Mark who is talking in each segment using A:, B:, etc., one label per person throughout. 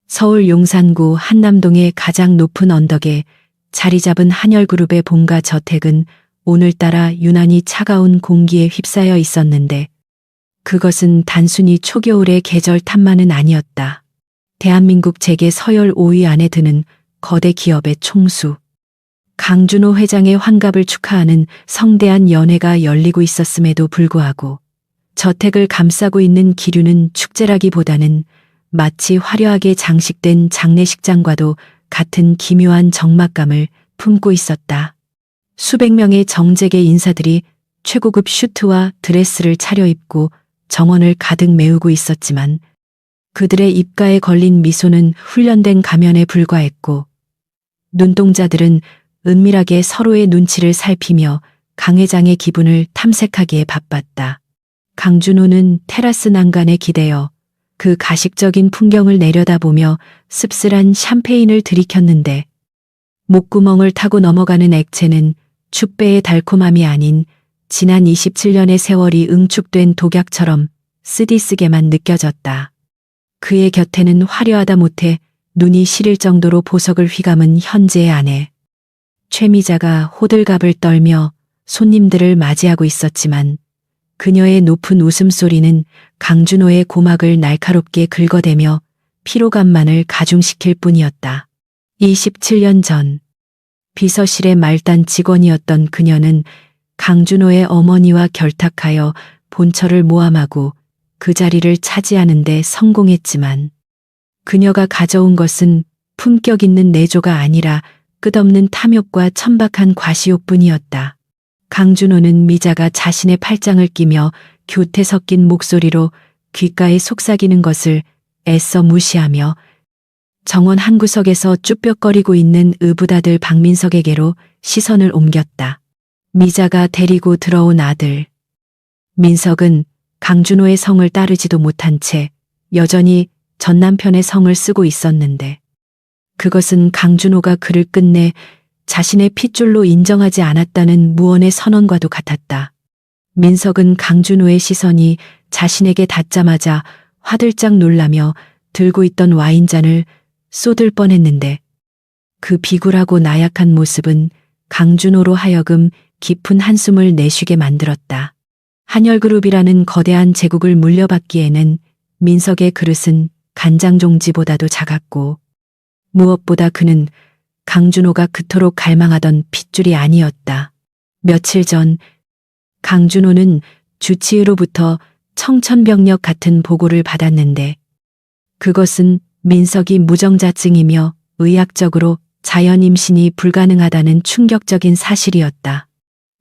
A: 서울 용산구 한남동의 가장 높은 언덕에 자리 잡은 한열그룹의 본가 저택은 오늘따라 유난히 차가운 공기에 휩싸여 있었는데 그것은 단순히 초겨울의 계절 탓만은 아니었다. 대한민국 재계 서열 5위 안에 드는 거대 기업의 총수. 강준호 회장의 환갑을 축하하는 성대한 연회가 열리고 있었음에도 불구하고 저택을 감싸고 있는 기류는 축제라기보다는 마치 화려하게 장식된 장례식장과도 같은 기묘한 적막감을 품고 있었다. 수백 명의 정재계 인사들이 최고급 슈트와 드레스를 차려입고 정원을 가득 메우고 있었지만 그들의 입가에 걸린 미소는 훈련된 가면에 불과했고 눈동자들은 은밀하게 서로의 눈치를 살피며 강 회장의 기분을 탐색하기에 바빴다. 강준호는 테라스 난간에 기대어 그 가식적인 풍경을 내려다보며 씁쓸한 샴페인을 들이켰는데 목구멍을 타고 넘어가는 액체는 축배의 달콤함이 아닌 지난 27년의 세월이 응축된 독약처럼 쓰디쓰게만 느껴졌다. 그의 곁에는 화려하다 못해 눈이 시릴 정도로 보석을 휘감은 현재의 아내. 최미자가 호들갑을 떨며 손님들을 맞이하고 있었지만 그녀의 높은 웃음소리는 강준호의 고막을 날카롭게 긁어대며 피로감만을 가중시킬 뿐이었다. 27년 전 비서실의 말단 직원이었던 그녀는 강준호의 어머니와 결탁하여 본처를 모함하고 그 자리를 차지하는 데 성공했지만 그녀가 가져온 것은 품격 있는 내조가 아니라 끝없는 탐욕과 천박한 과시욕뿐이었다. 강준호는 미자가 자신의 팔짱을 끼며 교태 섞인 목소리로 귓가에 속삭이는 것을 애써 무시하며 정원 한 구석에서 쭈뼛거리고 있는 의붓아들 박민석에게로 시선을 옮겼다. 미자가 데리고 들어온 아들. 민석은 강준호의 성을 따르지도 못한 채 여전히 전 남편의 성을 쓰고 있었는데 그것은 강준호가 그를 끝내 자신의 핏줄로 인정하지 않았다는 무언의 선언과도 같았다. 민석은 강준호의 시선이 자신에게 닿자마자 화들짝 놀라며 들고 있던 와인잔을 쏟을 뻔했는데 그 비굴하고 나약한 모습은 강준호로 하여금 깊은 한숨을 내쉬게 만들었다. 한열그룹이라는 거대한 제국을 물려받기에는 민석의 그릇은 간장종지보다도 작았고 무엇보다 그는 강준호가 그토록 갈망하던 핏줄이 아니었다. 며칠 전 강준호는 주치의로부터 청천벽력 같은 보고를 받았는데 그것은 민석이 무정자증이며 의학적으로 자연 임신이 불가능하다는 충격적인 사실이었다.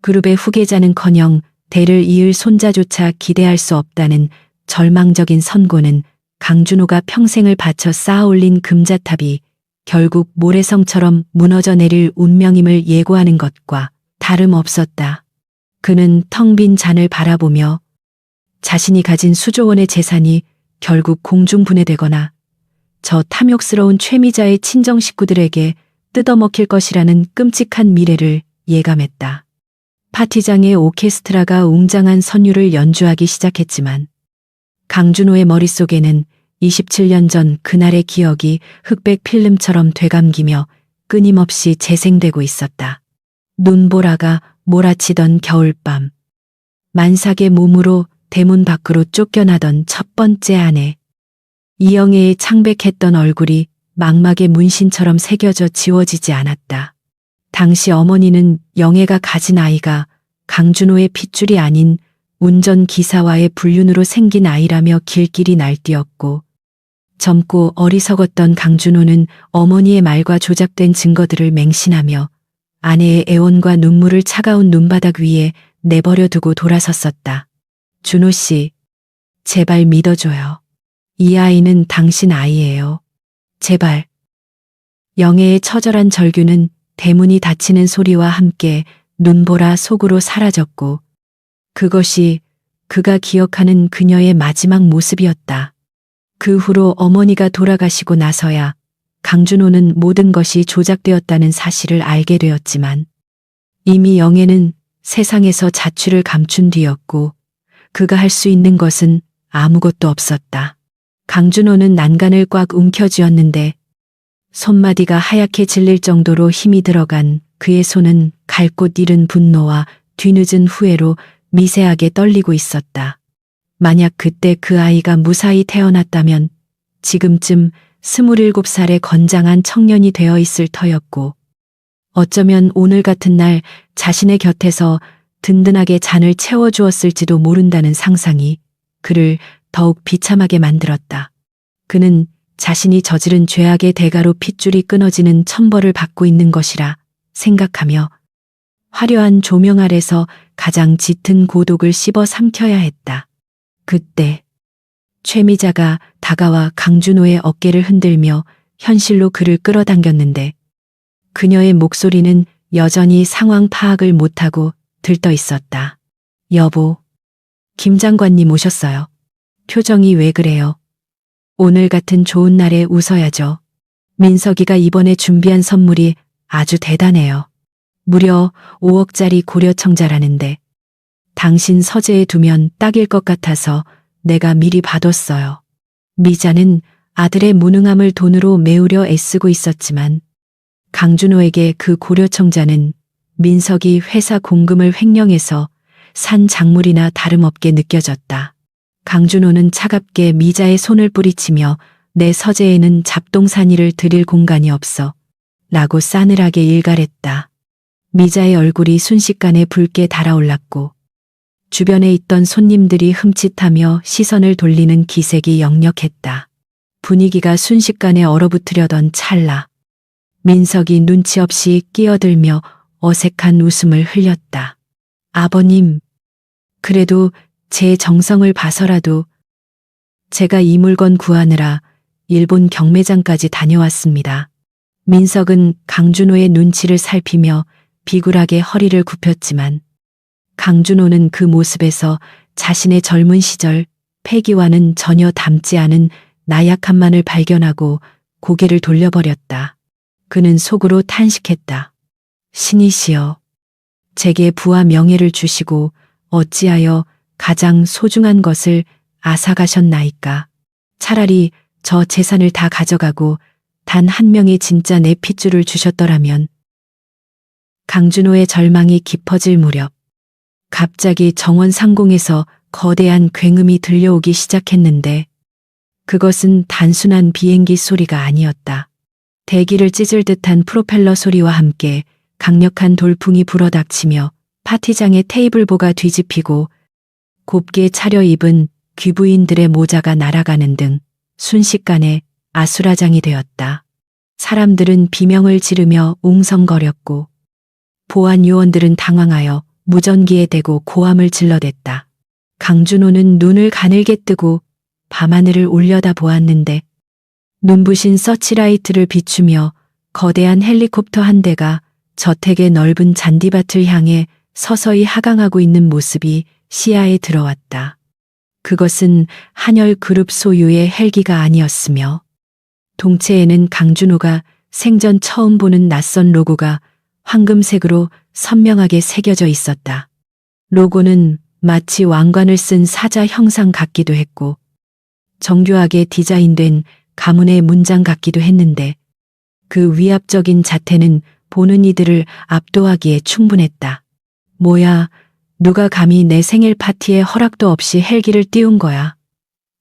A: 그룹의 후계자는커녕 대를 이을 손자조차 기대할 수 없다는 절망적인 선고는 강준호가 평생을 바쳐 쌓아올린 금자탑이 결국 모래성처럼 무너져 내릴 운명임을 예고하는 것과 다름없었다. 그는 텅 빈 잔을 바라보며 자신이 가진 수조원의 재산이 결국 공중분해되거나 저 탐욕스러운 최미자의 친정 식구들에게 뜯어먹힐 것이라는 끔찍한 미래를 예감했다. 파티장의 오케스트라가 웅장한 선율을 연주하기 시작했지만 강준호의 머릿속에는 27년 전 그날의 기억이 흑백 필름처럼 되감기며 끊임없이 재생되고 있었다. 눈보라가 몰아치던 겨울밤. 만삭의 몸으로 대문 밖으로 쫓겨나던 첫 번째 아내. 이영애의 창백했던 얼굴이 망막의 문신처럼 새겨져 지워지지 않았다. 당시 어머니는 영애가 가진 아이가 강준호의 핏줄이 아닌 운전기사와의 불륜으로 생긴 아이라며 길길이 날뛰었고 젊고 어리석었던 강준호는 어머니의 말과 조작된 증거들을 맹신하며 아내의 애원과 눈물을 차가운 눈바닥 위에 내버려 두고 돌아섰었다. 준호 씨, 제발 믿어줘요. 이 아이는 당신 아이예요. 제발. 영애의 처절한 절규는 대문이 닫히는 소리와 함께 눈보라 속으로 사라졌고 그것이 그가 기억하는 그녀의 마지막 모습이었다. 그 후로 어머니가 돌아가시고 나서야 강준호는 모든 것이 조작되었다는 사실을 알게 되었지만 이미 영애는 세상에서 자취를 감춘 뒤였고 그가 할 수 있는 것은 아무것도 없었다. 강준호는 난간을 꽉 움켜쥐었는데 손마디가 하얗게 질릴 정도로 힘이 들어간 그의 손은 갈 곳 잃은 분노와 뒤늦은 후회로 미세하게 떨리고 있었다. 만약 그때 그 아이가 무사히 태어났다면 지금쯤 27살의 건장한 청년이 되어 있을 터였고, 어쩌면 오늘 같은 날 자신의 곁에서 든든하게 잔을 채워주었을지도 모른다는 상상이 그를 더욱 비참하게 만들었다. 그는 자신이 저지른 죄악의 대가로 핏줄이 끊어지는 천벌을 받고 있는 것이라 생각하며 화려한 조명 아래서 가장 짙은 고독을 씹어 삼켜야 했다. 그때 최미자가 다가와 강준호의 어깨를 흔들며 현실로 그를 끌어당겼는데 그녀의 목소리는 여전히 상황 파악을 못하고 들떠 있었다. 여보, 김 장관님 오셨어요. 표정이 왜 그래요? 오늘 같은 좋은 날에 웃어야죠. 민석이가 이번에 준비한 선물이 아주 대단해요. 무려 5억짜리 고려청자라는데 당신 서재에 두면 딱일 것 같아서 내가 미리 봐뒀어요. 미자는 아들의 무능함을 돈으로 메우려 애쓰고 있었지만 강준호에게 그 고려청자는 민석이 회사 공금을 횡령해서 산 작물이나 다름없게 느껴졌다. 강준호는 차갑게 미자의 손을 뿌리치며 내 서재에는 잡동사니를 들일 공간이 없어 라고 싸늘하게 일갈했다. 미자의 얼굴이 순식간에 붉게 달아올랐고 주변에 있던 손님들이 흠칫하며 시선을 돌리는 기색이 역력했다. 분위기가 순식간에 얼어붙으려던 찰나 민석이 눈치 없이 끼어들며 어색한 웃음을 흘렸다. 아버님, 그래도 제 정성을 봐서라도 제가 이 물건 구하느라 일본 경매장까지 다녀왔습니다. 민석은 강준호의 눈치를 살피며 비굴하게 허리를 굽혔지만 강준호는 그 모습에서 자신의 젊은 시절 패기와는 전혀 닮지 않은 나약함만을 발견하고 고개를 돌려버렸다. 그는 속으로 탄식했다. 신이시여, 제게 부와 명예를 주시고 어찌하여 가장 소중한 것을 앗아가셨나이까. 차라리 저 재산을 다 가져가고 단 한 명의 진짜 내 핏줄을 주셨더라면. 강준호의 절망이 깊어질 무렵 갑자기 정원 상공에서 거대한 굉음이 들려오기 시작했는데 그것은 단순한 비행기 소리가 아니었다. 대기를 찢을 듯한 프로펠러 소리와 함께 강력한 돌풍이 불어닥치며 파티장의 테이블보가 뒤집히고 곱게 차려입은 귀부인들의 모자가 날아가는 등 순식간에 아수라장이 되었다. 사람들은 비명을 지르며 웅성거렸고 보안 요원들은 당황하여 무전기에 대고 고함을 질러댔다. 강준호는 눈을 가늘게 뜨고 밤하늘을 올려다 보았는데 눈부신 서치라이트를 비추며 거대한 헬리콥터 한 대가 저택의 넓은 잔디밭을 향해 서서히 하강하고 있는 모습이 시야에 들어왔다. 그것은 한열그룹 소유의 헬기가 아니었으며 동체에는 강준호가 생전 처음 보는 낯선 로고가 황금색으로 선명하게 새겨져 있었다. 로고는 마치 왕관을 쓴 사자 형상 같기도 했고 정교하게 디자인된 가문의 문장 같기도 했는데 그 위압적인 자태는 보는 이들을 압도하기에 충분했다. 뭐야, 누가 감히 내 생일 파티에 허락도 없이 헬기를 띄운 거야.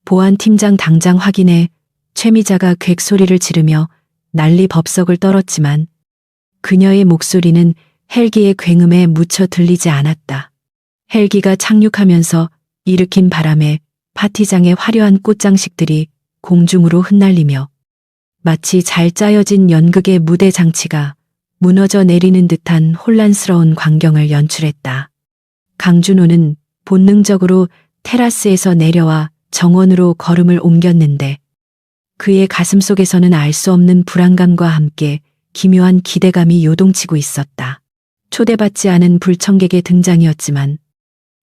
A: 보안팀장 당장 확인해. 최미자가 괵소리를 지르며 난리 법석을 떨었지만 그녀의 목소리는 헬기의 굉음에 묻혀 들리지 않았다. 헬기가 착륙하면서 일으킨 바람에 파티장의 화려한 꽃장식들이 공중으로 흩날리며 마치 잘 짜여진 연극의 무대 장치가 무너져 내리는 듯한 혼란스러운 광경을 연출했다. 강준호는 본능적으로 테라스에서 내려와 정원으로 걸음을 옮겼는데 그의 가슴속에서는 알 수 없는 불안감과 함께 기묘한 기대감이 요동치고 있었다. 초대받지 않은 불청객의 등장이었지만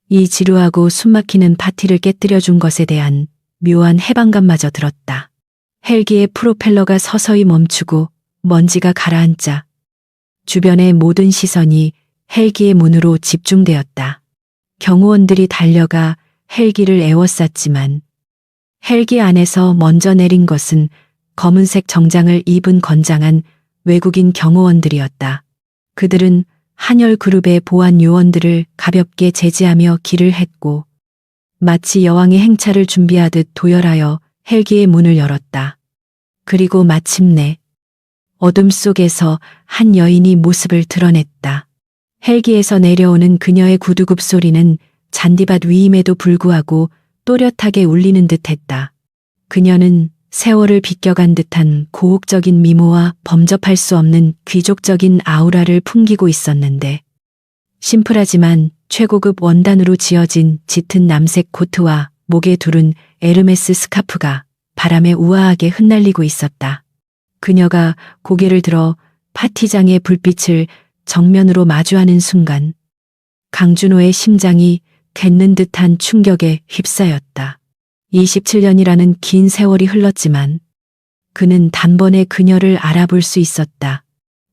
A: 이 지루하고 숨막히는 파티를 깨뜨려준 것에 대한 묘한 해방감마저 들었다. 헬기의 프로펠러가 서서히 멈추고 먼지가 가라앉자 주변의 모든 시선이 헬기의 문으로 집중되었다. 경호원들이 달려가 헬기를 에워쌌지만 헬기 안에서 먼저 내린 것은 검은색 정장을 입은 건장한 외국인 경호원들이었다. 그들은 한열 그룹의 보안 요원들을 가볍게 제지하며 길을 했고 마치 여왕의 행차를 준비하듯 도열하여 헬기의 문을 열었다. 그리고 마침내 어둠 속에서 한 여인이 모습을 드러냈다. 헬기에서 내려오는 그녀의 구두굽 소리는 잔디밭 위임에도 불구하고 또렷하게 울리는 듯했다. 그녀는 세월을 비껴간 듯한 고혹적인 미모와 범접할 수 없는 귀족적인 아우라를 풍기고 있었는데 심플하지만 최고급 원단으로 지어진 짙은 남색 코트와 목에 두른 에르메스 스카프가 바람에 우아하게 흩날리고 있었다. 그녀가 고개를 들어 파티장의 불빛을 정면으로 마주하는 순간 강준호의 심장이 괸는 듯한 충격에 휩싸였다. 27년이라는 긴 세월이 흘렀지만 그는 단번에 그녀를 알아볼 수 있었다.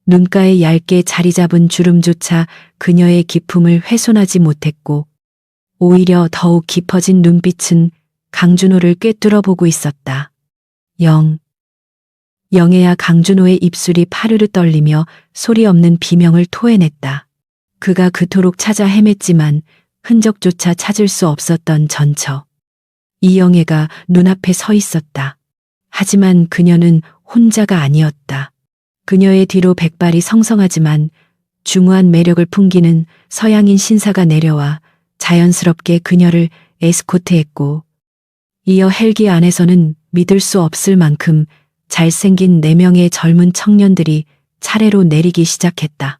A: 눈가에 얇게 자리 잡은 주름조차 그녀의 기품을 훼손하지 못했고 오히려 더욱 깊어진 눈빛은 강준호를 꿰뚫어 보고 있었다. 영애야. 강준호의 입술이 파르르 떨리며 소리 없는 비명을 토해냈다. 그가 그토록 찾아 헤맸지만 흔적조차 찾을 수 없었던 전처. 이영애가 눈앞에 서 있었다. 하지만 그녀는 혼자가 아니었다. 그녀의 뒤로 백발이 성성하지만 중후한 매력을 풍기는 서양인 신사가 내려와 자연스럽게 그녀를 에스코트했고 이어 헬기 안에서는 믿을 수 없을 만큼 잘생긴 4명의 젊은 청년들이 차례로 내리기 시작했다.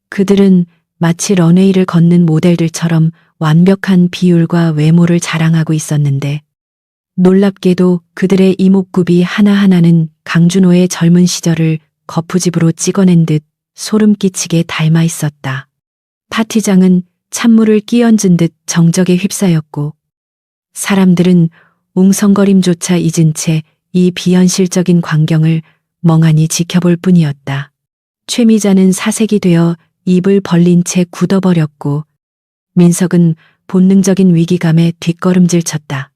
A: 그들은 마치 런웨이를 걷는 모델들처럼 완벽한 비율과 외모를 자랑하고 있었는데 놀랍게도 그들의 이목구비 하나하나는 강준호의 젊은 시절을 거푸집으로 찍어낸 듯 소름 끼치게 닮아 있었다. 파티장은 찬물을 끼얹은 듯 정적에 휩싸였고 사람들은 웅성거림조차 잊은 채 이 비현실적인 광경을 멍하니 지켜볼 뿐이었다. 최미자는 사색이 되어 입을 벌린 채 굳어버렸고 민석은 본능적인 위기감에 뒷걸음질 쳤다.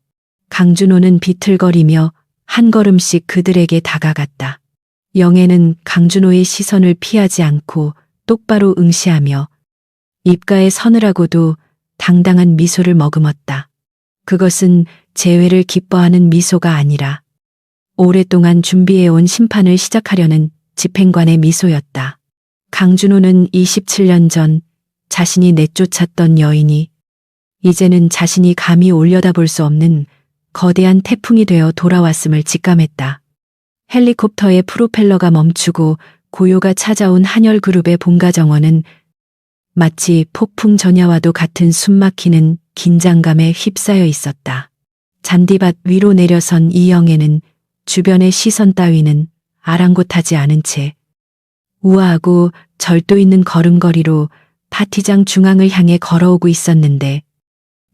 A: 강준호는 비틀거리며 한 걸음씩 그들에게 다가갔다. 영애는 강준호의 시선을 피하지 않고 똑바로 응시하며 입가에 서늘하고도 당당한 미소를 머금었다. 그것은 재회를 기뻐하는 미소가 아니라 오랫동안 준비해온 심판을 시작하려는 집행관의 미소였다. 강준호는 27년 전 자신이 내쫓았던 여인이 이제는 자신이 감히 올려다볼 수 없는 거대한 태풍이 되어 돌아왔음을 직감했다. 헬리콥터의 프로펠러가 멈추고 고요가 찾아온 한열그룹의 본가 정원은 마치 폭풍 전야와도 같은 숨막히는 긴장감에 휩싸여 있었다. 잔디밭 위로 내려선 이영애는 주변의 시선 따위는 아랑곳하지 않은 채 우아하고 절도 있는 걸음걸이로 파티장 중앙을 향해 걸어오고 있었는데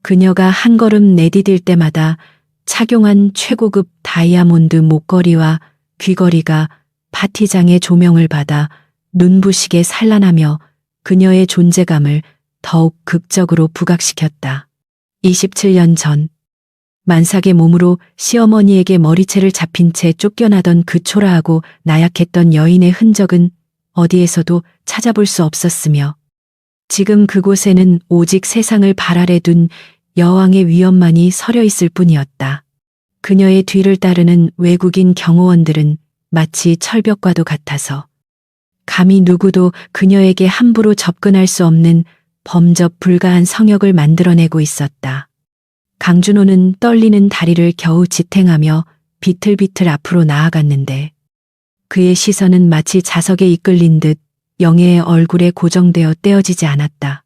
A: 그녀가 한 걸음 내디딜 때마다 착용한 최고급 다이아몬드 목걸이와 귀걸이가 파티장의 조명을 받아 눈부시게 산란하며 그녀의 존재감을 더욱 극적으로 부각시켰다. 27년 전 만삭의 몸으로 시어머니에게 머리채를 잡힌 채 쫓겨나던 그 초라하고 나약했던 여인의 흔적은 어디에서도 찾아볼 수 없었으며 지금 그곳에는 오직 세상을 발 아래 둔 여왕의 위엄만이 서려 있을 뿐이었다. 그녀의 뒤를 따르는 외국인 경호원들은 마치 철벽과도 같아서 감히 누구도 그녀에게 함부로 접근할 수 없는 범접 불가한 성역을 만들어내고 있었다. 강준호는 떨리는 다리를 겨우 지탱하며 비틀비틀 앞으로 나아갔는데 그의 시선은 마치 자석에 이끌린 듯 영애의 얼굴에 고정되어 떼어지지 않았다.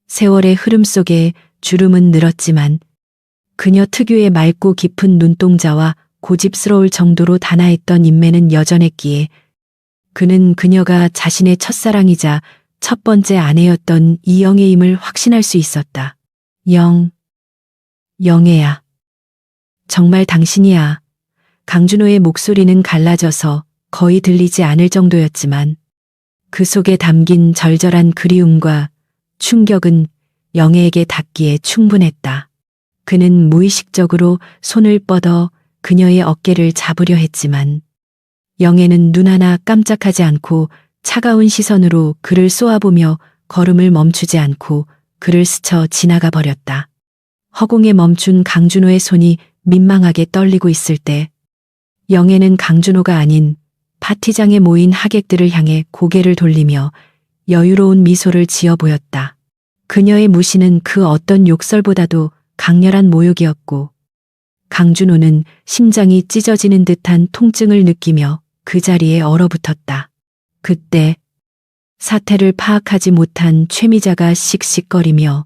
A: 세월의 흐름 속에 주름은 늘었지만 그녀 특유의 맑고 깊은 눈동자와 고집스러울 정도로 단아했던 인매는 여전했기에 그는 그녀가 자신의 첫사랑이자 첫 번째 아내였던 이영애임을 확신할 수 있었다. 영애야. 정말 당신이야. 강준호의 목소리는 갈라져서 거의 들리지 않을 정도였지만 그 속에 담긴 절절한 그리움과 충격은 영애에게 닿기에 충분했다. 그는 무의식적으로 손을 뻗어 그녀의 어깨를 잡으려 했지만 영애는 눈 하나 깜짝하지 않고 차가운 시선으로 그를 쏘아보며 걸음을 멈추지 않고 그를 스쳐 지나가 버렸다. 허공에 멈춘 강준호의 손이 민망하게 떨리고 있을 때 영애는 강준호가 아닌 파티장에 모인 하객들을 향해 고개를 돌리며 여유로운 미소를 지어 보였다. 그녀의 무시는 그 어떤 욕설보다도 강렬한 모욕이었고 강준호는 심장이 찢어지는 듯한 통증을 느끼며 그 자리에 얼어붙었다. 그때 사태를 파악하지 못한 최미자가 씩씩거리며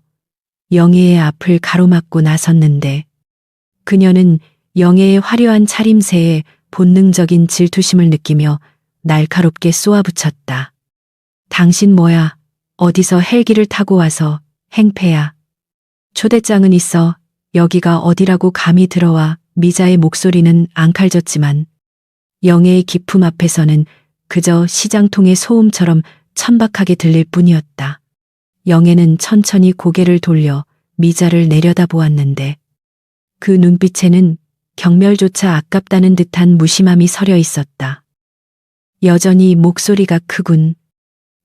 A: 영애의 앞을 가로막고 나섰는데 그녀는 영애의 화려한 차림새에 본능적인 질투심을 느끼며 날카롭게 쏘아붙였다. 당신 뭐야? 어디서 헬기를 타고 와서 행패야. 초대장은 있어. 여기가 어디라고 감히 들어와. 미자의 목소리는 앙칼졌지만 영애의 기품 앞에서는 그저 시장통의 소음처럼 천박하게 들릴 뿐이었다. 영애는 천천히 고개를 돌려 미자를 내려다보았는데 그 눈빛에는 경멸조차 아깝다는 듯한 무심함이 서려 있었다. 여전히 목소리가 크군.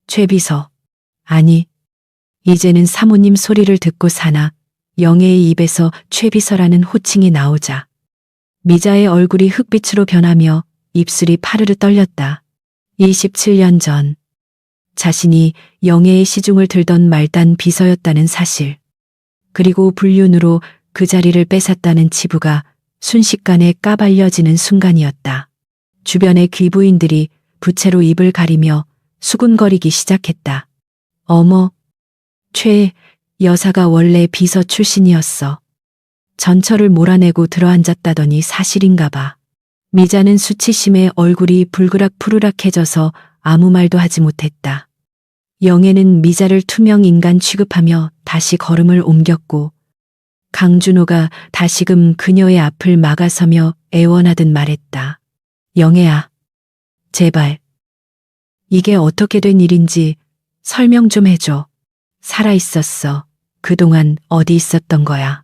A: 최비서. 아니, 이제는 사모님 소리를 듣고 사나. 영애의 입에서 최비서라는 호칭이 나오자 미자의 얼굴이 흑빛으로 변하며 입술이 파르르 떨렸다. 27년 전 자신이 영애의 시중을 들던 말단 비서였다는 사실, 그리고 불륜으로 그 자리를 뺏었다는 치부가 순식간에 까발려지는 순간이었다. 주변의 귀부인들이 부채로 입을 가리며 수군거리기 시작했다. 어머, 최 여사가 원래 비서 출신이었어. 전철을 몰아내고 들어앉았다더니 사실인가 봐. 미자는 수치심에 얼굴이 불그락푸르락해져서 아무 말도 하지 못했다. 영애는 미자를 투명 인간 취급하며 다시 걸음을 옮겼고 강준호가 다시금 그녀의 앞을 막아서며 애원하듯 말했다. 영애야, 제발. 이게 어떻게 된 일인지 설명 좀 해줘. 살아있었어. 그동안 어디 있었던 거야.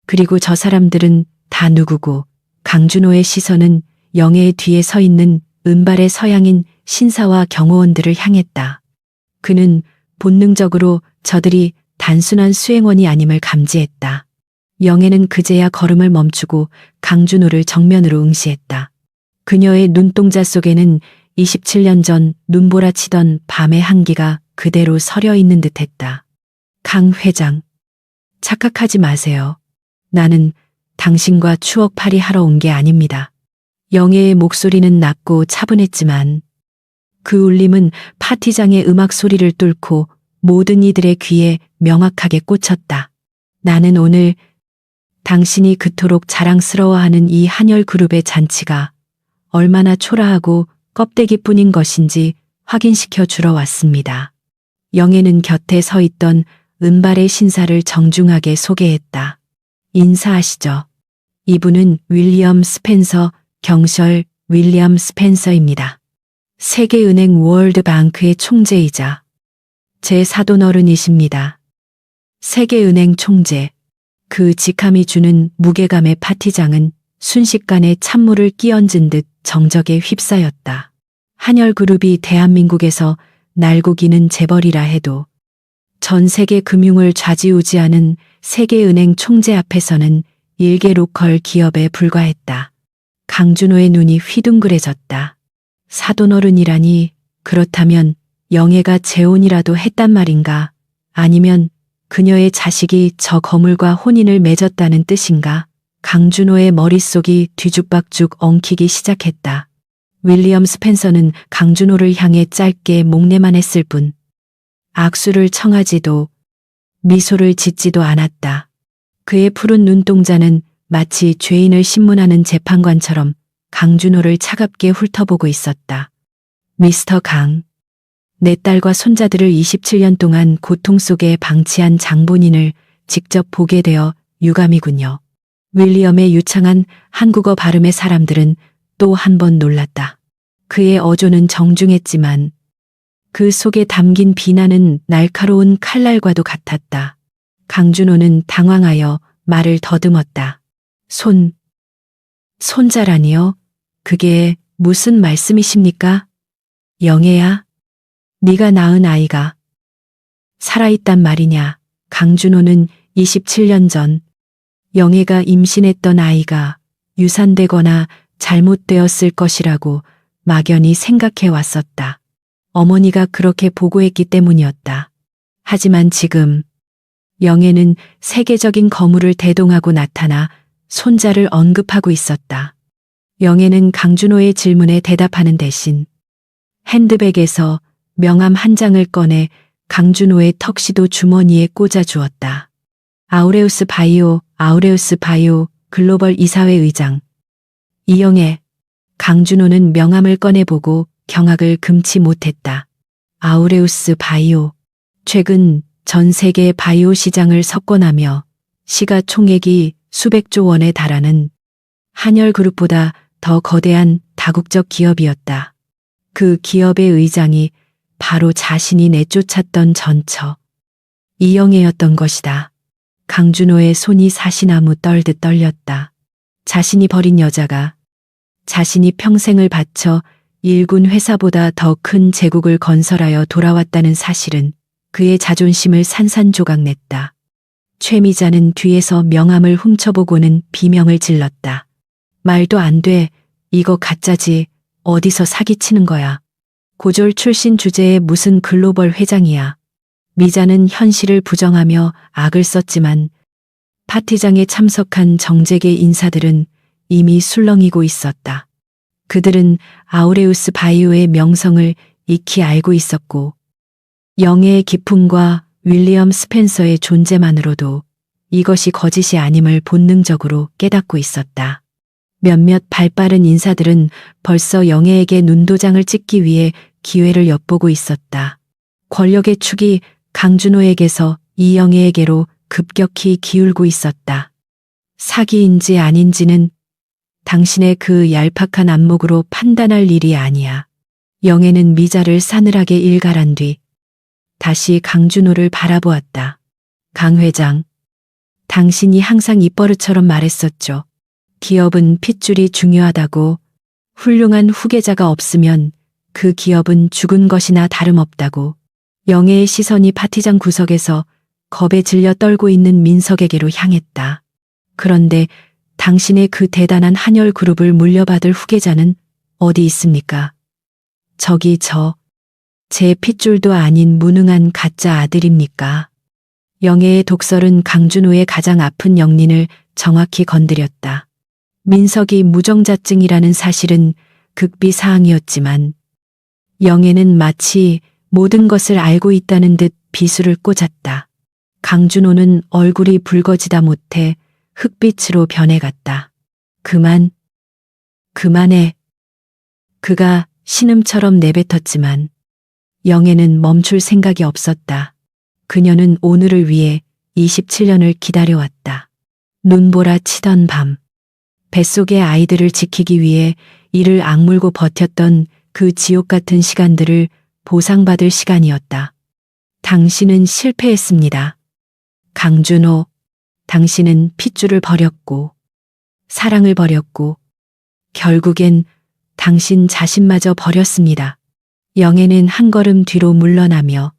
A: 그리고 저 사람들은 다 누구고. 강준호의 시선은 영애의 뒤에 서 있는 은발의 서양인 신사와 경호원들을 향했다. 그는 본능적으로 저들이 단순한 수행원이 아님을 감지했다. 영애는 그제야 걸음을 멈추고 강준호를 정면으로 응시했다. 그녀의 눈동자 속에는 27년 전 눈보라치던 밤의 한기가 그대로 서려 있는 듯했다. 강 회장, 착각하지 마세요. 나는 당신과 추억팔이 하러 온 게 아닙니다. 영애의 목소리는 낮고 차분했지만 그 울림은 파티장의 음악 소리를 뚫고 모든 이들의 귀에 명확하게 꽂혔다. 나는 오늘 당신이 그토록 자랑스러워하는 이 한열 그룹의 잔치가 얼마나 초라하고 껍데기뿐인 것인지 확인시켜 주러 왔습니다. 영애는 곁에 서 있던 은발의 신사를 정중하게 소개했다. 인사하시죠. 이분은 윌리엄 스펜서, 경셜 윌리엄 스펜서입니다. 세계은행 월드뱅크의 총재이자 제 사돈어른이십니다. 세계은행 총재. 그 직함이 주는 무게감의 파티장은 순식간에 찬물을 끼얹은 듯 정적에 휩싸였다. 한열그룹이 대한민국에서 날고 기는 재벌이라 해도 전 세계 금융을 좌지우지하는 세계은행 총재 앞에서는 일개 로컬 기업에 불과했다. 강준호의 눈이 휘둥그레졌다. 사돈어른이라니, 그렇다면 영애가 재혼이라도 했단 말인가? 아니면 그녀의 자식이 저 거물과 혼인을 맺었다는 뜻인가? 강준호의 머릿속이 뒤죽박죽 엉키기 시작했다. 윌리엄 스펜서는 강준호를 향해 짧게 목례만 했을 뿐 악수를 청하지도 미소를 짓지도 않았다. 그의 푸른 눈동자는 마치 죄인을 신문하는 재판관처럼 강준호를 차갑게 훑어보고 있었다. 미스터 강, 내 딸과 손자들을 27년 동안 고통 속에 방치한 장본인을 직접 보게 되어 유감이군요. 윌리엄의 유창한 한국어 발음의 사람들은 또 한 번 놀랐다. 그의 어조는 정중했지만 그 속에 담긴 비난은 날카로운 칼날과도 같았다. 강준호는 당황하여 말을 더듬었다. 손자라니요? 그게 무슨 말씀이십니까? 영애야, 네가 낳은 아이가 살아있단 말이냐? 강준호는 27년 전 영애가 임신했던 아이가 유산되거나 잘못되었을 것이라고 막연히 생각해 왔었다. 어머니가 그렇게 보고했기 때문이었다. 하지만 지금 영애는 세계적인 거물을 대동하고 나타나 손자를 언급하고 있었다. 영애는 강준호의 질문에 대답하는 대신 핸드백에서 명함 한 장을 꺼내 강준호의 턱시도 주머니에 꽂아 주었다. 아우레우스 바이오 글로벌 이사회 의장 이영애. 강준호는 명함을 꺼내보고 경악을 금치 못했다. 아우레우스 바이오. 최근 전 세계 바이오 시장을 석권하며 시가총액이 수백조 원에 달하는 한열그룹보다 더 거대한 다국적 기업이었다. 그 기업의 의장이 바로 자신이 내쫓았던 전처 이영애였던 것이다. 강준호의 손이 사시나무 떨듯 떨렸다. 자신이 버린 여자가 자신이 평생을 바쳐 일군 회사보다 더 큰 제국을 건설하여 돌아왔다는 사실은 그의 자존심을 산산조각냈다. 최미자는 뒤에서 명함을 훔쳐보고는 비명을 질렀다. 말도 안 돼. 이거 가짜지. 어디서 사기치는 거야. 고졸 출신 주제에 무슨 글로벌 회장이야. 미자는 현실을 부정하며 악을 썼지만 파티장에 참석한 정재계 인사들은 이미 술렁이고 있었다. 그들은 아우레우스 바이오의 명성을 익히 알고 있었고 영애의 기품과 윌리엄 스펜서의 존재만으로도 이것이 거짓이 아님을 본능적으로 깨닫고 있었다. 몇몇 발빠른 인사들은 벌써 영애에게 눈도장을 찍기 위해 기회를 엿보고 있었다. 권력의 축이 강준호에게서 이영애에게로 급격히 기울고 있었다. 사기인지 아닌지는 당신의 그 얄팍한 안목으로 판단할 일이 아니야. 영애는 미자를 싸늘하게 일갈한 뒤 다시 강준호를 바라보았다. 강 회장, 당신이 항상 입버릇처럼 말했었죠. 기업은 핏줄이 중요하다고. 훌륭한 후계자가 없으면 그 기업은 죽은 것이나 다름없다고. 영애의 시선이 파티장 구석에서 겁에 질려 떨고 있는 민석에게로 향했다. 그런데 당신의 그 대단한 한열 그룹을 물려받을 후계자는 어디 있습니까? 저기 제 핏줄도 아닌 무능한 가짜 아들입니까? 영애의 독설은 강준호의 가장 아픈 영린을 정확히 건드렸다. 민석이 무정자증이라는 사실은 극비사항이었지만 영애는 마치 모든 것을 알고 있다는 듯 비수를 꽂았다. 강준호는 얼굴이 붉어지다 못해 흑빛으로 변해갔다. 그만해. 그가 신음처럼 내뱉었지만 영애는 멈출 생각이 없었다. 그녀는 오늘을 위해 27년을 기다려왔다. 눈보라 치던 밤, 뱃속의 아이들을 지키기 위해 이를 악물고 버텼던 그 지옥 같은 시간들을 보상받을 시간이었다. 당신은 실패했습니다. 강준호, 당신은 핏줄을 버렸고, 사랑을 버렸고, 결국엔 당신 자신마저 버렸습니다. 영애는 한 걸음 뒤로 물러나며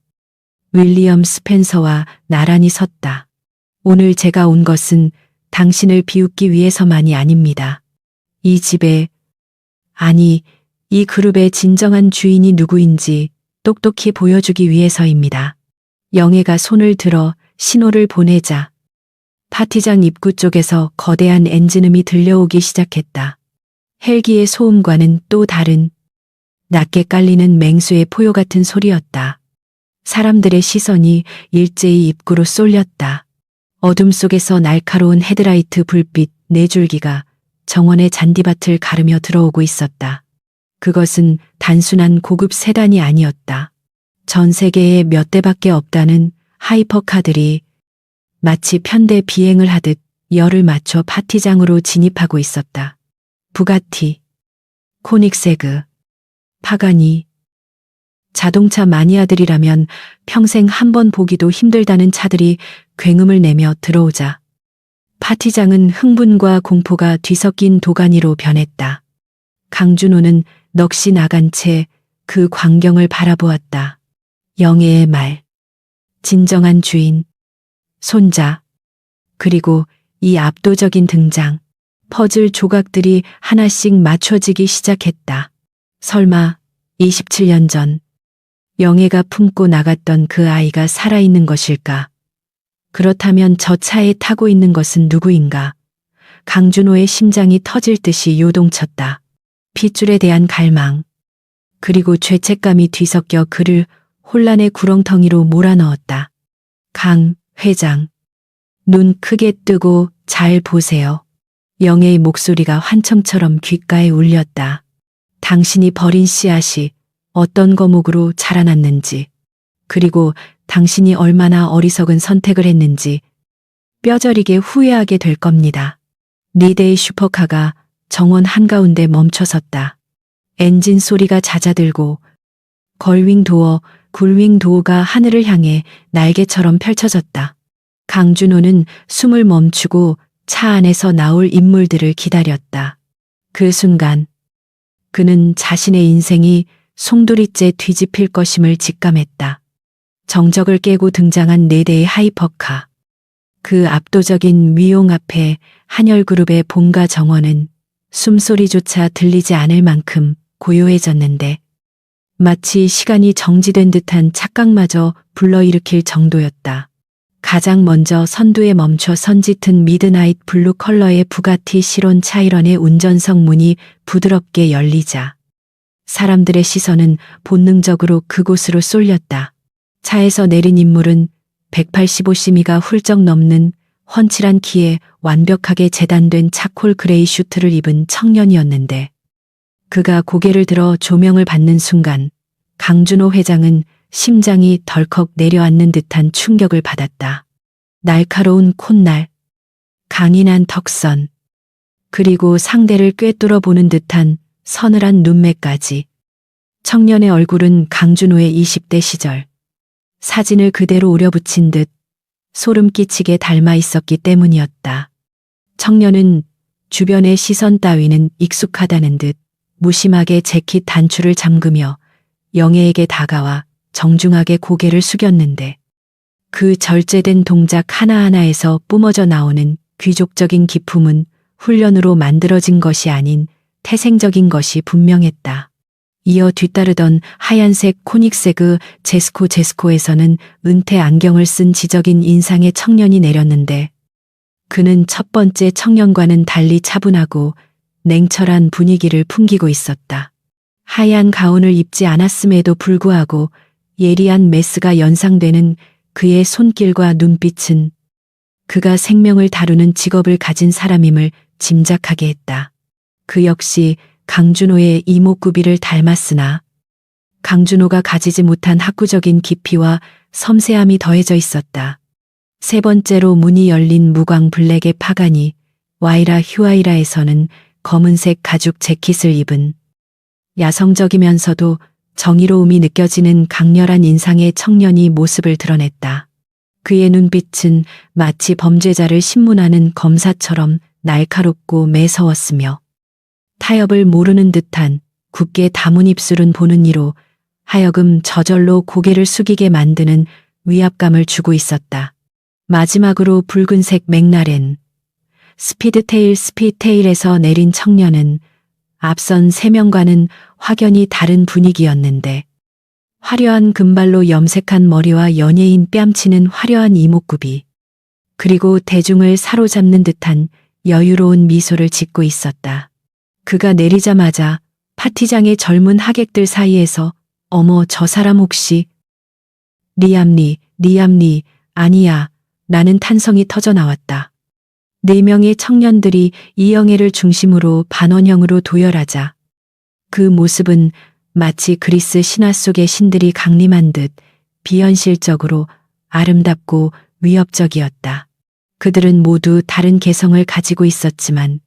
A: 윌리엄 스펜서와 나란히 섰다. 오늘 제가 온 것은 당신을 비웃기 위해서만이 아닙니다. 이 집에, 아니, 이 그룹의 진정한 주인이 누구인지 똑똑히 보여주기 위해서입니다. 영애가 손을 들어 신호를 보내자 파티장 입구 쪽에서 거대한 엔진음이 들려오기 시작했다. 헬기의 소음과는 또 다른 낮게 깔리는 맹수의 포효 같은 소리였다. 사람들의 시선이 일제히 입구로 쏠렸다. 어둠 속에서 날카로운 헤드라이트 불빛 4줄기가 정원의 잔디밭을 가르며 들어오고 있었다. 그것은 단순한 고급 세단이 아니었다. 전 세계에 몇 대밖에 없다는 하이퍼카들이 마치 편대 비행을 하듯 열을 맞춰 파티장으로 진입하고 있었다. 부가티, 코닉세그, 파가니. 자동차 마니아들이라면 평생 한 번 보기도 힘들다는 차들이 굉음을 내며 들어오자 파티장은 흥분과 공포가 뒤섞인 도가니로 변했다. 강준호는 넋이 나간 채 그 광경을 바라보았다. 영애의 말, 진정한 주인, 손자, 그리고 이 압도적인 등장. 퍼즐 조각들이 하나씩 맞춰지기 시작했다. 설마 27년 전 영애가 품고 나갔던 그 아이가 살아있는 것일까? 그렇다면 저 차에 타고 있는 것은 누구인가? 강준호의 심장이 터질 듯이 요동쳤다. 핏줄에 대한 갈망, 그리고 죄책감이 뒤섞여 그를 혼란의 구렁텅이로 몰아넣었다. 강 회장, 눈 크게 뜨고 잘 보세요. 영애의 목소리가 환청처럼 귓가에 울렸다. 당신이 버린 씨앗이 어떤 거목으로 자라났는지, 그리고 당신이 얼마나 어리석은 선택을 했는지 뼈저리게 후회하게 될 겁니다. 리데이 슈퍼카가 정원 한가운데 멈춰섰다. 엔진 소리가 잦아들고 걸윙 도어, 굴윙 도어가 하늘을 향해 날개처럼 펼쳐졌다. 강준호는 숨을 멈추고 차 안에서 나올 인물들을 기다렸다. 그 순간 그는 자신의 인생이 송두리째 뒤집힐 것임을 직감했다. 정적을 깨고 등장한 4대의 하이퍼카. 그 압도적인 위용 앞에 한열그룹의 본가 정원은 숨소리조차 들리지 않을 만큼 고요해졌는데 마치 시간이 정지된 듯한 착각마저 불러일으킬 정도였다. 가장 먼저 선두에 멈춰 선짙은 미드나잇 블루 컬러의 부가티 시론 차이런의 운전석 문이 부드럽게 열리자 사람들의 시선은 본능적으로 그곳으로 쏠렸다. 차에서 내린 인물은 185cm가 훌쩍 넘는 훤칠한 키에 완벽하게 재단된 차콜 그레이 슈트를 입은 청년이었는데 그가 고개를 들어 조명을 받는 순간 강준호 회장은 심장이 덜컥 내려앉는 듯한 충격을 받았다. 날카로운 콧날, 강인한 턱선, 그리고 상대를 꿰뚫어 보는 듯한 서늘한 눈매까지. 청년의 얼굴은 강준호의 20대 시절 사진을 그대로 오려붙인 듯 소름 끼치게 닮아 있었기 때문이었다. 청년은 주변의 시선 따위는 익숙하다는 듯 무심하게 재킷 단추를 잠그며 영애에게 다가와 정중하게 고개를 숙였는데 그 절제된 동작 하나하나에서 뿜어져 나오는 귀족적인 기품은 훈련으로 만들어진 것이 아닌 태생적인 것이 분명했다. 이어 뒤따르던 하얀색 코닉세그 제스코에서는 은퇴 안경을 쓴 지적인 인상의 청년이 내렸는데 그는 첫 번째 청년과는 달리 차분하고 냉철한 분위기를 풍기고 있었다. 하얀 가운을 입지 않았음에도 불구하고 예리한 메스가 연상되는 그의 손길과 눈빛은 그가 생명을 다루는 직업을 가진 사람임을 짐작하게 했다. 그 역시 강준호의 이목구비를 닮았으나 강준호가 가지지 못한 학구적인 깊이와 섬세함이 더해져 있었다. 세 번째로 문이 열린 무광 블랙의 파가니 와이라 휴아이라에서는 검은색 가죽 재킷을 입은 야성적이면서도 정의로움이 느껴지는 강렬한 인상의 청년이 모습을 드러냈다. 그의 눈빛은 마치 범죄자를 신문하는 검사처럼 날카롭고 매서웠으며 타협을 모르는 듯한 굳게 담은 입술은 보는 이로 하여금 저절로 고개를 숙이게 만드는 위압감을 주고 있었다. 마지막으로 붉은색 맥라렌 스피드테일에서 내린 청년은 앞선 3명과는 확연히 다른 분위기였는데 화려한 금발로 염색한 머리와 연예인 뺨치는 화려한 이목구비 그리고 대중을 사로잡는 듯한 여유로운 미소를 짓고 있었다. 그가 내리자마자 파티장의 젊은 하객들 사이에서 어머 저 사람 혹시 리암리 아니야 라는 탄성이 터져 나왔다. 4명의 청년들이 이영애를 중심으로 반원형으로 도열하자 그 모습은 마치 그리스 신화 속의 신들이 강림한 듯 비현실적으로 아름답고 위협적이었다. 그들은 모두 다른 개성을 가지고 있었지만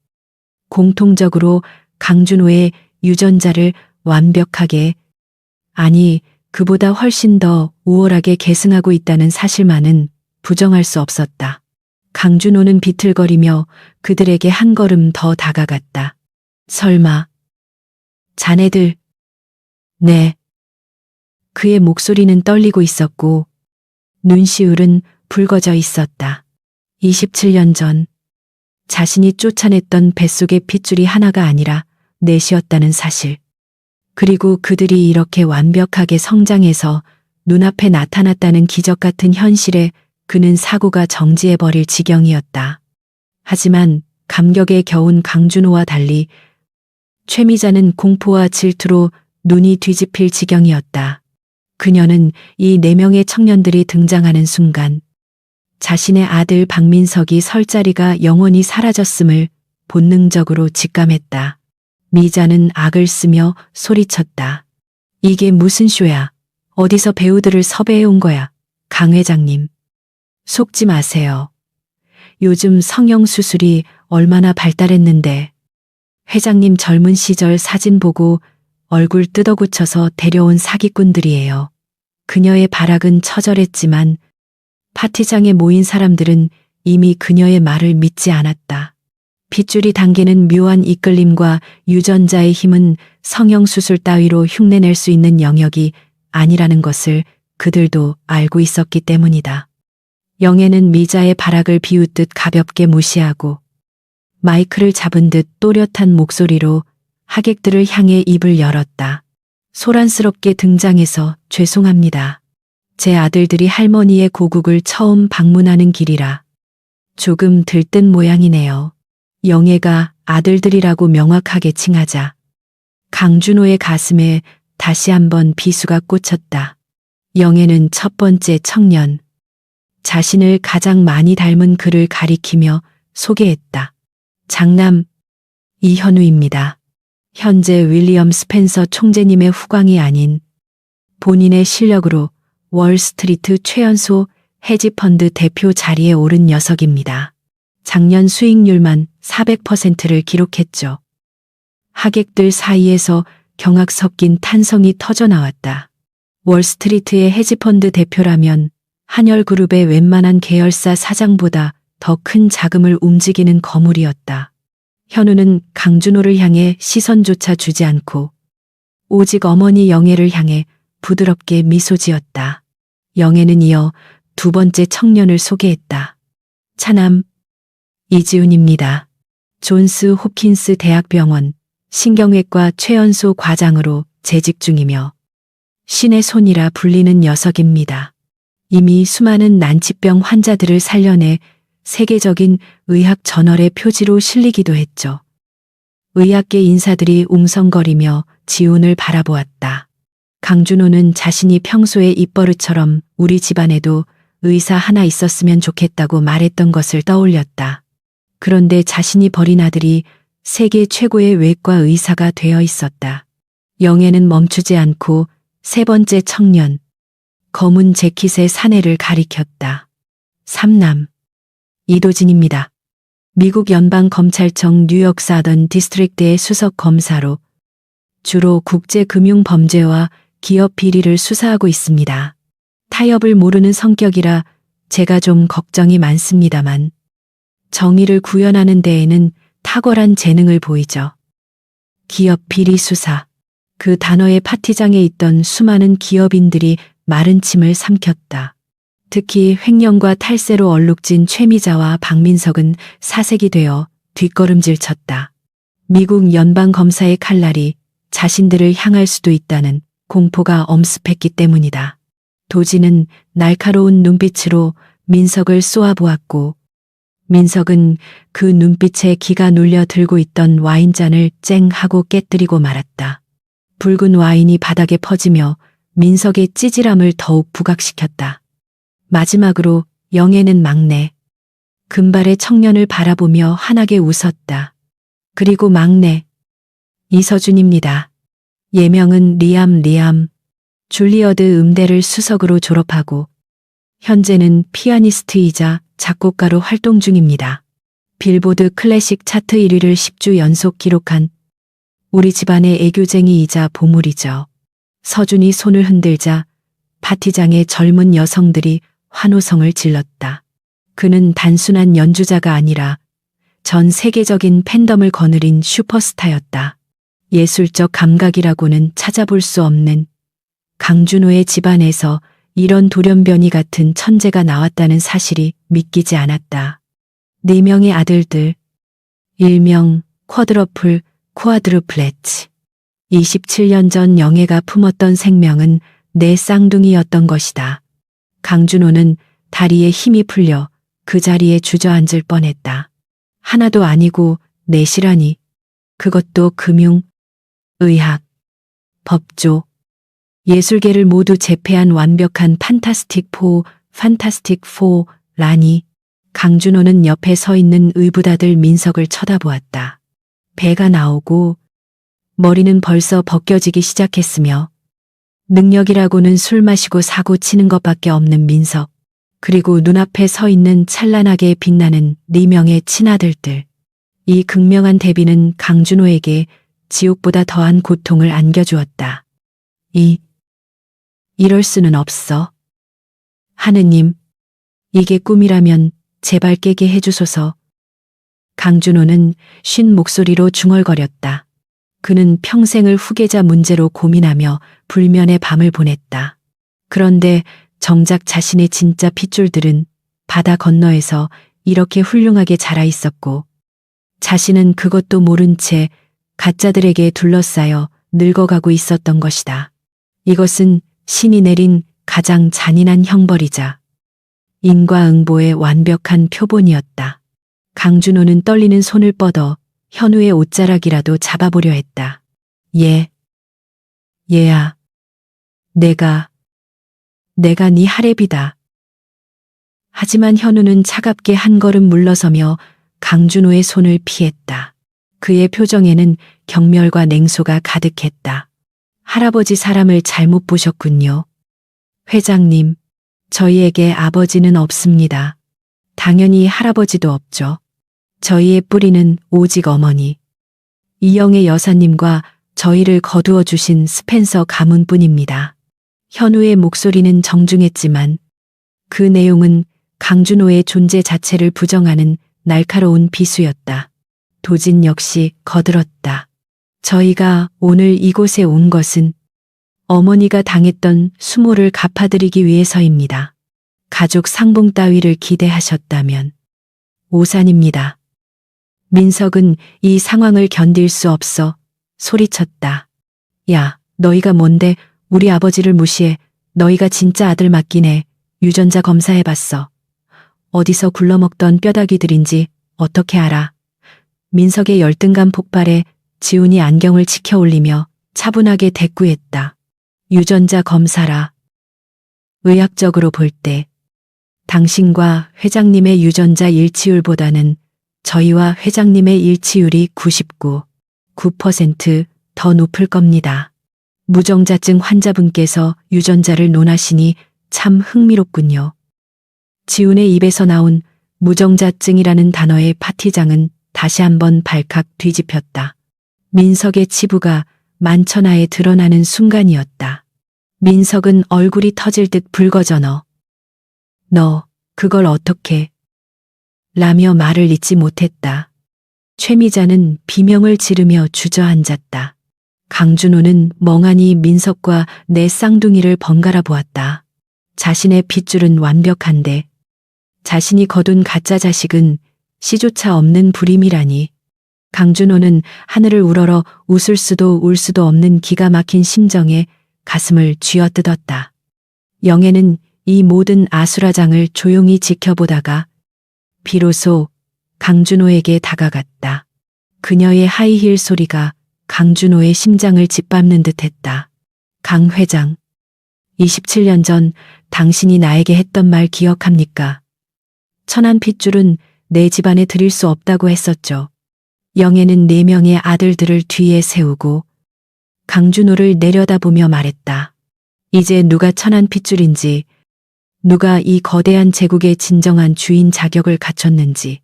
A: 공통적으로 강준호의 유전자를 완벽하게 아니 그보다 훨씬 더 우월하게 계승하고 있다는 사실만은 부정할 수 없었다. 강준호는 비틀거리며 그들에게 한 걸음 더 다가갔다. 설마, 자네들, 네. 그의 목소리는 떨리고 있었고 눈시울은 붉어져 있었다. 27년 전 자신이 쫓아냈던 뱃속의 핏줄이 하나가 아니라 넷이었다는 사실. 그리고 그들이 이렇게 완벽하게 성장해서 눈앞에 나타났다는 기적 같은 현실에 그는 사고가 정지해버릴 지경이었다. 하지만 감격에 겨운 강준호와 달리 최미자는 공포와 질투로 눈이 뒤집힐 지경이었다. 그녀는 이 4명의 청년들이 등장하는 순간 자신의 아들 박민석이 설 자리가 영원히 사라졌음을 본능적으로 직감했다. 미자는 악을 쓰며 소리쳤다. 이게 무슨 쇼야? 어디서 배우들을 섭외해 온 거야? 강 회장님. 속지 마세요. 요즘 성형수술이 얼마나 발달했는데 회장님 젊은 시절 사진 보고 얼굴 뜯어고쳐서 데려온 사기꾼들이에요. 그녀의 발악은 처절했지만 파티장에 모인 사람들은 이미 그녀의 말을 믿지 않았다. 핏줄이 당기는 묘한 이끌림과 유전자의 힘은 성형수술 따위로 흉내낼 수 있는 영역이 아니라는 것을 그들도 알고 있었기 때문이다. 영애는 미자의 발악을 비웃듯 가볍게 무시하고 마이크를 잡은 듯 또렷한 목소리로 하객들을 향해 입을 열었다. 소란스럽게 등장해서 죄송합니다. 제 아들들이 할머니의 고국을 처음 방문하는 길이라 조금 들뜬 모양이네요. 영애가 아들들이라고 명확하게 칭하자 강준호의 가슴에 다시 한번 비수가 꽂혔다. 영애는 첫 번째 청년, 자신을 가장 많이 닮은 그를 가리키며 소개했다. 장남 이현우입니다. 현재 윌리엄 스펜서 총재님의 후광이 아닌 본인의 실력으로 월스트리트 최연소 헤지펀드 대표 자리에 오른 녀석입니다. 작년 수익률만 400%를 기록했죠. 하객들 사이에서 경악 섞인 탄성이 터져나왔다. 월스트리트의 헤지펀드 대표라면 한열그룹의 웬만한 계열사 사장보다 더 큰 자금을 움직이는 거물이었다. 현우는 강준호를 향해 시선조차 주지 않고 오직 어머니 영애를 향해 부드럽게 미소 지었다. 영애는 이어 두 번째 청년을 소개했다. 차남 이지훈입니다. 존스 홉킨스 대학병원 신경외과 최연소 과장으로 재직 중이며 신의 손이라 불리는 녀석입니다. 이미 수많은 난치병 환자들을 살려내 세계적인 의학 저널의 표지로 실리기도 했죠. 의학계 인사들이 웅성거리며 지훈을 바라보았다. 강준호는 자신이 평소에 입버릇처럼 우리 집안에도 의사 하나 있었으면 좋겠다고 말했던 것을 떠올렸다. 그런데 자신이 버린 아들이 세계 최고의 외과 의사가 되어 있었다. 영애는 멈추지 않고 세 번째 청년, 검은 재킷의 사내를 가리켰다. 삼남 이도진입니다. 미국 연방검찰청 뉴욕 사던 디스트릭트의 수석 검사로 주로 국제금융범죄와 기업 비리를 수사하고 있습니다. 타협을 모르는 성격이라 제가 좀 걱정이 많습니다만 정의를 구현하는 데에는 탁월한 재능을 보이죠. 기업 비리 수사. 그 단어의 파티장에 있던 수많은 기업인들이 마른 침을 삼켰다. 특히 횡령과 탈세로 얼룩진 최미자와 박민석은 사색이 되어 뒷걸음질 쳤다. 미국 연방검사의 칼날이 자신들을 향할 수도 있다는 공포가 엄습했기 때문이다. 도지는 날카로운 눈빛으로 민석을 쏘아보았고 민석은 그 눈빛에 기가 눌려 들고 있던 와인잔을 쨍 하고 깨뜨리고 말았다. 붉은 와인이 바닥에 퍼지며 민석의 찌질함을 더욱 부각시켰다. 마지막으로 영애는 막내, 금발의 청년을 바라보며 환하게 웃었다. 그리고 막내, 이서준입니다. 예명은 리암, 줄리어드 음대를 수석으로 졸업하고 현재는 피아니스트이자 작곡가로 활동 중입니다. 빌보드 클래식 차트 1위를 10주 연속 기록한 우리 집안의 애교쟁이이자 보물이죠. 서준이 손을 흔들자 파티장의 젊은 여성들이 환호성을 질렀다. 그는 단순한 연주자가 아니라 전 세계적인 팬덤을 거느린 슈퍼스타였다. 예술적 감각이라고는 찾아볼 수 없는 강준호의 집안에서 이런 돌연변이 같은 천재가 나왔다는 사실이 믿기지 않았다. 4명의 아들들, 일명 쿼드러플, 쿼드루플렛츠. 27년 전 영애가 품었던 생명은 내 쌍둥이였던 것이다. 강준호는 다리에 힘이 풀려 그 자리에 주저앉을 뻔했다. 하나도 아니고 넷이라니. 그것도 금융, 의학, 법조, 예술계를 모두 제패한 완벽한 판타스틱 4라니. 강준호는 옆에 서 있는 의붓아들 민석을 쳐다보았다. 배가 나오고 머리는 벌써 벗겨지기 시작했으며 능력이라고는 술 마시고 사고 치는 것밖에 없는 민석. 그리고 눈앞에 서 있는 찬란하게 빛나는 4명의 친아들들. 이 극명한 대비는 강준호에게 지옥보다 더한 고통을 안겨주었다. 이럴 수는 없어. 하느님, 이게 꿈이라면 제발 깨게 해주소서. 강준호는 쉰 목소리로 중얼거렸다. 그는 평생을 후계자 문제로 고민하며 불면의 밤을 보냈다. 그런데 정작 자신의 진짜 핏줄들은 바다 건너에서 이렇게 훌륭하게 자라 있었고 자신은 그것도 모른 채 가짜들에게 둘러싸여 늙어가고 있었던 것이다. 이것은 신이 내린 가장 잔인한 형벌이자 인과응보의 완벽한 표본이었다. 강준호는 떨리는 손을 뻗어 현우의 옷자락이라도 잡아보려 했다. 얘야. 내가 네 할애비다. 하지만 현우는 차갑게 한 걸음 물러서며 강준호의 손을 피했다. 그의 표정에는 경멸과 냉소가 가득했다. 할아버지 사람을 잘못 보셨군요. 회장님, 저희에게 아버지는 없습니다. 당연히 할아버지도 없죠. 저희의 뿌리는 오직 어머니, 이영애 여사님과 저희를 거두어 주신 스펜서 가문뿐입니다. 현우의 목소리는 정중했지만 그 내용은 강준호의 존재 자체를 부정하는 날카로운 비수였다. 도진 역시 거들었다. 저희가 오늘 이곳에 온 것은 어머니가 당했던 수모를 갚아드리기 위해서입니다. 가족 상봉 따위를 기대하셨다면 오산입니다. 민석은 이 상황을 견딜 수 없어 소리쳤다. 야, 너희가 뭔데 우리 아버지를 무시해. 너희가 진짜 아들 맞긴 해. 유전자 검사해봤어. 어디서 굴러먹던 뼈다귀들인지 어떻게 알아. 민석의 열등감 폭발에 지훈이 안경을 치켜 올리며 차분하게 대꾸했다. 유전자 검사라. 의학적으로 볼 때 당신과 회장님의 유전자 일치율보다는 저희와 회장님의 일치율이 99.9% 더 높을 겁니다. 무정자증 환자분께서 유전자를 논하시니 참 흥미롭군요. 지훈의 입에서 나온 무정자증이라는 단어의 파티장은 다시 한번 발칵 뒤집혔다. 민석의 치부가 만천하에 드러나는 순간이었다. 민석은 얼굴이 터질 듯 붉어져 너 그걸 어떻게 라며 말을 잇지 못했다. 최미자는 비명을 지르며 주저앉았다. 강준호는 멍하니 민석과 내 쌍둥이를 번갈아 보았다. 자신의 핏줄은 완벽한데 자신이 거둔 가짜 자식은 씨조차 없는 불임이라니. 강준호는 하늘을 우러러 웃을 수도 울 수도 없는 기가 막힌 심정에 가슴을 쥐어뜯었다. 영애는 이 모든 아수라장을 조용히 지켜보다가 비로소 강준호에게 다가갔다. 그녀의 하이힐 소리가 강준호의 심장을 짓밟는 듯했다. 강 회장, 27년 전 당신이 나에게 했던 말 기억합니까? 천한 핏줄은 내 집안에 드릴 수 없다고 했었죠. 영애는 4명의 아들들을 뒤에 세우고 강준호를 내려다보며 말했다. 이제 누가 천한 핏줄인지, 누가 이 거대한 제국의 진정한 주인 자격을 갖췄는지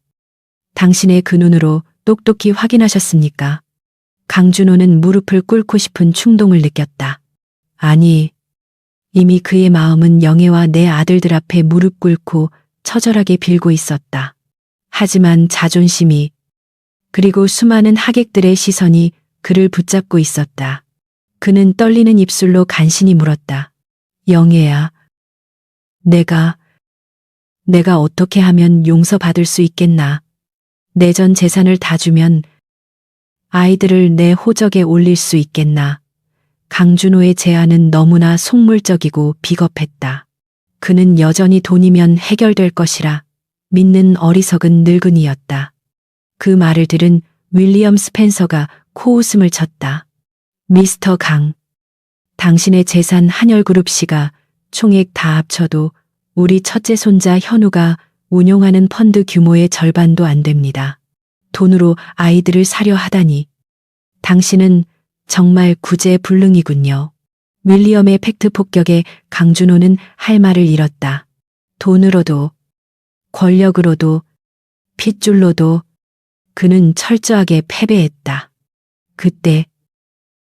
A: 당신의 그 눈으로 똑똑히 확인하셨습니까? 강준호는 무릎을 꿇고 싶은 충동을 느꼈다. 아니, 이미 그의 마음은 영애와 내 아들들 앞에 무릎 꿇고 처절하게 빌고 있었다. 하지만 자존심이 그리고 수많은 하객들의 시선이 그를 붙잡고 있었다. 그는 떨리는 입술로 간신히 물었다. 영애야, 내가 어떻게 하면 용서받을 수 있겠나? 내 전 재산을 다 주면 아이들을 내 호적에 올릴 수 있겠나? 강준호의 제안은 너무나 속물적이고 비겁했다. 그는 여전히 돈이면 해결될 것이라 믿는 어리석은 늙은이였다. 그 말을 들은 윌리엄 스펜서가 코웃음을 쳤다. 미스터 강, 당신의 재산 한열그룹 씨가 총액 다 합쳐도 우리 첫째 손자 현우가 운용하는 펀드 규모의 절반도 안 됩니다. 돈으로 아이들을 사려 하다니. 당신은 정말 구제불능이군요. 윌리엄의 팩트 폭격에 강준호는 할 말을 잃었다. 돈으로도, 권력으로도, 핏줄로도 그는 철저하게 패배했다. 그때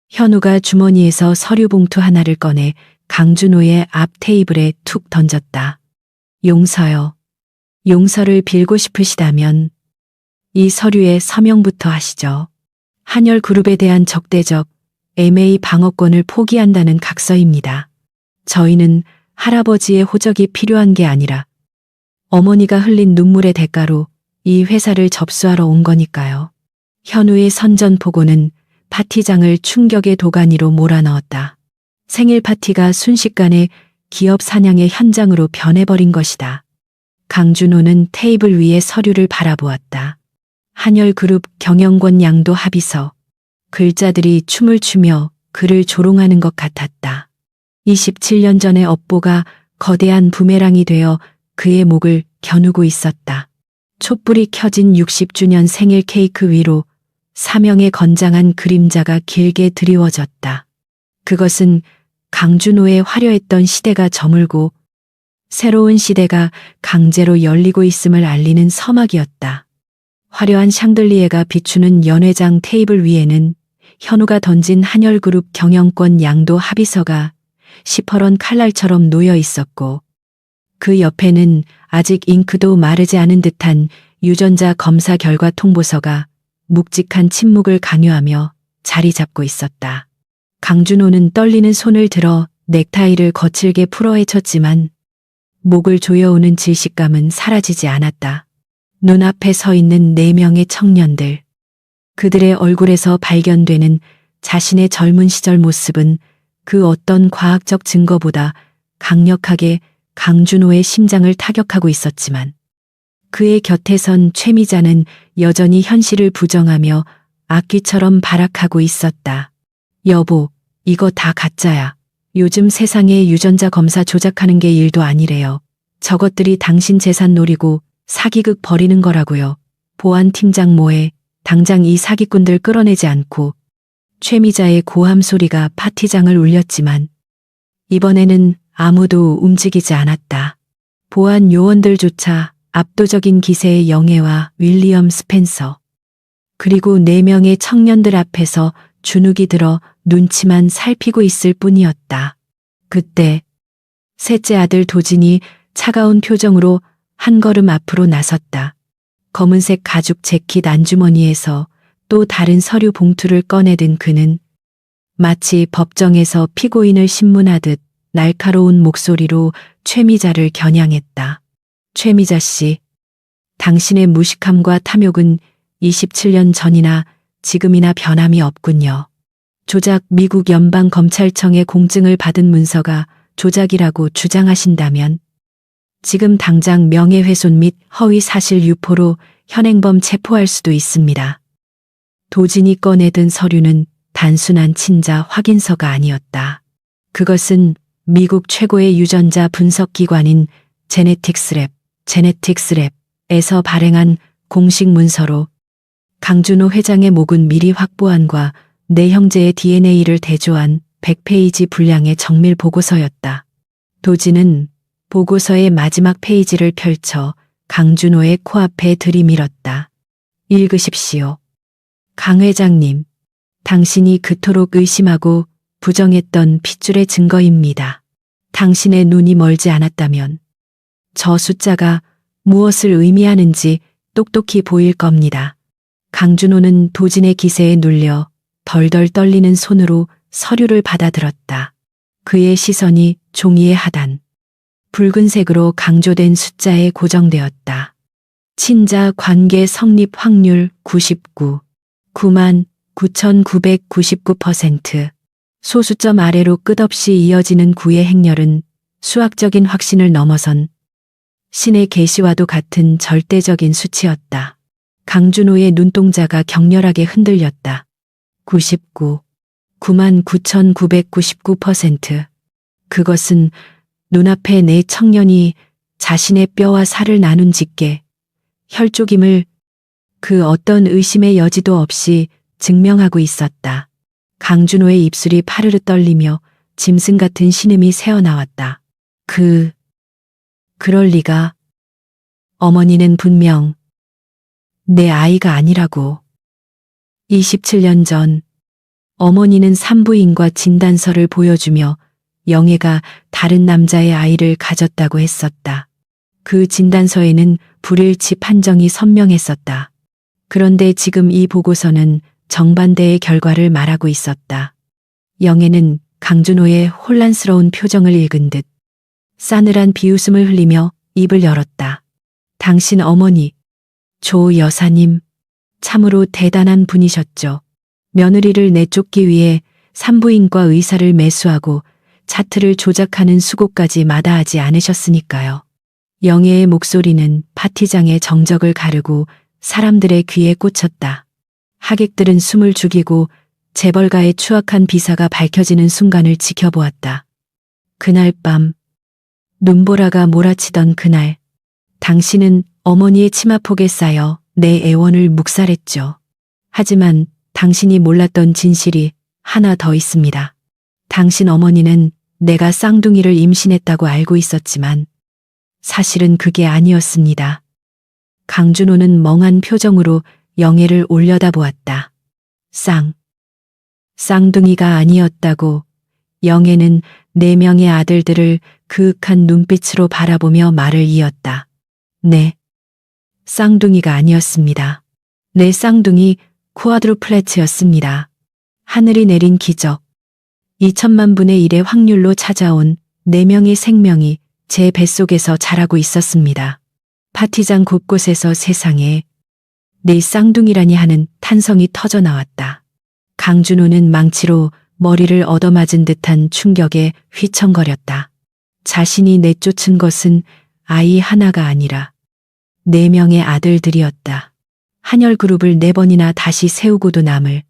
A: 현우가 주머니에서 서류 봉투 하나를 꺼내 강준호의 앞 테이블에 툭 던졌다. 용서요. 용서를 빌고 싶으시다면 이 서류에 서명부터 하시죠. 한열그룹에 대한 적대적 MA 방어권을 포기한다는 각서입니다. 저희는 할아버지의 호적이 필요한 게 아니라 어머니가 흘린 눈물의 대가로 이 회사를 접수하러 온 거니까요. 현우의 선전포고는 파티장을 충격의 도가니로 몰아넣었다. 생일 파티가 순식간에 기업 사냥의 현장으로 변해버린 것이다. 강준호는 테이블 위에 서류를 바라보았다. 한열그룹 경영권 양도 합의서. 글자들이 춤을 추며 그를 조롱하는 것 같았다. 27년 전의 업보가 거대한 부메랑이 되어 그의 목을 겨누고 있었다. 촛불이 켜진 60주년 생일 케이크 위로 사명의 건장한 그림자가 길게 드리워졌다. 그것은 강준호의 화려했던 시대가 저물고 새로운 시대가 강제로 열리고 있음을 알리는 서막이었다. 화려한 샹들리에가 비추는 연회장 테이블 위에는 현우가 던진 한열그룹 경영권 양도 합의서가 시퍼런 칼날처럼 놓여 있었고 그 옆에는 아직 잉크도 마르지 않은 듯한 유전자 검사 결과 통보서가 묵직한 침묵을 강요하며 자리 잡고 있었다. 강준호는 떨리는 손을 들어 넥타이를 거칠게 풀어 헤쳤지만 목을 조여오는 질식감은 사라지지 않았다. 눈앞에 서 있는 4명의 청년들. 그들의 얼굴에서 발견되는 자신의 젊은 시절 모습은 그 어떤 과학적 증거보다 강력하게 강준호의 심장을 타격하고 있었지만 그의 곁에 선 최미자는 여전히 현실을 부정하며 악귀처럼 발악하고 있었다. 여보, 이거 다 가짜야. 요즘 세상에 유전자 검사 조작하는 게 일도 아니래요. 저것들이 당신 재산 노리고 사기극 벌이는 거라고요. 보안팀장 뭐해. 당장 이 사기꾼들 끌어내지 않고. 최미자의 고함 소리가 파티장을 울렸지만 이번에는 아무도 움직이지 않았다. 보안 요원들조차 압도적인 기세의 영애와 윌리엄 스펜서 그리고 4명의 청년들 앞에서 주눅이 들어 눈치만 살피고 있을 뿐이었다. 그때 셋째 아들 도진이 차가운 표정으로 한 걸음 앞으로 나섰다. 검은색 가죽 재킷 안주머니에서 또 다른 서류 봉투를 꺼내든 그는 마치 법정에서 피고인을 신문하듯 날카로운 목소리로 최미자를 겨냥했다. 최미자 씨, 당신의 무식함과 탐욕은 27년 전이나 지금이나 변함이 없군요. 조작 미국 연방검찰청의 공증을 받은 문서가 조작이라고 주장하신다면 지금 당장 명예훼손 및 허위사실 유포로 현행범 체포할 수도 있습니다. 도진이 꺼내든 서류는 단순한 친자 확인서가 아니었다. 그것은 미국 최고의 유전자 분석기관인 제네틱스랩에서 발행한 공식 문서로 강준호 회장의 목은 미리 확보한과 내 형제의 DNA를 대조한 100페이지 분량의 정밀 보고서였다. 도진은 보고서의 마지막 페이지를 펼쳐 강준호의 코앞에 들이밀었다. 읽으십시오. 강 회장님, 당신이 그토록 의심하고 부정했던 핏줄의 증거입니다. 당신의 눈이 멀지 않았다면 저 숫자가 무엇을 의미하는지 똑똑히 보일 겁니다. 강준호는 도진의 기세에 눌려 덜덜 떨리는 손으로 서류를 받아들었다. 그의 시선이 종이의 하단. 붉은색으로 강조된 숫자에 고정되었다. 친자 관계 성립 확률 99. 99,999%. 소수점 아래로 끝없이 이어지는 구의 행렬은 수학적인 확신을 넘어선 신의 계시와도 같은 절대적인 수치였다. 강준호의 눈동자가 격렬하게 흔들렸다. 99. 99,999%. 그것은 눈앞에 내 청년이 자신의 뼈와 살을 나눈 직계, 혈족임을 그 어떤 의심의 여지도 없이 증명하고 있었다. 강준호의 입술이 파르르 떨리며 짐승 같은 신음이 새어나왔다. 그럴 리가. 어머니는 분명 내 아이가 아니라고. 27년 전 어머니는 산부인과 진단서를 보여주며 영애가 다른 남자의 아이를 가졌다고 했었다. 그 진단서에는 불일치 판정이 선명했었다. 그런데 지금 이 보고서는 정반대의 결과를 말하고 있었다. 영애는 강준호의 혼란스러운 표정을 읽은 듯 싸늘한 비웃음을 흘리며 입을 열었다. 당신 어머니, 조 여사님, 참으로 대단한 분이셨죠. 며느리를 내쫓기 위해 산부인과 의사를 매수하고 차트를 조작하는 수고까지 마다하지 않으셨으니까요. 영애의 목소리는 파티장의 정적을 가르고 사람들의 귀에 꽂혔다. 하객들은 숨을 죽이고 재벌가의 추악한 비사가 밝혀지는 순간을 지켜보았다. 그날 밤, 눈보라가 몰아치던 그날, 당신은 어머니의 치마폭에 쌓여 내 애원을 묵살했죠. 하지만 당신이 몰랐던 진실이 하나 더 있습니다. 당신 어머니는 내가 쌍둥이를 임신했다고 알고 있었지만 사실은 그게 아니었습니다. 강준호는 멍한 표정으로 영애를 올려다보았다. 쌍둥이가 아니었다고. 영애는 4명의 아들들을 그윽한 눈빛으로 바라보며 말을 이었다. 네, 쌍둥이가 아니었습니다. 내 쌍둥이 쿼드루플레츠였습니다. 하늘이 내린 기적. 2천만 분의 1의 확률로 찾아온 4명의 생명이 제 뱃속에서 자라고 있었습니다. 파티장 곳곳에서 세상에 내 쌍둥이라니 하는 탄성이 터져 나왔다. 강준호는 망치로 머리를 얻어맞은 듯한 충격에 휘청거렸다. 자신이 내쫓은 것은 아이 하나가 아니라 4명의 아들들이었다. 한열그룹을 4번이나 다시 세우고도 남을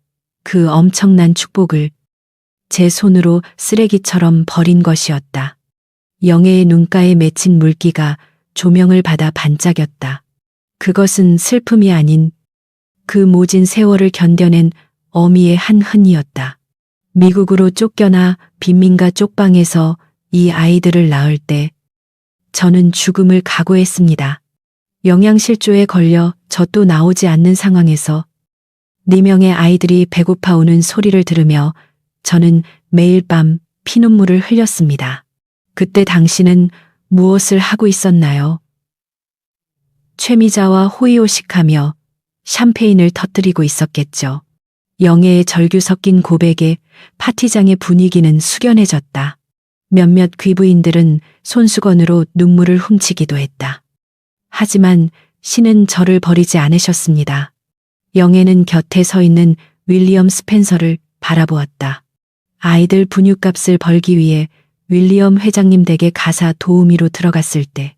A: 그 엄청난 축복을 제 손으로 쓰레기처럼 버린 것이었다. 영애의 눈가에 맺힌 물기가 조명을 받아 반짝였다. 그것은 슬픔이 아닌 그 모진 세월을 견뎌낸 어미의 한 흔이었다. 미국으로 쫓겨나 빈민가 쪽방에서 이 아이들을 낳을 때 저는 죽음을 각오했습니다. 영양실조에 걸려 젖도 나오지 않는 상황에서 4명의 아이들이 배고파 우는 소리를 들으며 저는 매일 밤 피눈물을 흘렸습니다. 그때 당신은 무엇을 하고 있었나요? 최미자와 호의호식하며 샴페인을 터뜨리고 있었겠죠. 영애의 절규 섞인 고백에 파티장의 분위기는 숙연해졌다. 몇몇 귀부인들은 손수건으로 눈물을 훔치기도 했다. 하지만 신은 저를 버리지 않으셨습니다. 영애는 곁에 서 있는 윌리엄 스펜서를 바라보았다. 아이들 분유값을 벌기 위해 윌리엄 회장님 댁에 가사 도우미로 들어갔을 때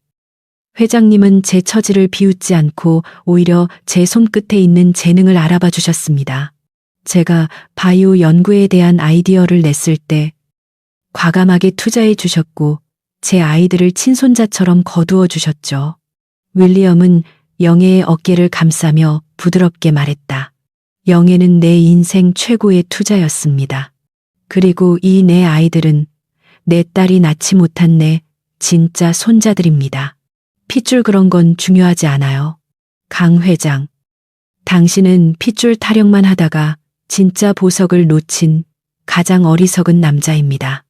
A: 회장님은 제 처지를 비웃지 않고 오히려 제 손끝에 있는 재능을 알아봐 주셨습니다. 제가 바이오 연구에 대한 아이디어를 냈을 때 과감하게 투자해 주셨고 제 아이들을 친손자처럼 거두어 주셨죠. 윌리엄은 영애의 어깨를 감싸며 부드럽게 말했다. 영애는 내 인생 최고의 투자였습니다. 그리고 이 내 아이들은 내 딸이 낳지 못한 내 진짜 손자들입니다. 핏줄 그런 건 중요하지 않아요. 강 회장, 당신은 핏줄 타령만 하다가 진짜 보석을 놓친 가장 어리석은 남자입니다.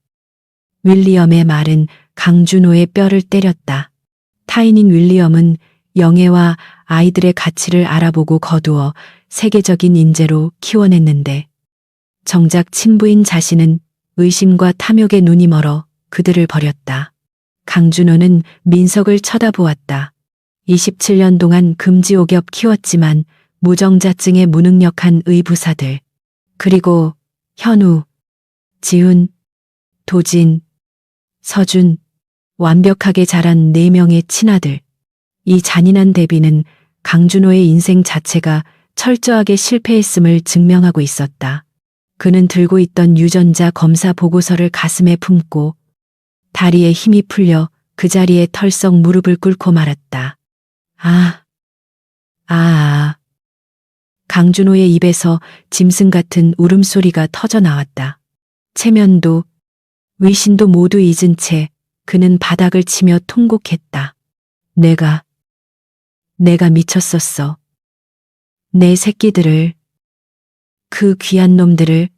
A: 윌리엄의 말은 강준호의 뼈를 때렸다. 타인인 윌리엄은 영애와 아이들의 가치를 알아보고 거두어 세계적인 인재로 키워냈는데 정작 친부인 자신은 의심과 탐욕에 눈이 멀어 그들을 버렸다. 강준호는 민석을 쳐다보았다. 27년 동안 금지옥엽 키웠지만 무정자증에 무능력한 의부사들, 그리고 현우, 지훈, 도진, 서준, 완벽하게 자란 4명의 친아들. 이 잔인한 대비는 강준호의 인생 자체가 철저하게 실패했음을 증명하고 있었다. 그는 들고 있던 유전자 검사 보고서를 가슴에 품고 다리에 힘이 풀려 그 자리에 털썩 무릎을 꿇고 말았다. 강준호의 입에서 짐승 같은 울음소리가 터져 나왔다. 체면도 위신도 모두 잊은 채 그는 바닥을 치며 통곡했다. 내가 미쳤었어. 내 새끼들을, 그 귀한 놈들을.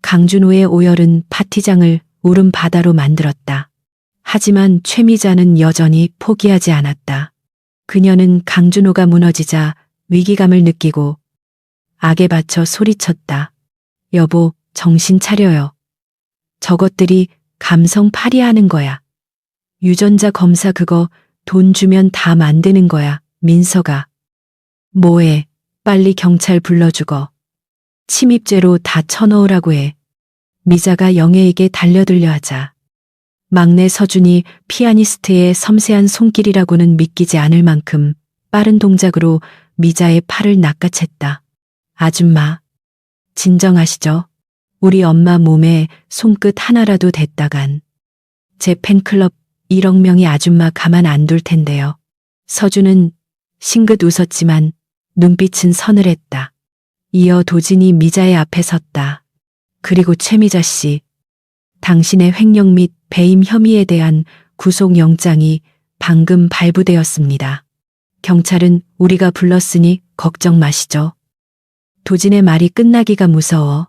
A: 강준호의 오열은 파티장을 울음 바다로 만들었다. 하지만 최미자는 여전히 포기하지 않았다. 그녀는 강준호가 무너지자 위기감을 느끼고 악에 받쳐 소리쳤다. 여보, 정신 차려요. 저것들이 감성 파리하는 거야. 유전자 검사 그거 돈 주면 다 만드는 거야, 민서가. 뭐해, 빨리 경찰 불러주거. 침입죄로 다 쳐넣으라고 해. 미자가 영애에게 달려들려 하자. 막내 서준이 피아니스트의 섬세한 손길이라고는 믿기지 않을 만큼 빠른 동작으로 미자의 팔을 낚아챘다. 아줌마, 진정하시죠? 우리 엄마 몸에 손끝 하나라도 댔다간 제 팬클럽 1억 명이 아줌마 가만 안 둘 텐데요. 서준은 싱긋 웃었지만 눈빛은 서늘했다. 이어 도진이 미자의 앞에 섰다. 그리고 최미자 씨, 당신의 횡령 및 배임 혐의에 대한 구속영장이 방금 발부되었습니다. 경찰은 우리가 불렀으니 걱정 마시죠. 도진의 말이 끝나기가 무서워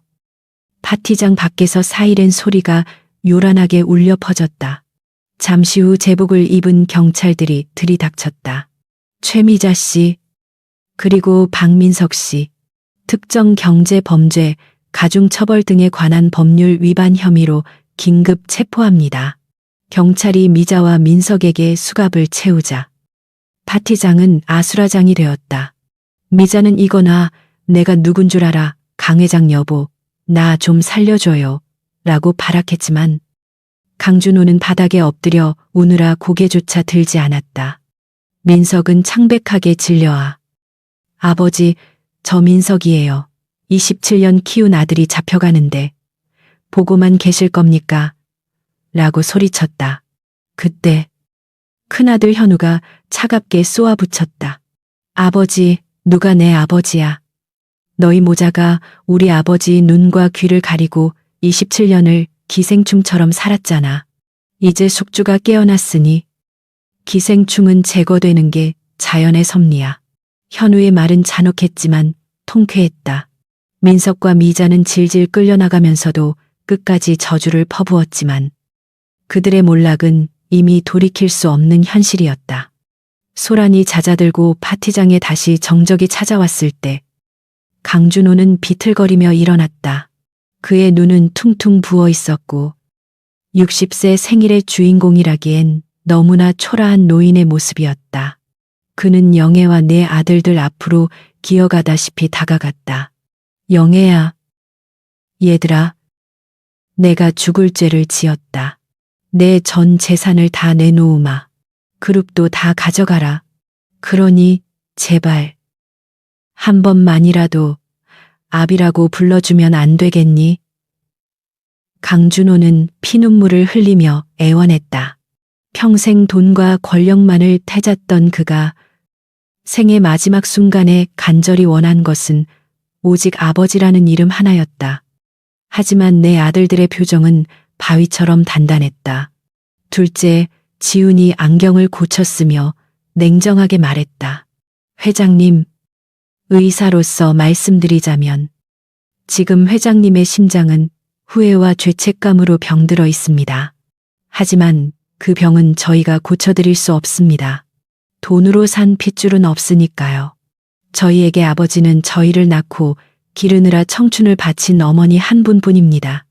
A: 파티장 밖에서 사이렌 소리가 요란하게 울려 퍼졌다. 잠시 후 제복을 입은 경찰들이 들이닥쳤다. 최미자 씨, 그리고 박민석 씨, 특정 경제 범죄, 가중처벌 등에 관한 법률 위반 혐의로 긴급 체포합니다. 경찰이 미자와 민석에게 수갑을 채우자 파티장은 아수라장이 되었다. 미자는 이거나 내가 누군 줄 알아, 강 회장 여보, 나 좀 살려줘요 라고 발악했지만 강준호는 바닥에 엎드려 우느라 고개조차 들지 않았다. 민석은 창백하게 질려와 아버지, 저 민석이에요. 27년 키운 아들이 잡혀가는데 보고만 계실 겁니까? 라고 소리쳤다. 그때 큰아들 현우가 차갑게 쏘아붙였다. 아버지, 누가 내 아버지야. 너희 모자가 우리 아버지 눈과 귀를 가리고 27년을 기생충처럼 살았잖아. 이제 숙주가 깨어났으니 기생충은 제거되는 게 자연의 섭리야. 현우의 말은 잔혹했지만 통쾌했다. 민석과 미자는 질질 끌려나가면서도 끝까지 저주를 퍼부었지만 그들의 몰락은 이미 돌이킬 수 없는 현실이었다. 소란이 잦아들고 파티장에 다시 정적이 찾아왔을 때 강준호는 비틀거리며 일어났다. 그의 눈은 퉁퉁 부어 있었고 60세 생일의 주인공이라기엔 너무나 초라한 노인의 모습이었다. 그는 영애와 내 아들들 앞으로 기어가다시피 다가갔다. 영애야, 얘들아, 내가 죽을 죄를 지었다. 내 전 재산을 다 내놓으마. 그룹도 다 가져가라. 그러니 제발 한 번만이라도 아비라고 불러주면 안 되겠니? 강준호는 피눈물을 흘리며 애원했다. 평생 돈과 권력만을 태잤던 그가 생의 마지막 순간에 간절히 원한 것은 오직 아버지라는 이름 하나였다. 하지만 내 아들들의 표정은 바위처럼 단단했다. 둘째, 지훈이 안경을 고쳤으며 냉정하게 말했다. 회장님, 의사로서 말씀드리자면 지금 회장님의 심장은 후회와 죄책감으로 병들어 있습니다. 하지만 그 병은 저희가 고쳐드릴 수 없습니다. 돈으로 산 핏줄은 없으니까요. 저희에게 아버지는 저희를 낳고 기르느라 청춘을 바친 어머니 한 분뿐입니다.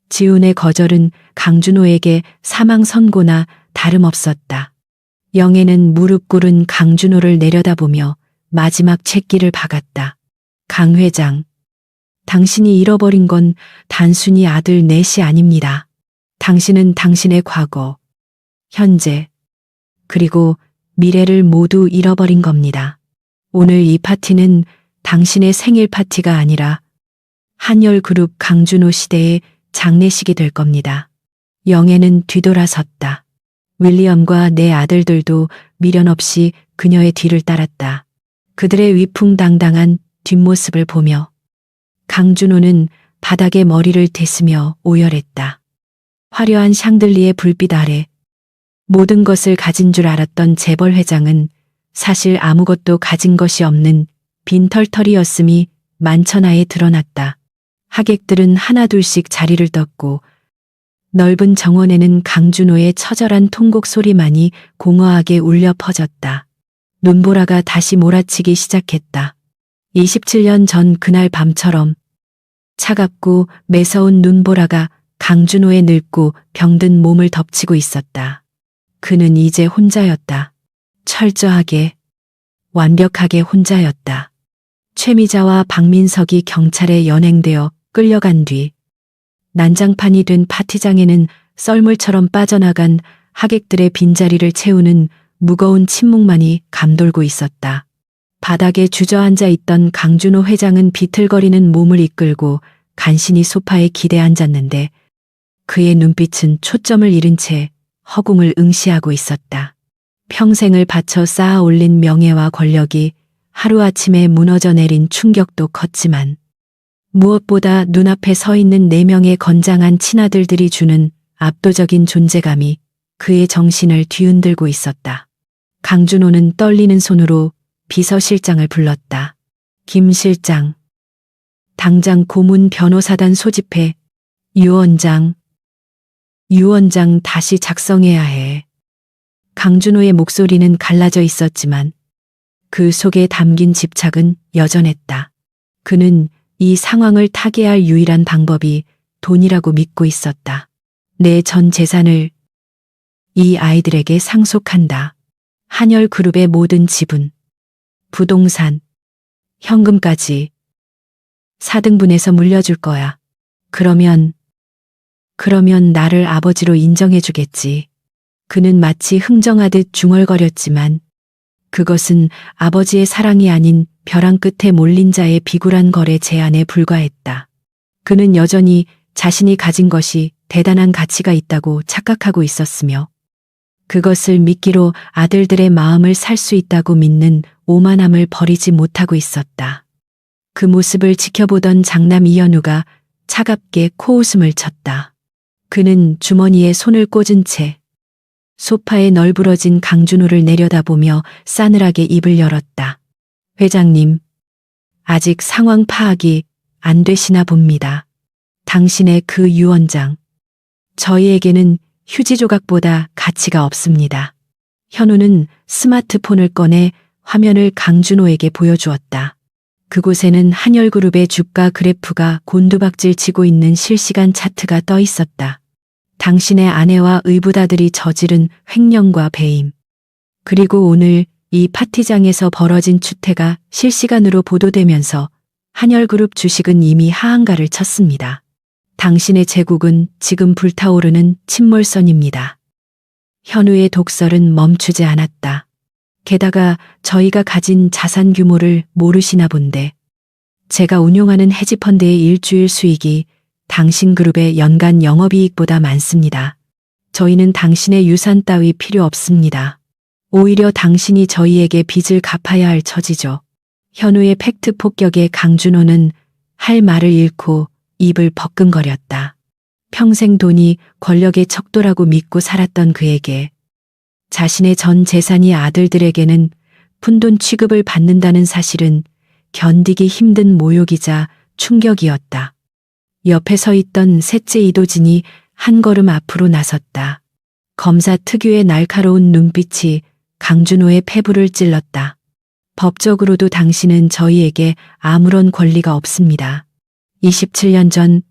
A: 지훈의 거절은 강준호에게 사망 선고나 다름없었다. 영애는 무릎 꿇은 강준호를 내려다보며 마지막 채기를 박았다. 강 회장, 당신이 잃어버린 건 단순히 아들 넷이 아닙니다. 당신은 당신의 과거, 현재, 그리고 미래를 모두 잃어버린 겁니다. 오늘 이 파티는 당신의 생일 파티가 아니라 한열그룹 강준호 시대의 장례식이 될 겁니다. 영애는 뒤돌아섰다. 윌리엄과 내 아들들도 미련 없이 그녀의 뒤를 따랐다. 그들의 위풍당당한 뒷모습을 보며 강준호는 바닥에 머리를 대으며 오열했다. 화려한 샹들리의 불빛 아래 모든 것을 가진 줄 알았던 재벌 회장은 사실 아무것도 가진 것이 없는 빈털터리였음이 만천하에 드러났다. 하객들은 하나둘씩 자리를 떴고 넓은 정원에는 강준호의 처절한 통곡 소리만이 공허하게 울려 퍼졌다. 눈보라가 다시 몰아치기 시작했다. 27년 전 그날 밤처럼 차갑고 매서운 눈보라가 강준호의 늙고 병든 몸을 덮치고 있었다. 그는 이제 혼자였다. 철저하게, 완벽하게 혼자였다. 최미자와 박민석이 경찰에 연행되어 끌려간 뒤 난장판이 된 파티장에는 썰물처럼 빠져나간 하객들의 빈자리를 채우는 무거운 침묵만이 감돌고 있었다. 바닥에 주저앉아 있던 강준호 회장은 비틀거리는 몸을 이끌고 간신히 소파에 기대 앉았는데 그의 눈빛은 초점을 잃은 채 허공을 응시하고 있었다. 평생을 바쳐 쌓아 올린 명예와 권력이 하루아침에 무너져 내린 충격도 컸지만 무엇보다 눈앞에 서 있는 4명의 건장한 친아들들이 주는 압도적인 존재감이 그의 정신을 뒤흔들고 있었다. 강준호는 떨리는 손으로 비서실장을 불렀다. 김 실장, 당장 고문 변호사단 소집해. 유 원장 다시 작성해야 해. 강준호의 목소리는 갈라져 있었지만 그 속에 담긴 집착은 여전했다. 그는 이 상황을 타개할 유일한 방법이 돈이라고 믿고 있었다. 내 전 재산을 이 아이들에게 상속한다. 한열그룹의 모든 지분, 부동산, 현금까지 4등분해서 물려줄 거야. 그러면 나를 아버지로 인정해주겠지. 그는 마치 흥정하듯 중얼거렸지만 그것은 아버지의 사랑이 아닌 벼랑 끝에 몰린 자의 비굴한 거래 제안에 불과했다. 그는 여전히 자신이 가진 것이 대단한 가치가 있다고 착각하고 있었으며 그것을 미끼로 아들들의 마음을 살 수 있다고 믿는 오만함을 버리지 못하고 있었다. 그 모습을 지켜보던 장남 이현우가 차갑게 코웃음을 쳤다. 그는 주머니에 손을 꽂은 채 소파에 널브러진 강준호를 내려다보며 싸늘하게 입을 열었다. 회장님, 아직 상황 파악이 안 되시나 봅니다. 당신의 그 유원장, 저희에게는 휴지 조각보다 가치가 없습니다. 현우는 스마트폰을 꺼내 화면을 강준호에게 보여주었다. 그곳에는 한열그룹의 주가 그래프가 곤두박질 치고 있는 실시간 차트가 떠 있었다. 당신의 아내와 의붓아들이 저지른 횡령과 배임, 그리고 오늘 이 파티장에서 벌어진 추태가 실시간으로 보도되면서 한열그룹 주식은 이미 하한가를 쳤습니다. 당신의 제국은 지금 불타오르는 침몰선입니다. 현우의 독설은 멈추지 않았다. 게다가 저희가 가진 자산 규모를 모르시나 본데 제가 운용하는 헤지펀드의 일주일 수익이 당신 그룹의 연간 영업이익보다 많습니다. 저희는 당신의 유산 따위 필요 없습니다. 오히려 당신이 저희에게 빚을 갚아야 할 처지죠. 현우의 팩트 폭격에 강준호는 할 말을 잃고 입을 버끈거렸다. 평생 돈이 권력의 척도라고 믿고 살았던 그에게 자신의 전 재산이 아들들에게는 푼돈 취급을 받는다는 사실은 견디기 힘든 모욕이자 충격이었다. 옆에 서 있던 셋째 이도진이 한 걸음 앞으로 나섰다. 검사 특유의 날카로운 눈빛이 강준호의 폐부를 찔렀다. 법적으로도 당신은 저희에게 아무런 권리가 없습니다. 27년 전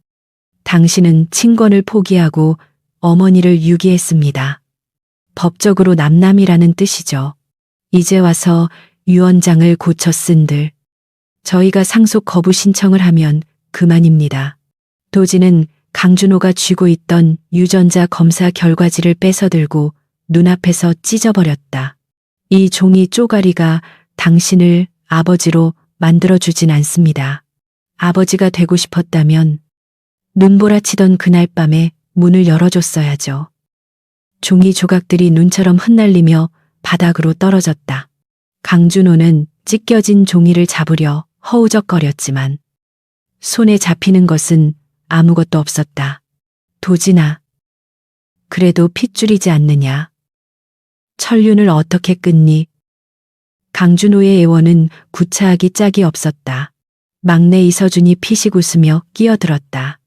A: 당신은 친권을 포기하고 어머니를 유기했습니다. 법적으로 남남이라는 뜻이죠. 이제 와서 유언장을 고쳐 쓴들. 저희가 상속 거부 신청을 하면 그만입니다. 도지는 강준호가 쥐고 있던 유전자 검사 결과지를 뺏어들고 눈앞에서 찢어버렸다. 이 종이 쪼가리가 당신을 아버지로 만들어주진 않습니다. 아버지가 되고 싶었다면 눈보라치던 그날 밤에 문을 열어줬어야죠. 종이 조각들이 눈처럼 흩날리며 바닥으로 떨어졌다. 강준호는 찢겨진 종이를 잡으려 허우적거렸지만 손에 잡히는 것은 아무것도 없었다. 도진아, 그래도 핏줄이지 않느냐. 천륜을 어떻게 끊니? 강준호의 애원은 구차하기 짝이 없었다. 막내 이서준이 피식 웃으며 끼어들었다.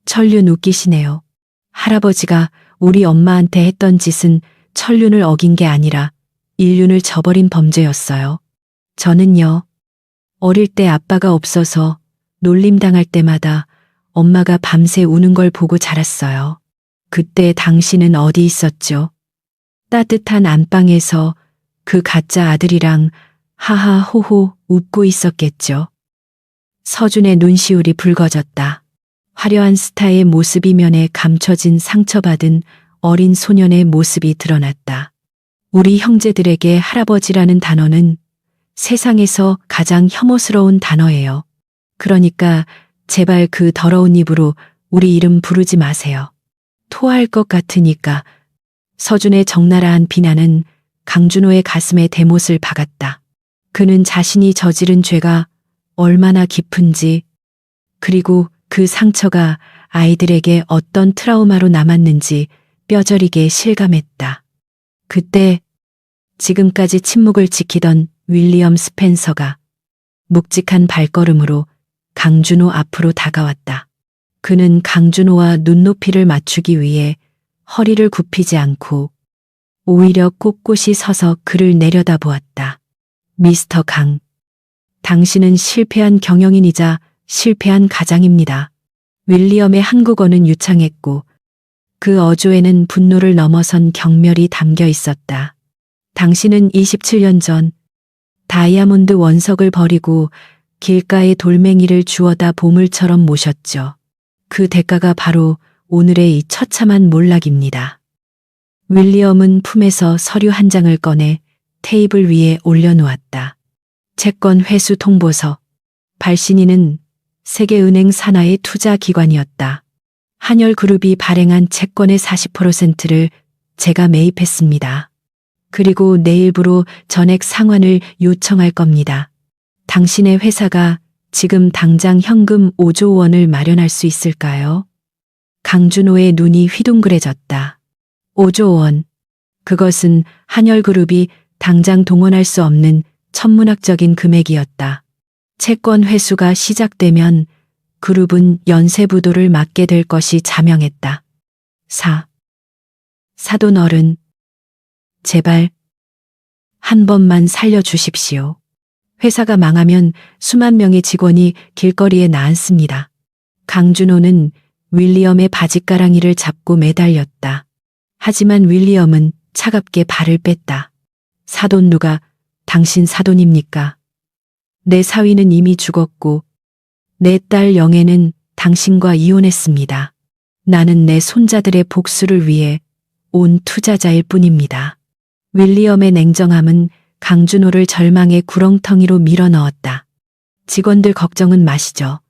A: 천륜 웃기시네요. 할아버지가 우리 엄마한테 했던 짓은 천륜을 어긴 게 아니라 인륜을 저버린 범죄였어요. 저는요, 어릴 때 아빠가 없어서 놀림당할 때마다 엄마가 밤새 우는 걸 보고 자랐어요. 그때 당신은 어디 있었죠? 따뜻한 안방에서 그 가짜 아들이랑 하하호호 웃고 있었겠죠. 서준의 눈시울이 붉어졌다. 화려한 스타의 모습이면에 감춰진 상처받은 어린 소년의 모습이 드러났다. 우리 형제들에게 할아버지라는 단어는 세상에서 가장 혐오스러운 단어예요. 그러니까 제발 그 더러운 입으로 우리 이름 부르지 마세요. 토할 것 같으니까. 서준의 적나라한 비난은 강준호의 가슴에 대못을 박았다. 그는 자신이 저지른 죄가 얼마나 깊은지, 그리고 그 상처가 아이들에게 어떤 트라우마로 남았는지 뼈저리게 실감했다. 그때 지금까지 침묵을 지키던 윌리엄 스펜서가 묵직한 발걸음으로 강준호 앞으로 다가왔다. 그는 강준호와 눈높이를 맞추기 위해 허리를 굽히지 않고 오히려 꼿꼿이 서서 그를 내려다보았다. 미스터 강, 당신은 실패한 경영인이자 실패한 가장입니다. 윌리엄의 한국어는 유창했고 그 어조에는 분노를 넘어선 경멸이 담겨 있었다. 당신은 27년 전 다이아몬드 원석을 버리고 길가의 돌멩이를 주워다 보물처럼 모셨죠. 그 대가가 바로 오늘의 이 처참한 몰락입니다. 윌리엄은 품에서 서류 한 장을 꺼내 테이블 위에 올려놓았다. 채권 회수 통보서. 발신인은 세계은행 산하의 투자 기관이었다. 한열그룹이 발행한 채권의 40%를 제가 매입했습니다. 그리고 내일부로 전액 상환을 요청할 겁니다. 당신의 회사가 지금 당장 현금 5조 원을 마련할 수 있을까요? 강준호의 눈이 휘둥그레졌다. 5조 원. 그것은 한열그룹이 당장 동원할 수 없는 천문학적인 금액이었다. 채권 회수가 시작되면 그룹은 연쇄부도를 맞게 될 것이 자명했다. 사돈 어른, 제발 한 번만 살려주십시오. 회사가 망하면 수만 명의 직원이 길거리에 나앉습니다. 강준호는 윌리엄의 바짓가랑이를 잡고 매달렸다. 하지만 윌리엄은 차갑게 발을 뺐다. 사돈 누가 당신 사돈입니까? 내 사위는 이미 죽었고 내 딸 영애는 당신과 이혼했습니다. 나는 내 손자들의 복수를 위해 온 투자자일 뿐입니다. 윌리엄의 냉정함은 강준호를 절망의 구렁텅이로 밀어넣었다. 직원들 걱정은 마시죠.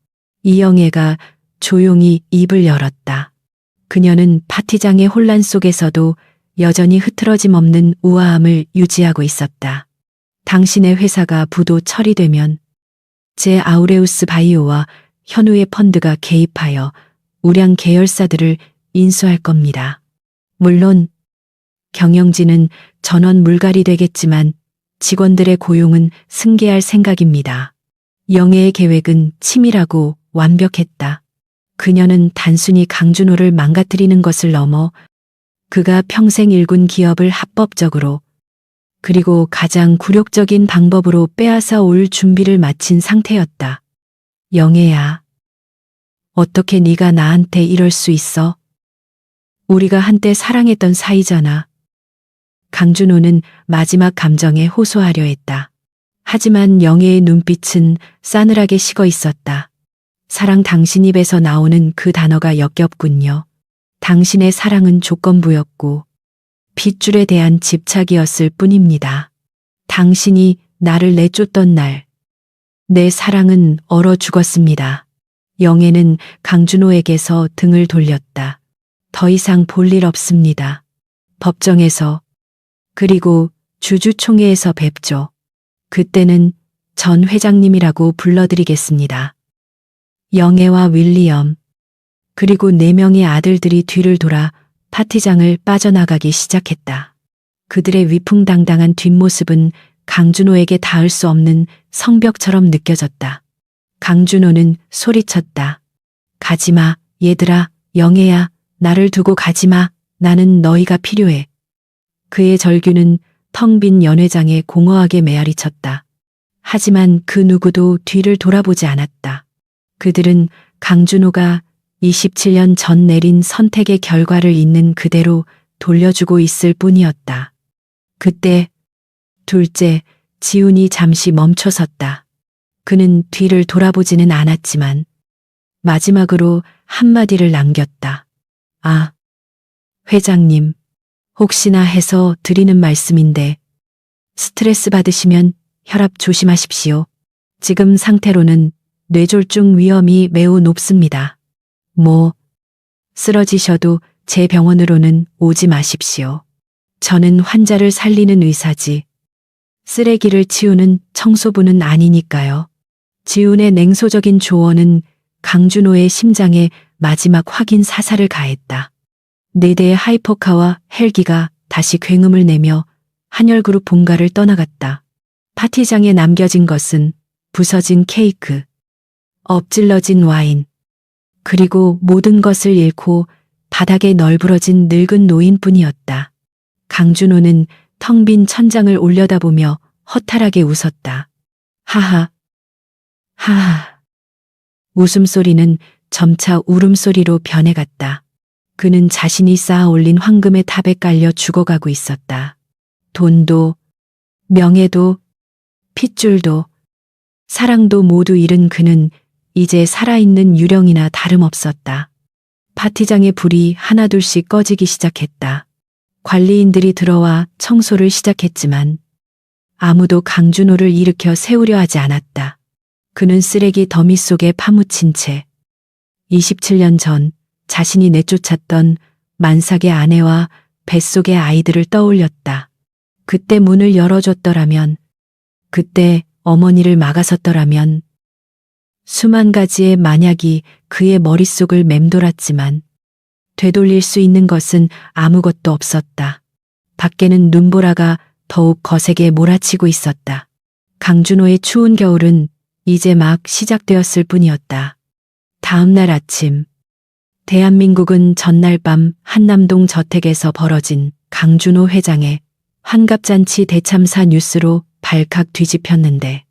A: 이영애가 조용히 입을 열었다. 그녀는 파티장의 혼란 속에서도 여전히 흐트러짐 없는 우아함을 유지하고 있었다. 당신의 회사가 부도 처리되면 제 아우레우스 바이오와 현우의 펀드가 개입하여 우량 계열사들을 인수할 겁니다. 물론 경영진은 전원 물갈이 되겠지만 직원들의 고용은 승계할 생각입니다. 영애의 계획은 치밀하고 완벽했다. 그녀는 단순히 강준호를 망가뜨리는 것을 넘어 그가 평생 일군 기업을 합법적으로 그리고 가장 굴욕적인 방법으로 빼앗아 올 준비를 마친 상태였다. 영애야, 어떻게 네가 나한테 이럴 수 있어? 우리가 한때 사랑했던 사이잖아. 강준호는 마지막 감정에 호소하려 했다. 하지만 영애의 눈빛은 싸늘하게 식어 있었다. 사랑 당신 입에서 나오는 그 단어가 역겹군요. 당신의 사랑은 조건부였고 핏줄에 대한 집착이었을 뿐입니다. 당신이 나를 내쫓던 날, 내 사랑은 얼어 죽었습니다. 영애는 강준호에게서 등을 돌렸다. 더 이상 볼 일 없습니다. 법정에서, 그리고 주주총회에서 뵙죠. 그때는 전 회장님이라고 불러드리겠습니다. 영애와 윌리엄, 그리고 4명의 아들들이 뒤를 돌아 파티장을 빠져나가기 시작했다. 그들의 위풍당당한 뒷모습은 강준호에게 닿을 수 없는 성벽처럼 느껴졌다. 강준호는 소리쳤다. 가지마, 얘들아, 영애야, 나를 두고 가지마, 나는 너희가 필요해. 그의 절규는 텅 빈 연회장에 공허하게 메아리쳤다. 하지만 그 누구도 뒤를 돌아보지 않았다. 그들은 강준호가 27년 전 내린 선택의 결과를 있는 그대로 돌려주고 있을 뿐이었다. 그때 둘째, 지훈이 잠시 멈춰섰다. 그는 뒤를 돌아보지는 않았지만 마지막으로 한마디를 남겼다. 아, 회장님, 혹시나 해서 드리는 말씀인데 스트레스 받으시면 혈압 조심하십시오. 지금 상태로는 뇌졸중 위험이 매우 높습니다. 쓰러지셔도 제 병원으로는 오지 마십시오. 저는 환자를 살리는 의사지 쓰레기를 치우는 청소부는 아니니까요. 지훈의 냉소적인 조언은 강준호의 심장에 마지막 확인 사살을 가했다. 4대의 하이퍼카와 헬기가 다시 굉음을 내며 한열그룹 본가를 떠나갔다. 파티장에 남겨진 것은 부서진 케이크, 엎질러진 와인, 그리고 모든 것을 잃고 바닥에 널브러진 늙은 노인뿐이었다. 강준호는 텅 빈 천장을 올려다보며 허탈하게 웃었다. 하하, 하하. 웃음소리는 점차 울음소리로 변해갔다. 그는 자신이 쌓아 올린 황금의 탑에 깔려 죽어가고 있었다. 돈도, 명예도, 핏줄도, 사랑도 모두 잃은 그는 이제 살아있는 유령이나 다름없었다. 파티장의 불이 하나둘씩 꺼지기 시작했다. 관리인들이 들어와 청소를 시작했지만 아무도 강준호를 일으켜 세우려 하지 않았다. 그는 쓰레기 더미 속에 파묻힌 채 27년 전 자신이 내쫓았던 만삭의 아내와 뱃속의 아이들을 떠올렸다. 그때 문을 열어줬더라면, 그때 어머니를 막아섰더라면, 수만 가지의 만약이 그의 머릿속을 맴돌았지만 되돌릴 수 있는 것은 아무것도 없었다. 밖에는 눈보라가 더욱 거세게 몰아치고 있었다. 강준호의 추운 겨울은 이제 막 시작되었을 뿐이었다. 다음 날 아침, 대한민국은 전날 밤 한남동 저택에서 벌어진 강준호 회장의 환갑잔치 대참사 뉴스로 발칵 뒤집혔는데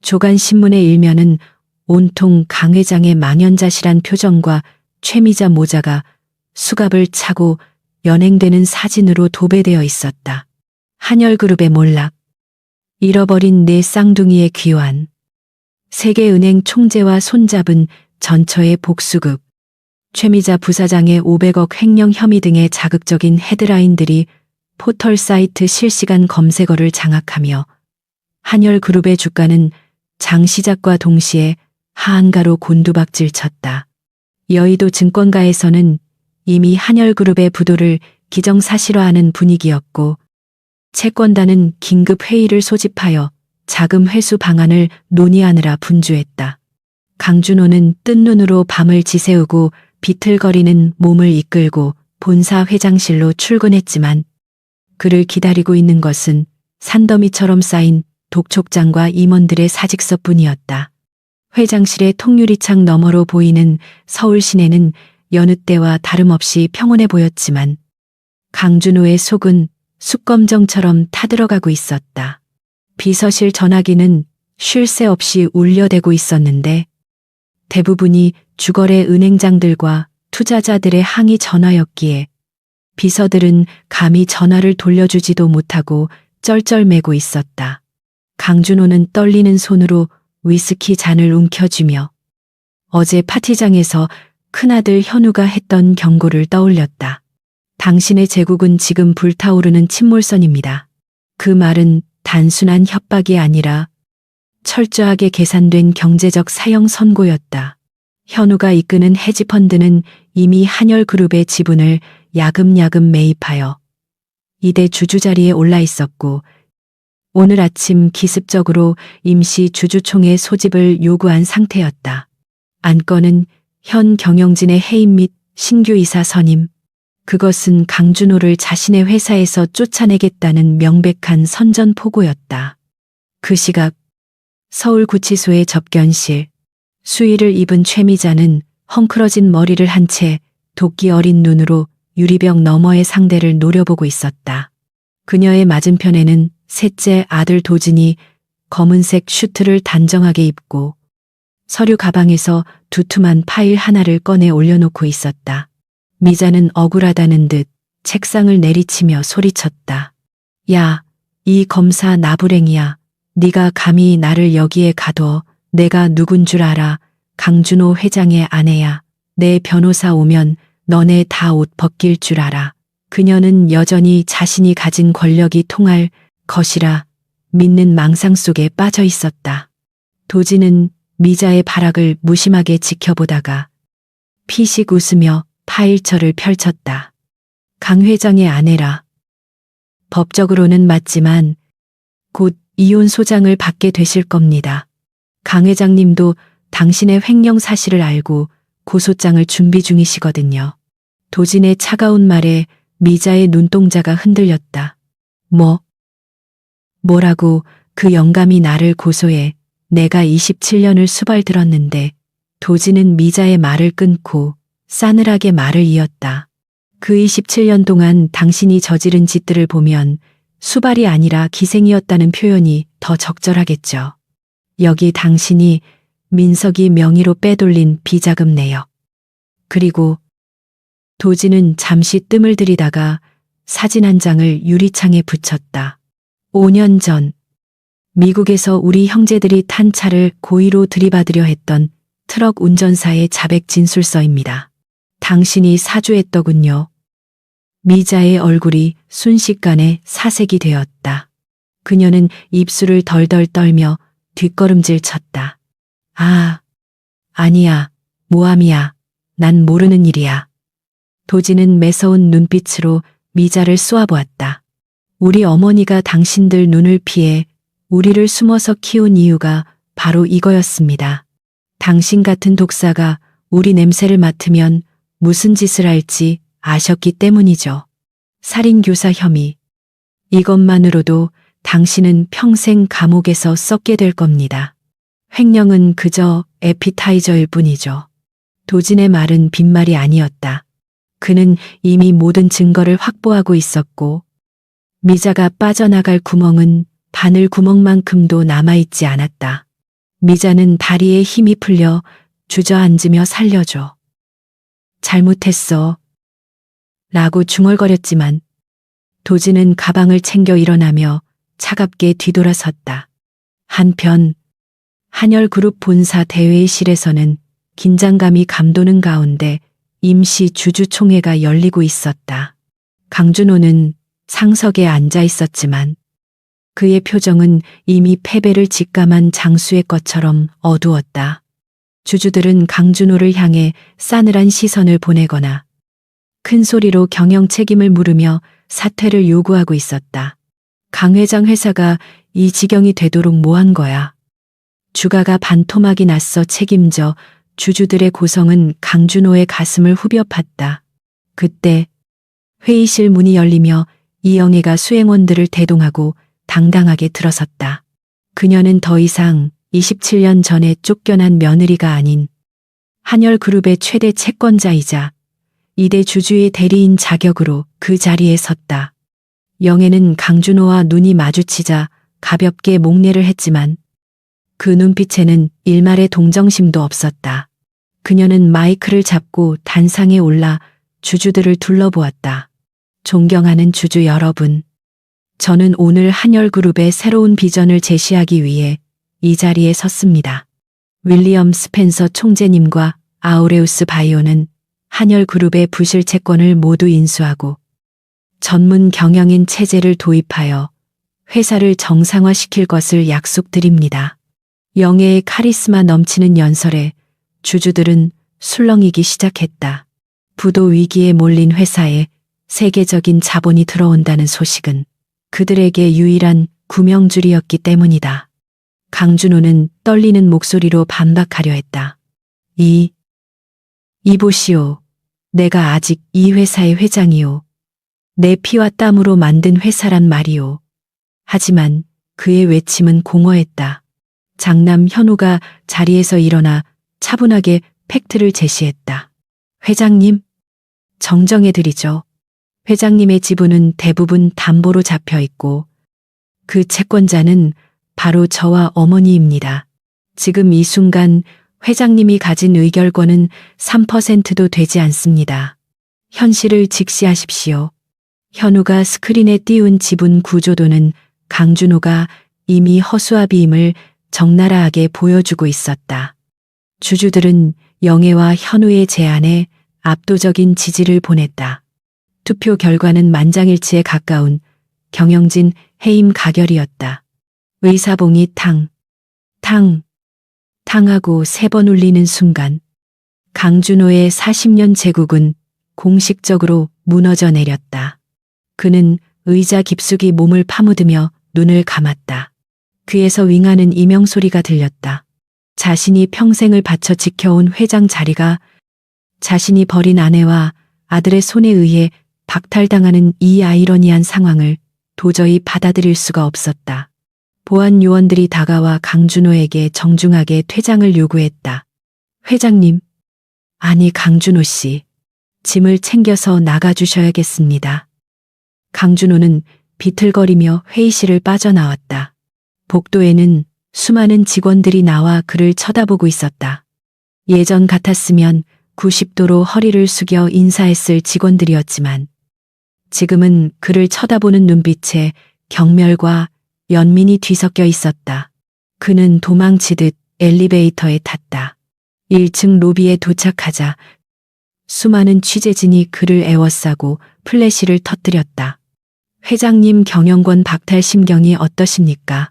A: 조간신문의 일면은 온통 강 회장의 망연자실한 표정과 최미자 모자가 수갑을 차고 연행되는 사진으로 도배되어 있었다. 한열그룹의 몰락, 잃어버린 4 쌍둥이의 귀환, 세계은행 총재와 손잡은 전처의 복수급, 최미자 부사장의 500억 횡령 혐의 등의 자극적인 헤드라인들이 포털 사이트 실시간 검색어를 장악하며 한열그룹의 주가는 장 시작과 동시에 하한가로 곤두박질 쳤다. 여의도 증권가에서는 이미 한열그룹의 부도를 기정사실화하는 분위기였고 채권단은 긴급 회의를 소집하여 자금 회수 방안을 논의하느라 분주했다. 강준호는 뜬 눈으로 밤을 지새우고 비틀거리는 몸을 이끌고 본사 회장실로 출근했지만 그를 기다리고 있는 것은 산더미처럼 쌓인 독촉장과 임원들의 사직서뿐이었다. 회장실의 통유리창 너머로 보이는 서울 시내는 여느 때와 다름없이 평온해 보였지만 강준호의 속은 숯검정처럼 타들어가고 있었다. 비서실 전화기는 쉴 새 없이 울려대고 있었는데 대부분이 주거래 은행장들과 투자자들의 항의 전화였기에 비서들은 감히 전화를 돌려주지도 못하고 쩔쩔매고 있었다. 강준호는 떨리는 손으로 위스키 잔을 움켜쥐며 어제 파티장에서 큰아들 현우가 했던 경고를 떠올렸다. 당신의 제국은 지금 불타오르는 침몰선입니다. 그 말은 단순한 협박이 아니라 철저하게 계산된 경제적 사형 선고였다. 현우가 이끄는 헤지펀드는 이미 한열그룹의 지분을 야금야금 매입하여 이대 주주 자리에 올라 있었고 오늘 아침 기습적으로 임시 주주총회 소집을 요구한 상태였다. 안건은 현 경영진의 해임 및 신규 이사 선임, 그것은 강준호를 자신의 회사에서 쫓아내겠다는 명백한 선전포고였다. 그 시각 서울구치소의 접견실, 수의를 입은 최미자는 헝클어진 머리를 한 채 도끼 어린 눈으로 유리벽 너머의 상대를 노려보고 있었다. 그녀의 맞은편에는 셋째 아들 도진이 검은색 슈트를 단정하게 입고 서류 가방에서 두툼한 파일 하나를 꺼내 올려놓고 있었다. 미자는 억울하다는 듯 책상을 내리치며 소리쳤다. 야, 이 검사 나부랭이야. 네가 감히 나를 여기에 가둬. 내가 누군 줄 알아. 강준호 회장의 아내야. 내 변호사 오면 너네 다 옷 벗길 줄 알아. 그녀는 여전히 자신이 가진 권력이 통할 것이라 믿는 망상 속에 빠져 있었다. 도진은 미자의 발악을 무심하게 지켜보다가 피식 웃으며 파일처를 펼쳤다. 강 회장의 아내라. 법적으로는 맞지만 곧 이혼 소장을 받게 되실 겁니다. 강 회장님도 당신의 횡령 사실을 알고 고소장을 준비 중이시거든요. 도진의 차가운 말에 미자의 눈동자가 흔들렸다. 뭐라고? 그 영감이 나를 고소해. 내가 27년을 수발들었는데. 도진은 미자의 말을 끊고 싸늘하게 말을 이었다. 그 27년 동안 당신이 저지른 짓들을 보면 수발이 아니라 기생이었다는 표현이 더 적절하겠죠. 여기 당신이 민석이 명의로 빼돌린 비자금 내역. 그리고 도진은 잠시 뜸을 들이다가 사진 한 장을 유리창에 붙였다. 5년 전 미국에서 우리 형제들이 탄 차를 고의로 들이받으려 했던 트럭 운전사의 자백 진술서입니다. 당신이 사주했더군요. 미자의 얼굴이 순식간에 사색이 되었다. 그녀는 입술을 덜덜 떨며 뒷걸음질 쳤다. 아니야, 모함이야. 난 모르는 일이야. 도진은 매서운 눈빛으로 미자를 쏘아보았다. 우리 어머니가 당신들 눈을 피해 우리를 숨어서 키운 이유가 바로 이거였습니다. 당신 같은 독사가 우리 냄새를 맡으면 무슨 짓을 할지 아셨기 때문이죠. 살인교사 혐의. 이것만으로도 당신은 평생 감옥에서 썩게 될 겁니다. 횡령은 그저 에피타이저일 뿐이죠. 도진의 말은 빈말이 아니었다. 그는 이미 모든 증거를 확보하고 있었고 미자가 빠져나갈 구멍은 바늘 구멍만큼도 남아있지 않았다. 미자는 다리에 힘이 풀려 주저앉으며 살려줘. 잘못했어. 라고 중얼거렸지만 도진은 가방을 챙겨 일어나며 차갑게 뒤돌아섰다. 한편 한열그룹 본사 대회의실에서는 긴장감이 감도는 가운데 임시 주주총회가 열리고 있었다. 강준호는 상석에 앉아 있었지만 그의 표정은 이미 패배를 직감한 장수의 것처럼 어두웠다. 주주들은 강준호를 향해 싸늘한 시선을 보내거나 큰 소리로 경영 책임을 물으며 사퇴를 요구하고 있었다. 강 회장 회사가 이 지경이 되도록 뭐 한 거야? 주가가 반토막이 났어. 책임져. 주주들의 고성은 강준호의 가슴을 후벼 팠다. 그때 회의실 문이 열리며 이영애가 수행원들을 대동하고 당당하게 들어섰다. 그녀는 더 이상 27년 전에 쫓겨난 며느리가 아닌 한열그룹의 최대 채권자이자 이대 주주의 대리인 자격으로 그 자리에 섰다. 영애는 강준호와 눈이 마주치자 가볍게 목례를 했지만 그 눈빛에는 일말의 동정심도 없었다. 그녀는 마이크를 잡고 단상에 올라 주주들을 둘러보았다. 존경하는 주주 여러분. 저는 오늘 한열그룹의 새로운 비전을 제시하기 위해 이 자리에 섰습니다. 윌리엄 스펜서 총재님과 아우레우스 바이오는 한열그룹의 부실 채권을 모두 인수하고 전문 경영인 체제를 도입하여 회사를 정상화시킬 것을 약속드립니다. 영애의 카리스마 넘치는 연설에 주주들은 술렁이기 시작했다. 부도 위기에 몰린 회사에 세계적인 자본이 들어온다는 소식은 그들에게 유일한 구명줄이었기 때문이다. 강준호는 떨리는 목소리로 반박하려 했다. 이보시오. 내가 아직 이 회사의 회장이오. 내 피와 땀으로 만든 회사란 말이오. 하지만 그의 외침은 공허했다. 장남 현우가 자리에서 일어나 차분하게 팩트를 제시했다. 회장님, 정정해드리죠. 회장님의 지분은 대부분 담보로 잡혀 있고 그 채권자는 바로 저와 어머니입니다. 지금 이 순간 회장님이 가진 의결권은 3%도 되지 않습니다. 현실을 직시하십시오. 현우가 스크린에 띄운 지분 구조도는 강준호가 이미 허수아비임을 적나라하게 보여주고 있었다. 주주들은 영애와 현우의 제안에 압도적인 지지를 보냈다. 투표 결과는 만장일치에 가까운 경영진 해임 가결이었다. 의사봉이 탕하고 3번 울리는 순간 강준호의 40년 제국은 공식적으로 무너져 내렸다. 그는 의자 깊숙이 몸을 파묻으며 눈을 감았다. 귀에서 윙하는 이명소리가 들렸다. 자신이 평생을 바쳐 지켜온 회장 자리가 자신이 버린 아내와 아들의 손에 의해 박탈당하는 이 아이러니한 상황을 도저히 받아들일 수가 없었다. 보안 요원들이 다가와 강준호에게 정중하게 퇴장을 요구했다. 회장님, 아니 강준호 씨, 짐을 챙겨서 나가주셔야겠습니다. 강준호는 비틀거리며 회의실을 빠져나왔다. 복도에는 수많은 직원들이 나와 그를 쳐다보고 있었다. 예전 같았으면 90도로 허리를 숙여 인사했을 직원들이었지만 지금은 그를 쳐다보는 눈빛에 경멸과 연민이 뒤섞여 있었다. 그는 도망치듯 엘리베이터에 탔다. 1층 로비에 도착하자 수많은 취재진이 그를 에워싸고 플래시를 터뜨렸다. 회장님 경영권 박탈 심경이 어떠십니까?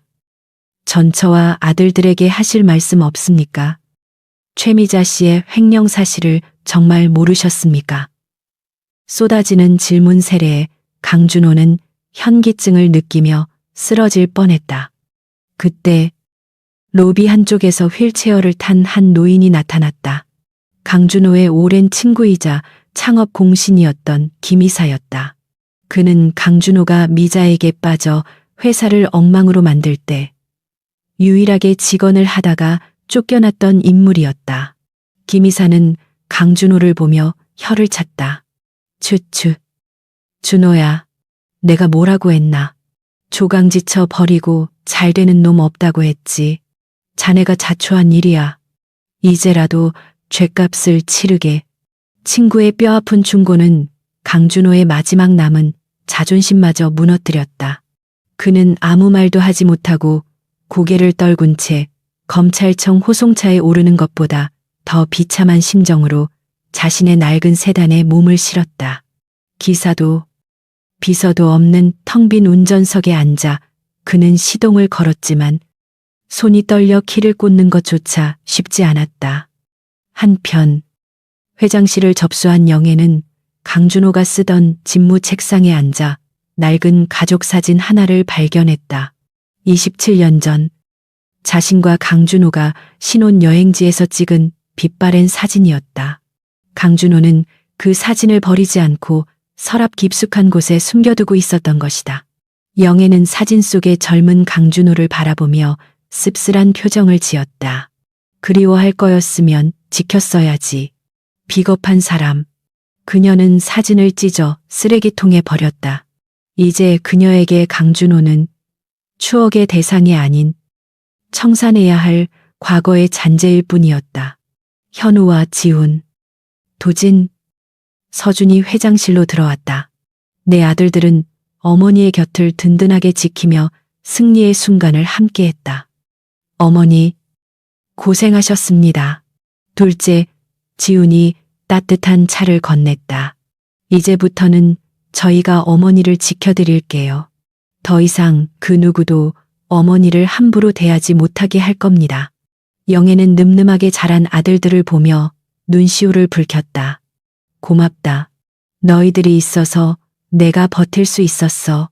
A: 전처와 아들들에게 하실 말씀 없습니까? 최미자 씨의 횡령 사실을 정말 모르셨습니까? 쏟아지는 질문 세례에 강준호는 현기증을 느끼며 쓰러질 뻔했다. 그때 로비 한쪽에서 휠체어를 탄 한 노인이 나타났다. 강준호의 오랜 친구이자 창업 공신이었던 김이사였다. 그는 강준호가 미자에게 빠져 회사를 엉망으로 만들 때 유일하게 직원을 하다가 쫓겨났던 인물이었다. 김이사는 강준호를 보며 혀를 찼다. 준호야, 내가 뭐라고 했나? 조강지쳐 버리고 잘 되는 놈 없다고 했지. 자네가 자초한 일이야. 이제라도 죗값을 치르게. 친구의 뼈아픈 충고는 강준호의 마지막 남은 자존심마저 무너뜨렸다. 그는 아무 말도 하지 못하고 고개를 떨군 채 검찰청 호송차에 오르는 것보다 더 비참한 심정으로 자신의 낡은 세단에 몸을 실었다. 기사도 비서도 없는 텅 빈 운전석에 앉아 그는 시동을 걸었지만 손이 떨려 키를 꽂는 것조차 쉽지 않았다. 한편 회장실을 접수한 영애는 강준호가 쓰던 집무 책상에 앉아 낡은 가족 사진 하나를 발견했다. 27년 전 자신과 강준호가 신혼여행지에서 찍은 빛바랜 사진이었다. 강준호는 그 사진을 버리지 않고 서랍 깊숙한 곳에 숨겨두고 있었던 것이다. 영애는 사진 속의 젊은 강준호를 바라보며 씁쓸한 표정을 지었다. 그리워할 거였으면 지켰어야지. 비겁한 사람. 그녀는 사진을 찢어 쓰레기통에 버렸다. 이제 그녀에게 강준호는 추억의 대상이 아닌 청산해야 할 과거의 잔재일 뿐이었다. 현우와 지훈, 도진, 서준이 회장실로 들어왔다. 내 아들들은 어머니의 곁을 든든하게 지키며 승리의 순간을 함께했다. 어머니, 고생하셨습니다. 둘째, 지훈이 따뜻한 차를 건넸다. 이제부터는 저희가 어머니를 지켜드릴게요. 더 이상 그 누구도 어머니를 함부로 대하지 못하게 할 겁니다. 영애는 늠름하게 자란 아들들을 보며 눈시울을 붉혔다. 고맙다. 너희들이 있어서 내가 버틸 수 있었어.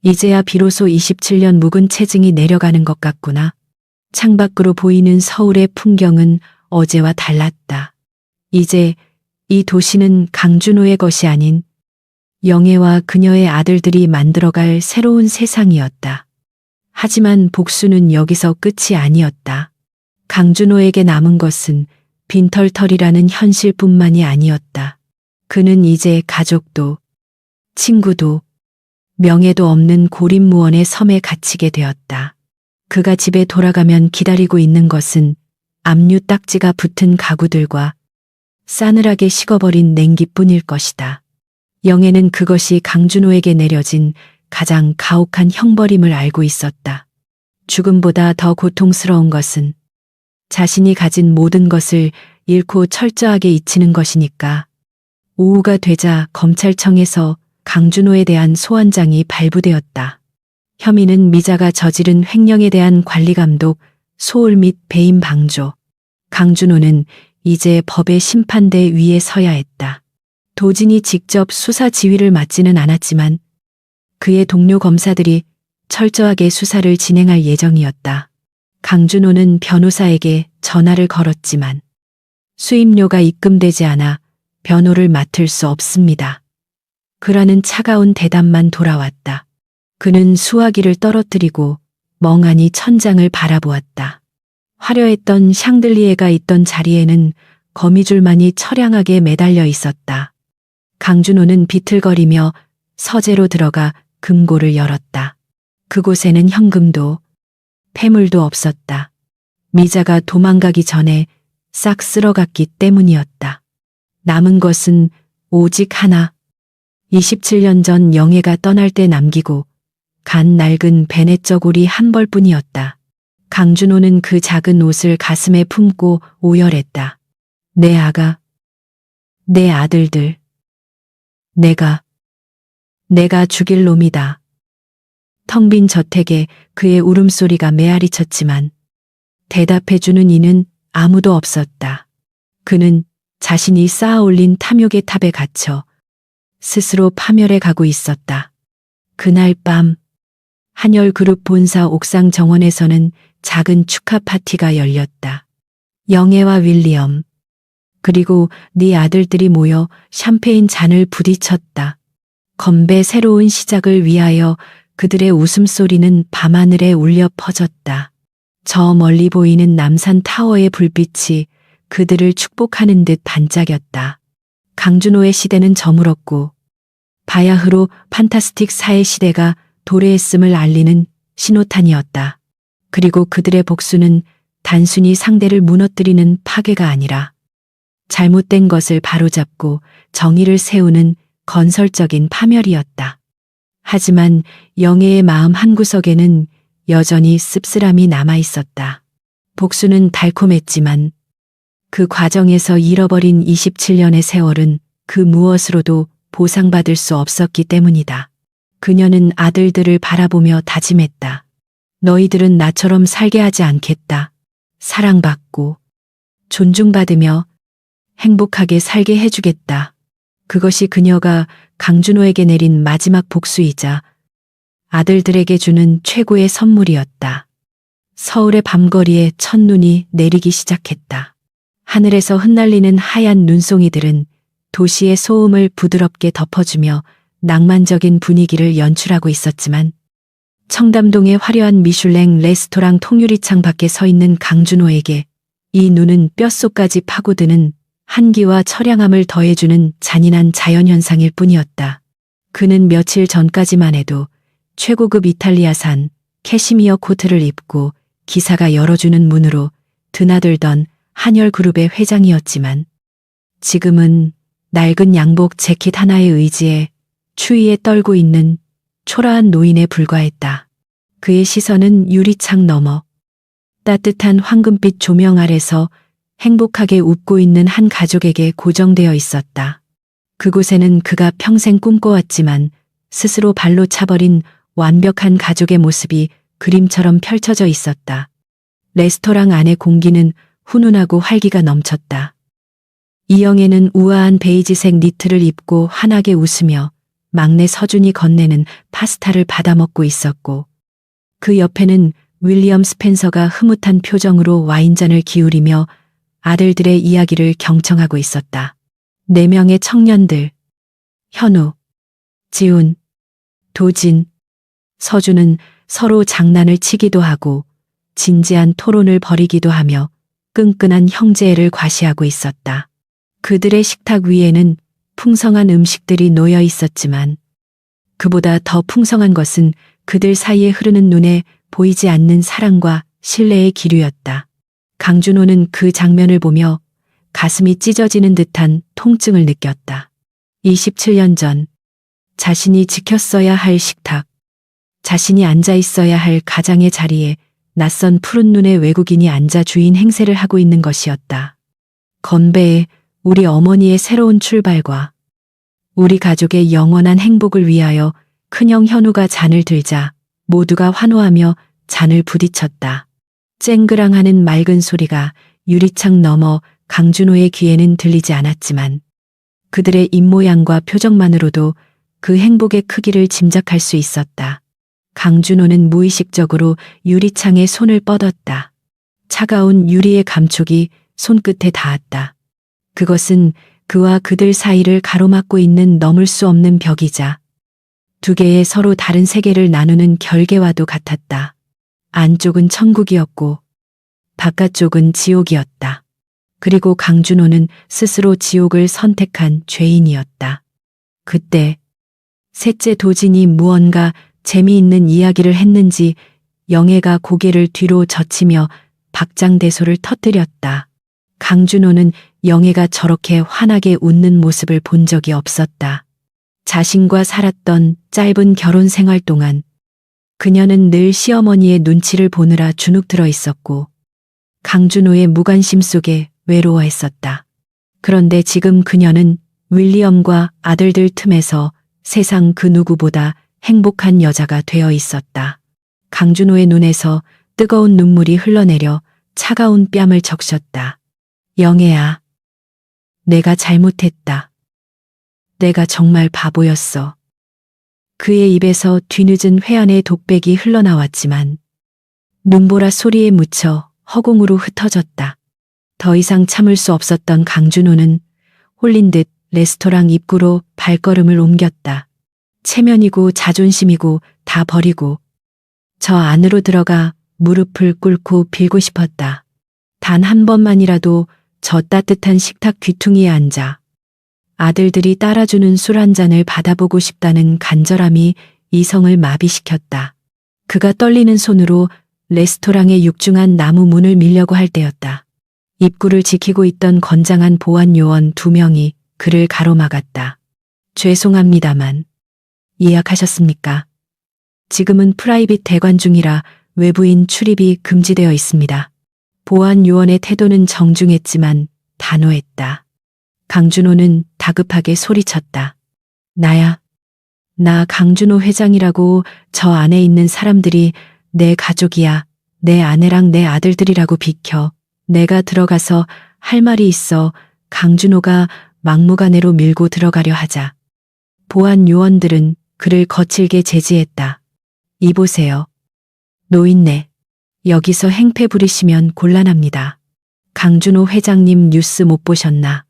A: 이제야 비로소 27년 묵은 체증이 내려가는 것 같구나. 창밖으로 보이는 서울의 풍경은 어제와 달랐다. 이제 이 도시는 강준호의 것이 아닌 영애와 그녀의 아들들이 만들어갈 새로운 세상이었다. 하지만 복수는 여기서 끝이 아니었다. 강준호에게 남은 것은 빈털털이라는 현실뿐만이 아니었다. 그는 이제 가족도, 친구도, 명예도 없는 고립무원의 섬에 갇히게 되었다. 그가 집에 돌아가면 기다리고 있는 것은 압류 딱지가 붙은 가구들과 싸늘하게 식어버린 냉기뿐일 것이다. 영애는 그것이 강준호에게 내려진 가장 가혹한 형벌임을 알고 있었다. 죽음보다 더 고통스러운 것은 자신이 가진 모든 것을 잃고 철저하게 잊히는 것이니까. 오후가 되자 검찰청에서 강준호에 대한 소환장이 발부되었다. 혐의는 미자가 저지른 횡령에 대한 관리감독, 소홀 및 배임 방조. 강준호는 이제 법의 심판대 위에 서야 했다. 도진이 직접 수사 지휘를 맡지는 않았지만 그의 동료 검사들이 철저하게 수사를 진행할 예정이었다. 강준호는 변호사에게 전화를 걸었지만 수임료가 입금되지 않아 변호를 맡을 수 없습니다. 그라는 차가운 대답만 돌아왔다. 그는 수화기를 떨어뜨리고 멍하니 천장을 바라보았다. 화려했던 샹들리에가 있던 자리에는 거미줄만이 처량하게 매달려 있었다. 강준호는 비틀거리며 서재로 들어가 금고를 열었다. 그곳에는 현금도 폐물도 없었다. 미자가 도망가기 전에 싹 쓸어갔기 때문이었다. 남은 것은 오직 하나. 27년 전 영애가 떠날 때 남기고 간 낡은 베넷저고리 한 벌뿐이었다. 강준호는 그 작은 옷을 가슴에 품고 오열했다. 내 아가, 내 아들들. 내가 죽일 놈이다. 텅 빈 저택에 그의 울음소리가 메아리쳤지만 대답해주는 이는 아무도 없었다. 그는 자신이 쌓아올린 탐욕의 탑에 갇혀 스스로 파멸해 가고 있었다. 그날 밤 한열그룹 본사 옥상 정원에서는 작은 축하 파티가 열렸다. 영애와 윌리엄 그리고 네 아들들이 모여 샴페인 잔을 부딪혔다. 건배 새로운 시작을 위하여 그들의 웃음소리는 밤하늘에 울려 퍼졌다. 저 멀리 보이는 남산 타워의 불빛이 그들을 축복하는 듯 반짝였다. 강준호의 시대는 저물었고 바야흐로 판타스틱 사의 시대가 도래했음을 알리는 신호탄이었다. 그리고 그들의 복수는 단순히 상대를 무너뜨리는 파괴가 아니라 잘못된 것을 바로잡고 정의를 세우는 건설적인 파멸이었다. 하지만 영애의 마음 한구석에는 여전히 씁쓸함이 남아 있었다. 복수는 달콤했지만 그 과정에서 잃어버린 27년의 세월은 그 무엇으로도 보상받을 수 없었기 때문이다. 그녀는 아들들을 바라보며 다짐했다. 너희들은 나처럼 살게 하지 않겠다. 사랑받고 존중받으며 행복하게 살게 해주겠다. 그것이 그녀가 강준호에게 내린 마지막 복수이자 아들들에게 주는 최고의 선물이었다. 서울의 밤거리에 첫눈이 내리기 시작했다. 하늘에서 흩날리는 하얀 눈송이들은 도시의 소음을 부드럽게 덮어주며 낭만적인 분위기를 연출하고 있었지만 청담동의 화려한 미슐랭 레스토랑 통유리창 밖에 서 있는 강준호에게 이 눈은 뼛속까지 파고드는 한기와 처량함을 더해주는 잔인한 자연현상일 뿐이었다. 그는 며칠 전까지만 해도 최고급 이탈리아산 캐시미어 코트를 입고 기사가 열어주는 문으로 드나들던 한열그룹의 회장이었지만 지금은 낡은 양복 재킷 하나에 의지해 추위에 떨고 있는 초라한 노인에 불과했다. 그의 시선은 유리창 너머 따뜻한 황금빛 조명 아래서 행복하게 웃고 있는 한 가족에게 고정되어 있었다. 그곳에는 그가 평생 꿈꿔왔지만 스스로 발로 차버린 완벽한 가족의 모습이 그림처럼 펼쳐져 있었다. 레스토랑 안의 공기는 훈훈하고 활기가 넘쳤다. 이영애는 우아한 베이지색 니트를 입고 환하게 웃으며 막내 서준이 건네는 파스타를 받아먹고 있었고 그 옆에는 윌리엄 스펜서가 흐뭇한 표정으로 와인잔을 기울이며 아들들의 이야기를 경청하고 있었다. 4명의 청년들, 현우, 지훈, 도진, 서준은 서로 장난을 치기도 하고 진지한 토론을 벌이기도 하며 끈끈한 형제애를 과시하고 있었다. 그들의 식탁 위에는 풍성한 음식들이 놓여 있었지만 그보다 더 풍성한 것은 그들 사이에 흐르는 눈에 보이지 않는 사랑과 신뢰의 기류였다. 강준호는 그 장면을 보며 가슴이 찢어지는 듯한 통증을 느꼈다. 27년 전 자신이 지켰어야 할 식탁, 자신이 앉아 있어야 할 가장의 자리에 낯선 푸른 눈의 외국인이 앉아 주인 행세를 하고 있는 것이었다. 건배에 우리 어머니의 새로운 출발과 우리 가족의 영원한 행복을 위하여 큰형 현우가 잔을 들자 모두가 환호하며 잔을 부딪혔다. 쨍그랑하는 맑은 소리가 유리창 너머 강준호의 귀에는 들리지 않았지만 그들의 입모양과 표정만으로도 그 행복의 크기를 짐작할 수 있었다. 강준호는 무의식적으로 유리창에 손을 뻗었다. 차가운 유리의 감촉이 손끝에 닿았다. 그것은 그와 그들 사이를 가로막고 있는 넘을 수 없는 벽이자 두 개의 서로 다른 세계를 나누는 결계와도 같았다. 안쪽은 천국이었고 바깥쪽은 지옥이었다. 그리고 강준호는 스스로 지옥을 선택한 죄인이었다. 그때 셋째 도진이 무언가 재미있는 이야기를 했는지 영애가 고개를 뒤로 젖히며 박장대소를 터뜨렸다. 강준호는 영애가 저렇게 환하게 웃는 모습을 본 적이 없었다. 자신과 살았던 짧은 결혼 생활 동안 그녀는 늘 시어머니의 눈치를 보느라 주눅 들어 있었고 강준호의 무관심 속에 외로워했었다. 그런데 지금 그녀는 윌리엄과 아들들 틈에서 세상 그 누구보다 행복한 여자가 되어 있었다. 강준호의 눈에서 뜨거운 눈물이 흘러내려 차가운 뺨을 적셨다. 영애야, 내가 잘못했다. 내가 정말 바보였어. 그의 입에서 뒤늦은 회한의 독백이 흘러나왔지만 눈보라 소리에 묻혀 허공으로 흩어졌다. 더 이상 참을 수 없었던 강준호는 홀린 듯 레스토랑 입구로 발걸음을 옮겼다. 체면이고 자존심이고 다 버리고 저 안으로 들어가 무릎을 꿇고 빌고 싶었다. 단 한 번만이라도 저 따뜻한 식탁 귀퉁이에 앉아 아들들이 따라주는 술 한 잔을 받아보고 싶다는 간절함이 이성을 마비시켰다. 그가 떨리는 손으로 레스토랑의 육중한 나무 문을 밀려고 할 때였다. 입구를 지키고 있던 건장한 보안 요원 2명이 그를 가로막았다. 죄송합니다만 예약하셨습니까? 지금은 프라이빗 대관 중이라 외부인 출입이 금지되어 있습니다. 보안 요원의 태도는 정중했지만 단호했다. 강준호는 다급하게 소리쳤다. 나야. 나 강준호 회장이라고. 저 안에 있는 사람들이 내 가족이야. 내 아내랑 내 아들들이라고 비켜. 내가 들어가서 할 말이 있어. 강준호가 막무가내로 밀고 들어가려 하자. 보안 요원들은 그를 거칠게 제지했다. 이보세요. 노인네. 여기서 행패 부리시면 곤란합니다. 강준호 회장님 뉴스 못 보셨나?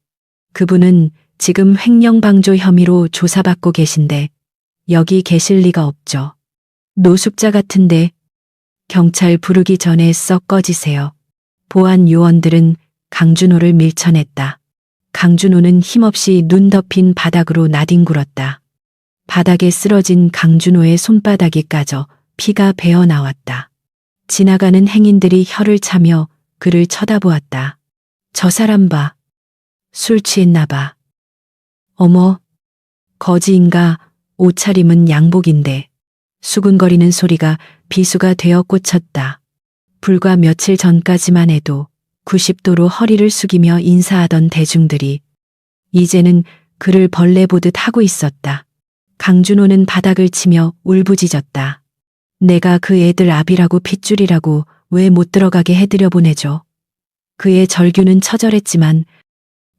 A: 그분은 지금 횡령방조 혐의로 조사받고 계신데 여기 계실 리가 없죠. 노숙자 같은데 경찰 부르기 전에 썩 꺼지세요. 보안 요원들은 강준호를 밀쳐냈다. 강준호는 힘없이 눈 덮인 바닥으로 나뒹굴었다. 바닥에 쓰러진 강준호의 손바닥이 까져 피가 배어 나왔다. 지나가는 행인들이 혀를 차며 그를 쳐다보았다. 저 사람 봐. 술 취했나 봐. 어머, 거지인가? 옷차림은 양복인데. 수근거리는 소리가 비수가 되어 꽂혔다. 불과 며칠 전까지만 해도 90도로 허리를 숙이며 인사하던 대중들이 이제는 그를 벌레 보듯 하고 있었다. 강준호는 바닥을 치며 울부짖었다. 내가 그 애들 압이라고 핏줄이라고 왜 못 들어가게 해드려 보내줘. 그의 절규는 처절했지만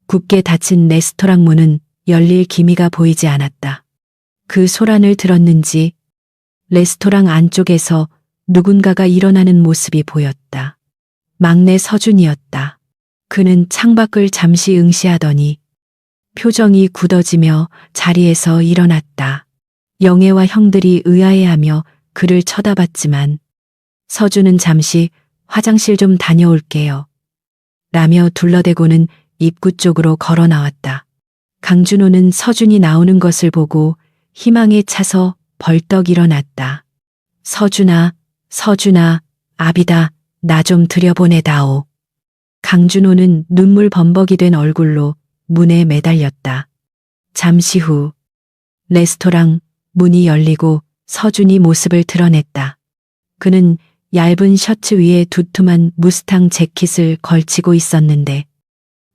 A: 굳게 닫힌 레스토랑 문은 열릴 기미가 보이지 않았다. 그 소란을 들었는지 레스토랑 안쪽에서 누군가가 일어나는 모습이 보였다. 막내 서준이었다. 그는 창밖을 잠시 응시하더니 표정이 굳어지며 자리에서 일어났다. 영애와 형들이 의아해하며 그를 쳐다봤지만 서준은 잠시 화장실 좀 다녀올게요. 라며 둘러대고는 입구 쪽으로 걸어 나왔다. 강준호는 서준이 나오는 것을 보고 희망에 차서 벌떡 일어났다. 서준아, 서준아, 압이다. 나 좀 들여보내다오. 강준호는 눈물 범벅이 된 얼굴로 문에 매달렸다. 잠시 후 레스토랑 문이 열리고 서준이 모습을 드러냈다. 그는 얇은 셔츠 위에 두툼한 무스탕 재킷을 걸치고 있었는데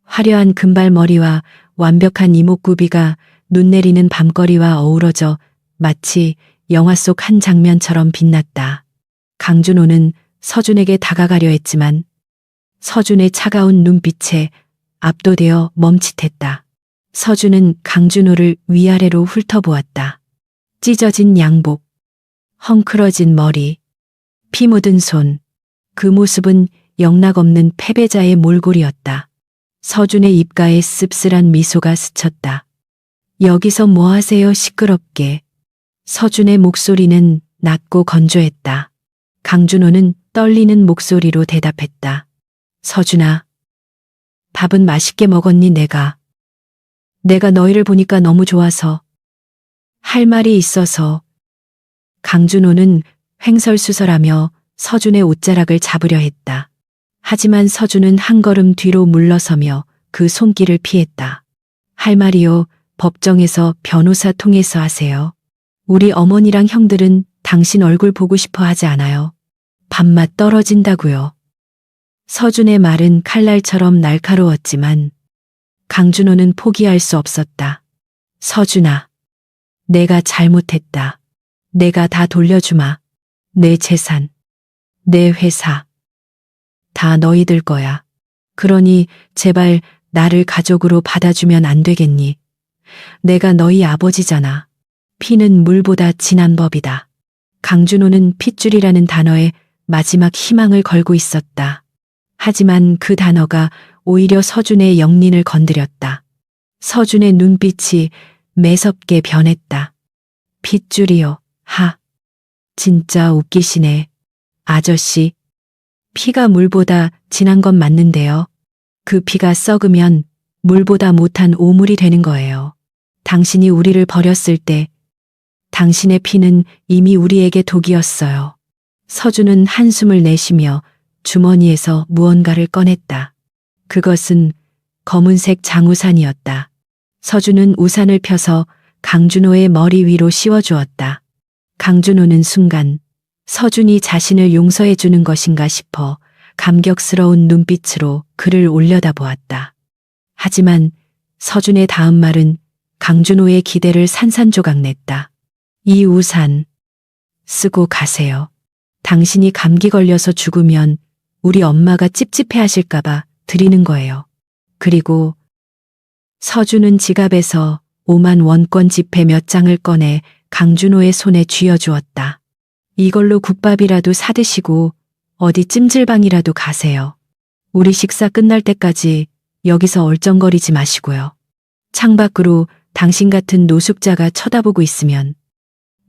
A: 화려한 금발머리와 완벽한 이목구비가 눈 내리는 밤거리와 어우러져 마치 영화 속 한 장면처럼 빛났다. 강준호는 서준에게 다가가려 했지만 서준의 차가운 눈빛에 압도되어 멈칫했다. 서준은 강준호를 위아래로 훑어보았다. 찢어진 양복, 헝클어진 머리, 피 묻은 손. 그 모습은 영락없는 패배자의 몰골이었다. 서준의 입가에 씁쓸한 미소가 스쳤다. 여기서 뭐 하세요 시끄럽게. 서준의 목소리는 낮고 건조했다. 강준호는 떨리는 목소리로 대답했다. 서준아, 밥은 맛있게 먹었니 내가 너희를 보니까 너무 좋아서. 할 말이 있어서. 강준호는 횡설수설하며 서준의 옷자락을 잡으려 했다. 하지만 서준은 한 걸음 뒤로 물러서며 그 손길을 피했다. 할 말이요, 법정에서 변호사 통해서 하세요. 우리 어머니랑 형들은 당신 얼굴 보고 싶어 하지 않아요. 밥맛 떨어진다고요. 서준의 말은 칼날처럼 날카로웠지만 강준호는 포기할 수 없었다. 서준아, 내가 잘못했다. 내가 다 돌려주마. 내 재산, 내 회사, 다 너희들 거야. 그러니 제발 나를 가족으로 받아주면 안 되겠니? 내가 너희 아버지잖아. 피는 물보다 진한 법이다. 강준호는 핏줄이라는 단어에 마지막 희망을 걸고 있었다. 하지만 그 단어가 오히려 서준의 영린을 건드렸다. 서준의 눈빛이 매섭게 변했다. 핏줄이요, 하. 진짜 웃기시네. 아저씨, 피가 물보다 진한 건 맞는데요. 그 피가 썩으면 물보다 못한 오물이 되는 거예요. 당신이 우리를 버렸을 때 당신의 피는 이미 우리에게 독이었어요. 서준은 한숨을 내쉬며 주머니에서 무언가를 꺼냈다. 그것은 검은색 장우산이었다. 서준은 우산을 펴서 강준호의 머리 위로 씌워주었다. 강준호는 순간 서준이 자신을 용서해 주는 것인가 싶어 감격스러운 눈빛으로 그를 올려다보았다. 하지만 서준의 다음 말은 강준호의 기대를 산산조각냈다. 이 우산 쓰고 가세요. 당신이 감기 걸려서 죽으면 우리 엄마가 찝찝해 하실까봐 드리는 거예요. 그리고 서준은 지갑에서 5만 원권 지폐 몇 장을 꺼내 강준호의 손에 쥐어주었다. 이걸로 국밥이라도 사드시고 어디 찜질방이라도 가세요. 우리 식사 끝날 때까지 여기서 얼쩡거리지 마시고요. 창밖으로 당신 같은 노숙자가 쳐다보고 있으면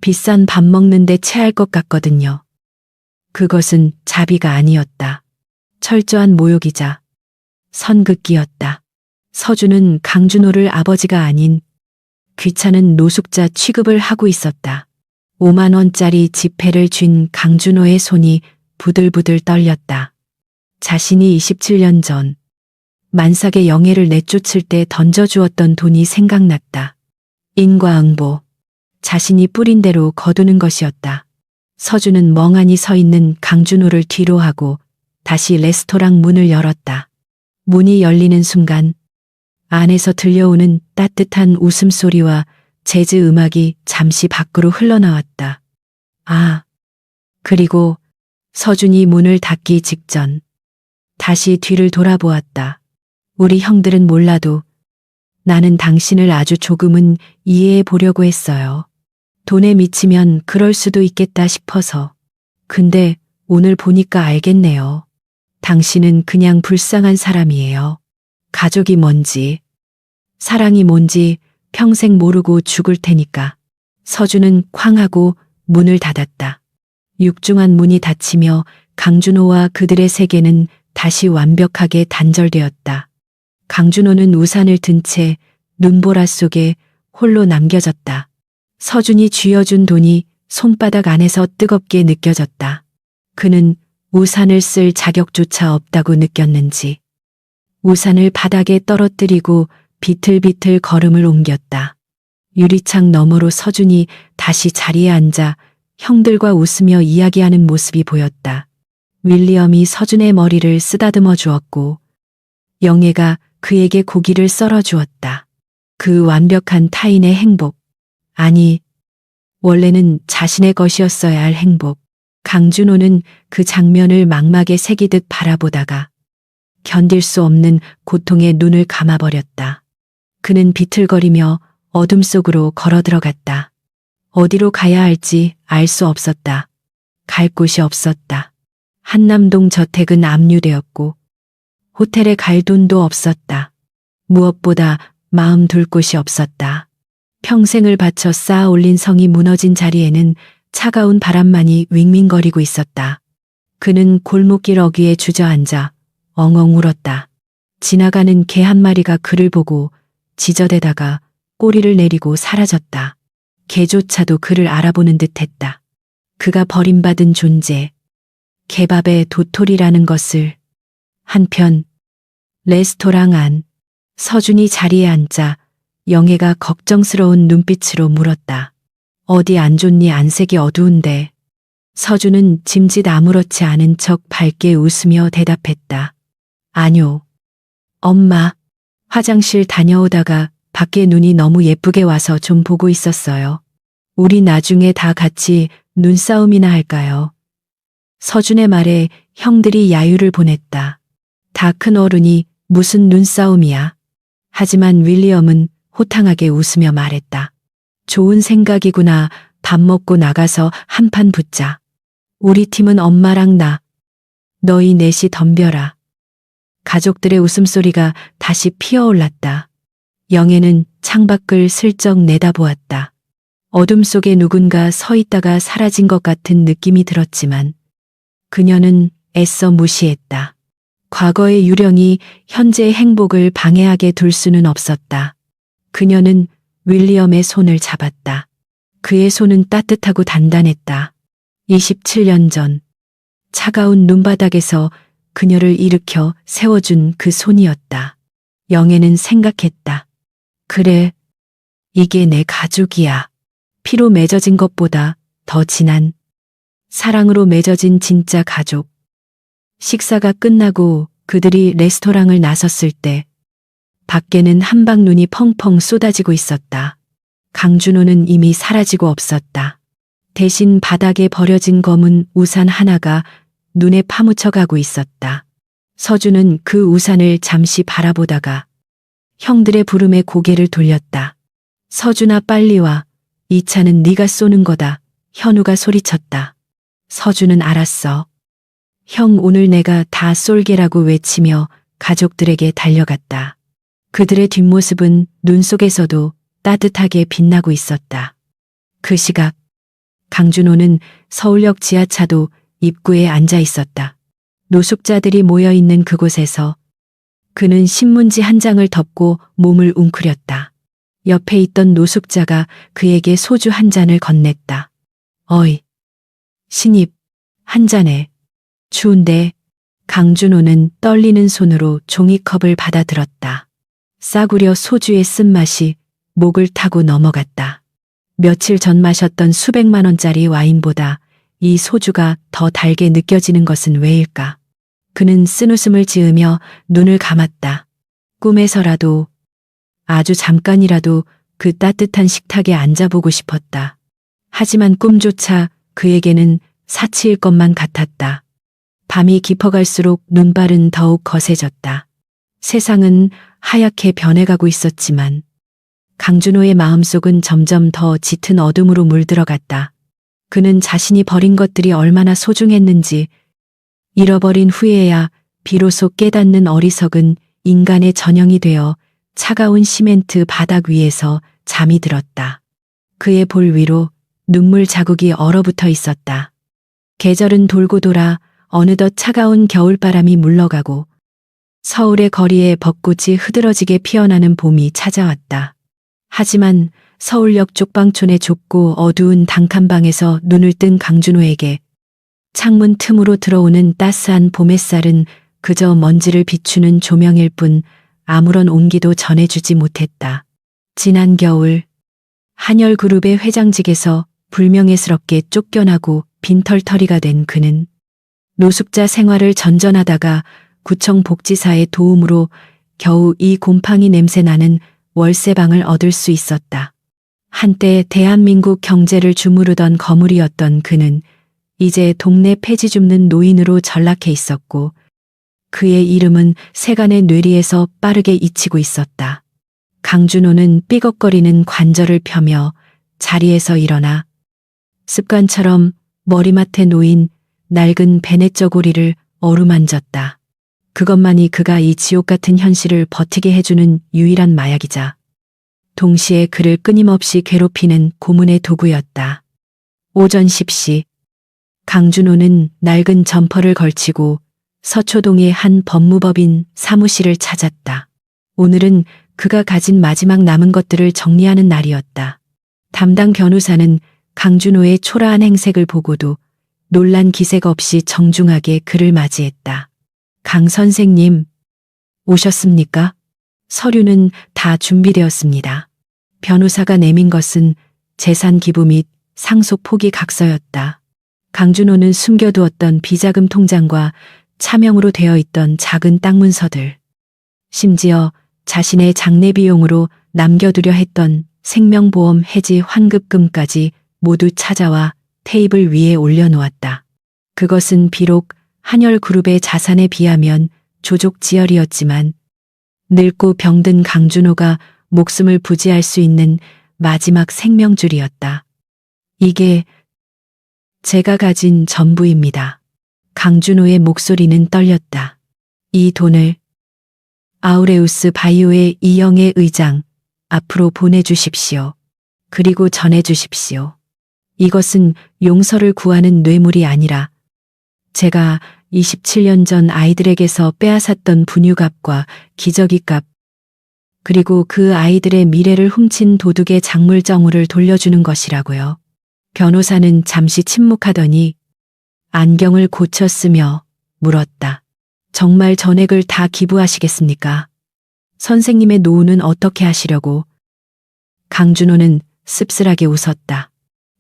A: 비싼 밥 먹는데 체할 것 같거든요. 그것은 자비가 아니었다. 철저한 모욕이자 선긋기였다. 서준은 강준호를 아버지가 아닌 귀찮은 노숙자 취급을 하고 있었다. 5만 원짜리 지폐를 쥔 강준호의 손이 부들부들 떨렸다. 자신이 27년 전 만삭의 영애를 내쫓을 때 던져주었던 돈이 생각났다. 인과응보. 자신이 뿌린 대로 거두는 것이었다. 서준은 멍하니 서 있는 강준호를 뒤로 하고 다시 레스토랑 문을 열었다. 문이 열리는 순간 안에서 들려오는 따뜻한 웃음소리와 재즈 음악이 잠시 밖으로 흘러나왔다. 아, 그리고 서준이 문을 닫기 직전 다시 뒤를 돌아보았다. 우리 형들은 몰라도 나는 당신을 아주 조금은 이해해 보려고 했어요. 돈에 미치면 그럴 수도 있겠다 싶어서. 근데 오늘 보니까 알겠네요. 당신은 그냥 불쌍한 사람이에요. 가족이 뭔지, 사랑이 뭔지 평생 모르고 죽을 테니까. 서준은 쾅 하고 문을 닫았다. 육중한 문이 닫히며 강준호와 그들의 세계는 다시 완벽하게 단절되었다. 강준호는 우산을 든 채 눈보라 속에 홀로 남겨졌다. 서준이 쥐어준 돈이 손바닥 안에서 뜨겁게 느껴졌다. 그는 우산을 쓸 자격조차 없다고 느꼈는지 우산을 바닥에 떨어뜨리고 비틀비틀 걸음을 옮겼다. 유리창 너머로 서준이 다시 자리에 앉아 형들과 웃으며 이야기하는 모습이 보였다. 윌리엄이 서준의 머리를 쓰다듬어 주었고 영애가 그에게 고기를 썰어 주었다. 그 완벽한 타인의 행복. 아니, 원래는 자신의 것이었어야 할 행복. 강준호는 그 장면을 망막에 새기듯 바라보다가 견딜 수 없는 고통에 눈을 감아버렸다. 그는 비틀거리며 어둠 속으로 걸어 들어갔다. 어디로 가야 할지 알 수 없었다. 갈 곳이 없었다. 한남동 저택은 압류되었고 호텔에 갈 돈도 없었다. 무엇보다 마음 둘 곳이 없었다. 평생을 바쳐 쌓아 올린 성이 무너진 자리에는 차가운 바람만이 윙윙거리고 있었다. 그는 골목길 어귀에 주저앉아 엉엉 울었다. 지나가는 개 한 마리가 그를 보고 지저대다가 꼬리를 내리고 사라졌다. 개조차도 그를 알아보는 듯했다. 그가 버림받은 존재, 개밥의 도토리라는 것을. 한편 레스토랑 안 서준이 자리에 앉자 영애가 걱정스러운 눈빛으로 물었다. 어디 안 좋니? 안색이 어두운데. 서준은 짐짓 아무렇지 않은 척 밝게 웃으며 대답했다. 아뇨. 엄마, 화장실 다녀오다가 밖에 눈이 너무 예쁘게 와서 좀 보고 있었어요. 우리 나중에 다 같이 눈싸움이나 할까요? 서준의 말에 형들이 야유를 보냈다. 다 큰 어른이 무슨 눈싸움이야. 하지만 윌리엄은 호탕하게 웃으며 말했다. 좋은 생각이구나. 밥 먹고 나가서 한판 붙자. 우리 팀은 엄마랑 나. 너희 넷이 덤벼라. 가족들의 웃음소리가 다시 피어올랐다. 영애는 창밖을 슬쩍 내다보았다. 어둠 속에 누군가 서 있다가 사라진 것 같은 느낌이 들었지만 그녀는 애써 무시했다. 과거의 유령이 현재의 행복을 방해하게 둘 수는 없었다. 그녀는 윌리엄의 손을 잡았다. 그의 손은 따뜻하고 단단했다. 27년 전 차가운 눈바닥에서 그녀를 일으켜 세워준 그 손이었다. 영애는 생각했다. 그래, 이게 내 가족이야. 피로 맺어진 것보다 더 진한 사랑으로 맺어진 진짜 가족. 식사가 끝나고 그들이 레스토랑을 나섰을 때 밖에는 한방눈이 펑펑 쏟아지고 있었다. 강준호는 이미 사라지고 없었다. 대신 바닥에 버려진 검은 우산 하나가 눈에 파묻혀가고 있었다. 서준은 그 우산을 잠시 바라보다가 형들의 부름에 고개를 돌렸다. 서준아, 빨리 와. 이 차는 네가 쏘는 거다. 현우가 소리쳤다. 서준은 알았어. 형, 오늘 내가 다 쏠게라고 외치며 가족들에게 달려갔다. 그들의 뒷모습은 눈 속에서도 따뜻하게 빛나고 있었다. 그 시각 강준호는 서울역 지하차도 입구에 앉아 있었다. 노숙자들이 모여 있는 그곳에서 그는 신문지 한 장을 덮고 몸을 웅크렸다. 옆에 있던 노숙자가 그에게 소주 한 잔을 건넸다. 어이, 신입, 한 잔해. 추운데. 강준호는 떨리는 손으로 종이컵을 받아들었다. 싸구려 소주의 쓴맛이 목을 타고 넘어갔다. 며칠 전 마셨던 수백만 원짜리 와인보다 이 소주가 더 달게 느껴지는 것은 왜일까? 그는 쓴웃음을 지으며 눈을 감았다. 꿈에서라도, 아주 잠깐이라도 그 따뜻한 식탁에 앉아보고 싶었다. 하지만 꿈조차 그에게는 사치일 것만 같았다. 밤이 깊어갈수록 눈발은 더욱 거세졌다. 세상은 하얗게 변해가고 있었지만 강준호의 마음속은 점점 더 짙은 어둠으로 물들어갔다. 그는 자신이 버린 것들이 얼마나 소중했는지 잃어버린 후에야 비로소 깨닫는 어리석은 인간의 전형이 되어 차가운 시멘트 바닥 위에서 잠이 들었다. 그의 볼 위로 눈물 자국이 얼어붙어 있었다. 계절은 돌고 돌아 어느덧 차가운 겨울바람이 물러가고 서울의 거리에 벚꽃이 흐드러지게 피어나는 봄이 찾아왔다. 하지만 서울역 쪽방촌의 좁고 어두운 단칸방에서 눈을 뜬 강준호에게 창문 틈으로 들어오는 따스한 봄 햇살은 그저 먼지를 비추는 조명일 뿐 아무런 온기도 전해주지 못했다. 지난 겨울 한열그룹의 회장직에서 불명예스럽게 쫓겨나고 빈털터리가 된 그는 노숙자 생활을 전전하다가 구청 복지사의 도움으로 겨우 이 곰팡이 냄새 나는 월세방을 얻을 수 있었다. 한때 대한민국 경제를 주무르던 거물이었던 그는 이제 동네 폐지 줍는 노인으로 전락해 있었고 그의 이름은 세간의 뇌리에서 빠르게 잊히고 있었다. 강준호는 삐걱거리는 관절을 펴며 자리에서 일어나 습관처럼 머리맡에 놓인 낡은 베네 저고리를 어루만졌다. 그것만이 그가 이 지옥 같은 현실을 버티게 해주는 유일한 마약이자 동시에 그를 끊임없이 괴롭히는 고문의 도구였다. 오전 10시 강준호는 낡은 점퍼를 걸치고 서초동의 한 법무법인 사무실을 찾았다. 오늘은 그가 가진 마지막 남은 것들을 정리하는 날이었다. 담당 변호사는 강준호의 초라한 행색을 보고도 놀란 기색 없이 정중하게 그를 맞이했다. 강 선생님, 오셨습니까? 서류는 다 준비되었습니다. 변호사가 내민 것은 재산 기부 및 상속 포기 각서였다. 강준호는 숨겨두었던 비자금 통장과 차명으로 되어 있던 작은 땅 문서들, 심지어 자신의 장례 비용으로 남겨두려 했던 생명보험 해지 환급금까지 모두 찾아와 테이블 위에 올려놓았다. 그것은 비록 한열그룹의 자산에 비하면 조족지열이었지만 늙고 병든 강준호가 목숨을 부지할 수 있는 마지막 생명줄이었다. 이게 제가 가진 전부입니다. 강준호의 목소리는 떨렸다. 이 돈을 아우레우스 바이오의 이영애 의장 앞으로 보내주십시오. 그리고 전해주십시오. 이것은 용서를 구하는 뇌물이 아니라 제가 27년 전 아이들에게서 빼앗았던 분유값과 기저귀값 그리고 그 아이들의 미래를 훔친 도둑의 작물정우를 돌려주는 것이라고요. 변호사는 잠시 침묵하더니 안경을 고쳤으며 물었다. 정말 전액을 다 기부하시겠습니까? 선생님의 노후는 어떻게 하시려고? 강준호는 씁쓸하게 웃었다.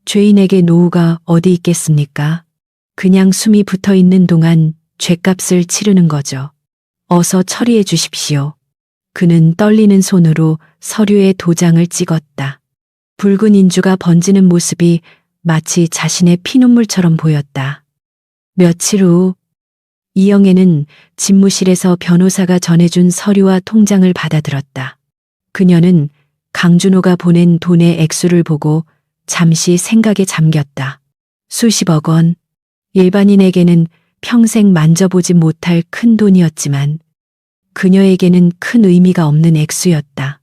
A: 죄인에게 노후가 어디 있겠습니까? 그냥 숨이 붙어 있는 동안 죗값을 치르는 거죠. 어서 처리해 주십시오. 그는 떨리는 손으로 서류에 도장을 찍었다. 붉은 인주가 번지는 모습이 마치 자신의 피눈물처럼 보였다. 며칠 후 이영애는 집무실에서 변호사가 전해준 서류와 통장을 받아들었다. 그녀는 강준호가 보낸 돈의 액수를 보고 잠시 생각에 잠겼다. 수십억 원. 일반인에게는 평생 만져보지 못할 큰 돈이었지만 그녀에게는 큰 의미가 없는 액수였다.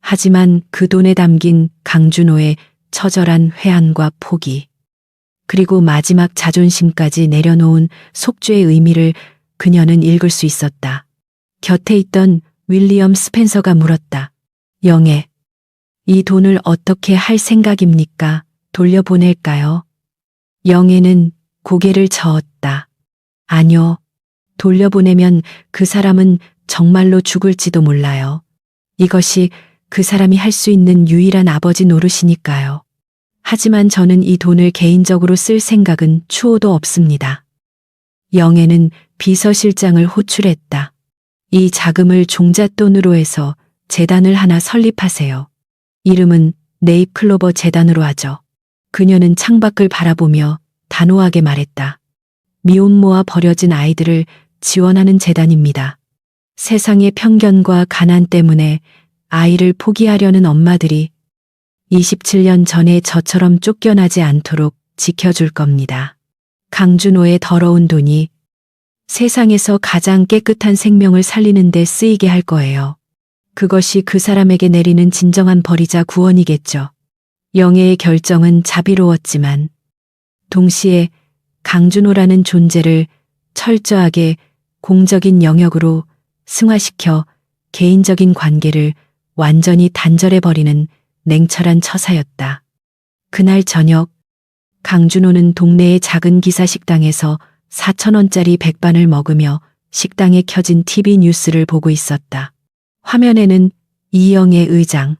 A: 하지만 그 돈에 담긴 강준호의 처절한 회한과 포기, 그리고 마지막 자존심까지 내려놓은 속죄의 의미를 그녀는 읽을 수 있었다. 곁에 있던 윌리엄 스펜서가 물었다. 영애, 이 돈을 어떻게 할 생각입니까? 돌려보낼까요? 영애는 고개를 저었다. 아니요. 돌려보내면 그 사람은 정말로 죽을지도 몰라요. 이것이 그 사람이 할 수 있는 유일한 아버지 노릇이니까요. 하지만 저는 이 돈을 개인적으로 쓸 생각은 추호도 없습니다. 영애는 비서실장을 호출했다. 이 자금을 종잣돈으로 해서 재단을 하나 설립하세요. 이름은 네잎클로버 재단으로 하죠. 그녀는 창밖을 바라보며 단호하게 말했다. 미혼모와 버려진 아이들을 지원하는 재단입니다. 세상의 편견과 가난 때문에 아이를 포기하려는 엄마들이 27년 전에 저처럼 쫓겨나지 않도록 지켜줄 겁니다. 강준호의 더러운 돈이 세상에서 가장 깨끗한 생명을 살리는 데 쓰이게 할 거예요. 그것이 그 사람에게 내리는 진정한 벌이자 구원이겠죠. 영애의 결정은 자비로웠지만 동시에 강준호라는 존재를 철저하게 공적인 영역으로 승화시켜 개인적인 관계를 완전히 단절해버리는 냉철한 처사였다. 그날 저녁 강준호는 동네의 작은 기사식당에서 4,000원짜리 백반을 먹으며 식당에 켜진 TV 뉴스를 보고 있었다. 화면에는 이영애 의장,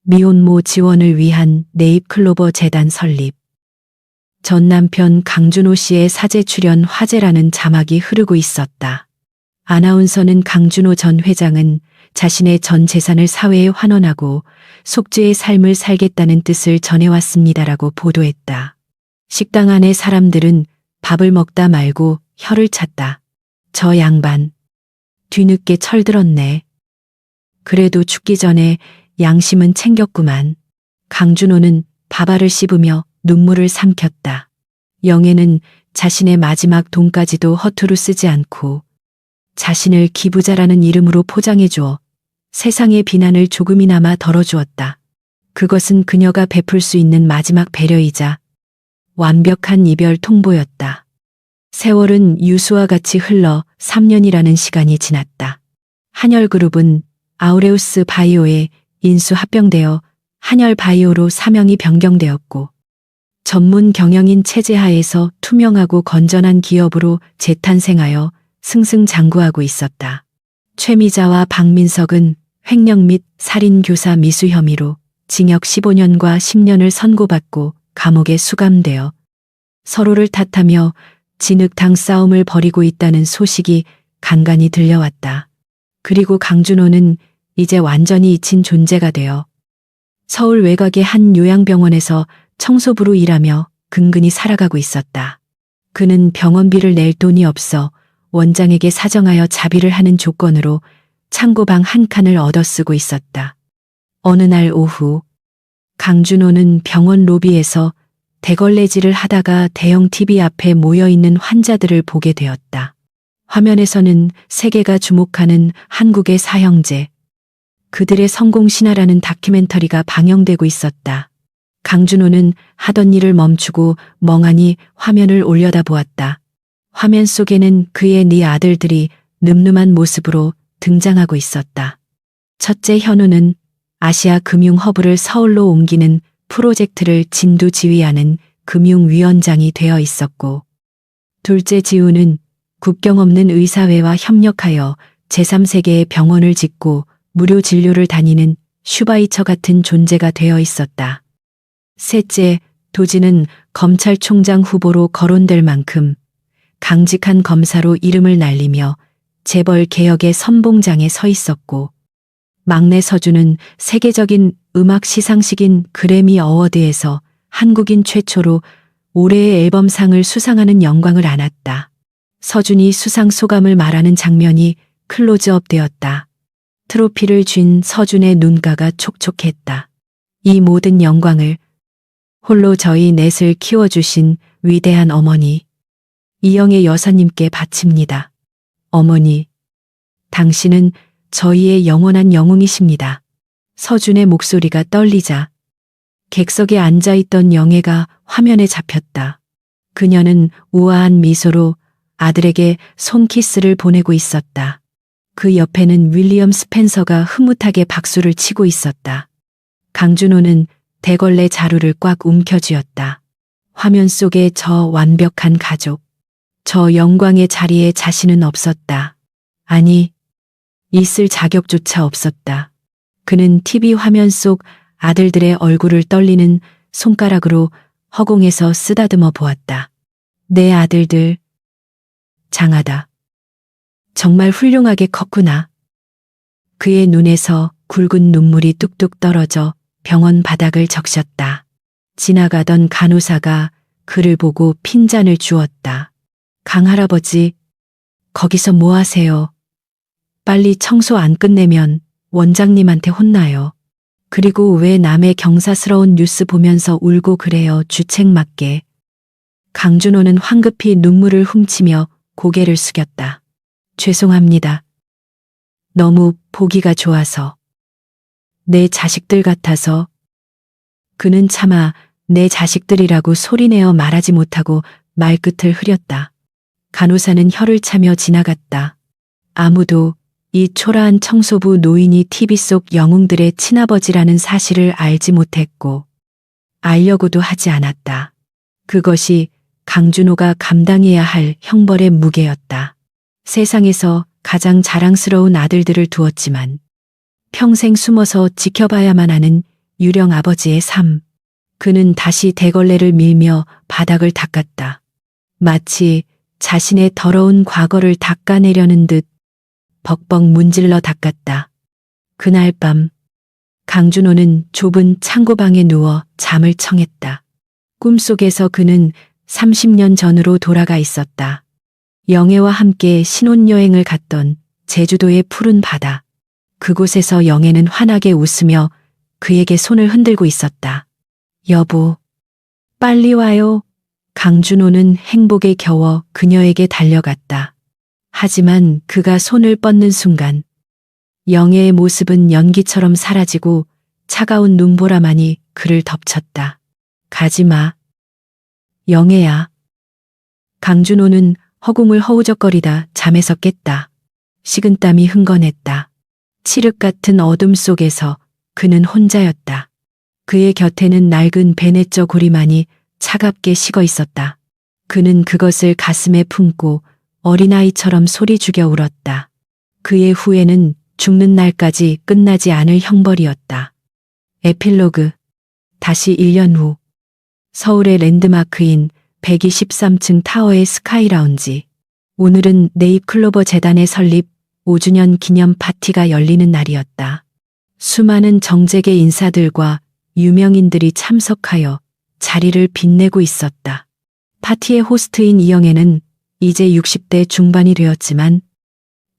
A: 미혼모 지원을 위한 네잎클로버 재단 설립, 전 남편 강준호 씨의 사제 출연 화제라는 자막이 흐르고 있었다. 아나운서는 강준호 전 회장은 자신의 전 재산을 사회에 환원하고 속죄의 삶을 살겠다는 뜻을 전해왔습니다라고 보도했다. 식당 안의 사람들은 밥을 먹다 말고 혀를 찼다. 저 양반, 뒤늦게 철들었네. 그래도 죽기 전에 양심은 챙겼구만. 강준호는 밥알을 씹으며 눈물을 삼켰다. 영애는 자신의 마지막 돈까지도 허투루 쓰지 않고 자신을 기부자라는 이름으로 포장해 주어 세상의 비난을 조금이나마 덜어주었다. 그것은 그녀가 베풀 수 있는 마지막 배려이자 완벽한 이별 통보였다. 세월은 유수와 같이 흘러 3년이라는 시간이 지났다. 한열그룹은 아우레우스 바이오에 인수 합병되어 한열바이오로 사명이 변경되었고 전문 경영인 체제 하에서 투명하고 건전한 기업으로 재탄생하여 승승장구하고 있었다. 최미자와 박민석은 횡령 및 살인 교사 미수 혐의로 징역 15년과 10년을 선고받고 감옥에 수감되어 서로를 탓하며 진흙탕 싸움을 벌이고 있다는 소식이 간간히 들려왔다. 그리고 강준호는 이제 완전히 잊힌 존재가 되어 서울 외곽의 한 요양병원에서 청소부로 일하며 근근히 살아가고 있었다. 그는 병원비를 낼 돈이 없어 원장에게 사정하여 자비를 하는 조건으로 창고방 한 칸을 얻어쓰고 있었다. 어느 날 오후 강준호는 병원 로비에서 대걸레질을 하다가 대형 TV 앞에 모여있는 환자들을 보게 되었다. 화면에서는 세계가 주목하는 한국의 사형제, 그들의 성공 신화라는 다큐멘터리가 방영되고 있었다. 강준호는 하던 일을 멈추고 멍하니 화면을 올려다보았다. 화면 속에는 그의 네 아들들이 늠름한 모습으로 등장하고 있었다. 첫째 현우는 아시아 금융 허브를 서울로 옮기는 프로젝트를 진두지휘하는 금융위원장이 되어 있었고, 둘째 지우는 국경 없는 의사회와 협력하여 제3세계의 병원을 짓고 무료 진료를 다니는 슈바이처 같은 존재가 되어 있었다. 셋째, 도지는 검찰총장 후보로 거론될 만큼 강직한 검사로 이름을 날리며 재벌 개혁의 선봉장에 서 있었고, 막내 서준은 세계적인 음악 시상식인 그래미 어워드에서 한국인 최초로 올해의 앨범상을 수상하는 영광을 안았다. 서준이 수상 소감을 말하는 장면이 클로즈업 되었다. 트로피를 쥔 서준의 눈가가 촉촉했다. 이 모든 영광을 홀로 저희 넷을 키워주신 위대한 어머니, 이영애 여사님께 바칩니다. 어머니, 당신은 저희의 영원한 영웅이십니다. 서준의 목소리가 떨리자 객석에 앉아있던 영애가 화면에 잡혔다. 그녀는 우아한 미소로 아들에게 손키스를 보내고 있었다. 그 옆에는 윌리엄 스펜서가 흐뭇하게 박수를 치고 있었다. 강준호는 대걸레 자루를 꽉 움켜쥐었다. 화면 속에 저 완벽한 가족, 저 영광의 자리에 자신은 없었다. 아니, 있을 자격조차 없었다. 그는 TV 화면 속 아들들의 얼굴을 떨리는 손가락으로 허공에서 쓰다듬어 보았다. 내 아들들, 장하다. 정말 훌륭하게 컸구나. 그의 눈에서 굵은 눈물이 뚝뚝 떨어져 병원 바닥을 적셨다. 지나가던 간호사가 그를 보고 핀잔을 주었다. 강할아버지, 거기서 뭐 하세요? 빨리 청소 안 끝내면 원장님한테 혼나요. 그리고 왜 남의 경사스러운 뉴스 보면서 울고 그래요, 주책맞게. 강준호는 황급히 눈물을 훔치며 고개를 숙였다. 죄송합니다. 너무 보기가 좋아서. 내 자식들 같아서. 그는 차마 내 자식들이라고 소리내어 말하지 못하고 말끝을 흐렸다. 간호사는 혀를 차며 지나갔다. 아무도 이 초라한 청소부 노인이 TV 속 영웅들의 친아버지라는 사실을 알지 못했고 알려고도 하지 않았다. 그것이 강준호가 감당해야 할 형벌의 무게였다. 세상에서 가장 자랑스러운 아들들을 두었지만 평생 숨어서 지켜봐야만 하는 유령 아버지의 삶. 그는 다시 대걸레를 밀며 바닥을 닦았다. 마치 자신의 더러운 과거를 닦아내려는 듯 벅벅 문질러 닦았다. 그날 밤 강준호는 좁은 창고방에 누워 잠을 청했다. 꿈속에서 그는 30년 전으로 돌아가 있었다. 영애와 함께 신혼여행을 갔던 제주도의 푸른 바다. 그곳에서 영애는 환하게 웃으며 그에게 손을 흔들고 있었다. 여보, 빨리 와요. 강준호는 행복에 겨워 그녀에게 달려갔다. 하지만 그가 손을 뻗는 순간 영애의 모습은 연기처럼 사라지고 차가운 눈보라만이 그를 덮쳤다. 가지마. 영애야. 강준호는 허공을 허우적거리다 잠에서 깼다. 식은땀이 흥건했다. 칠흑 같은 어둠 속에서 그는 혼자였다. 그의 곁에는 낡은 베네쩌 고리만이 차갑게 식어 있었다. 그는 그것을 가슴에 품고 어린아이처럼 소리 죽여 울었다. 그의 후회는 죽는 날까지 끝나지 않을 형벌이었다. 에필로그. 다시 1년 후. 서울의 랜드마크인 123층 타워의 스카이라운지. 오늘은 네잎클로버 재단의 설립 5주년 기념 파티가 열리는 날이었다. 수많은 정재계 인사들과 유명인들이 참석하여 자리를 빛내고 있었다. 파티의 호스트인 이영애는 이제 60대 중반이 되었지만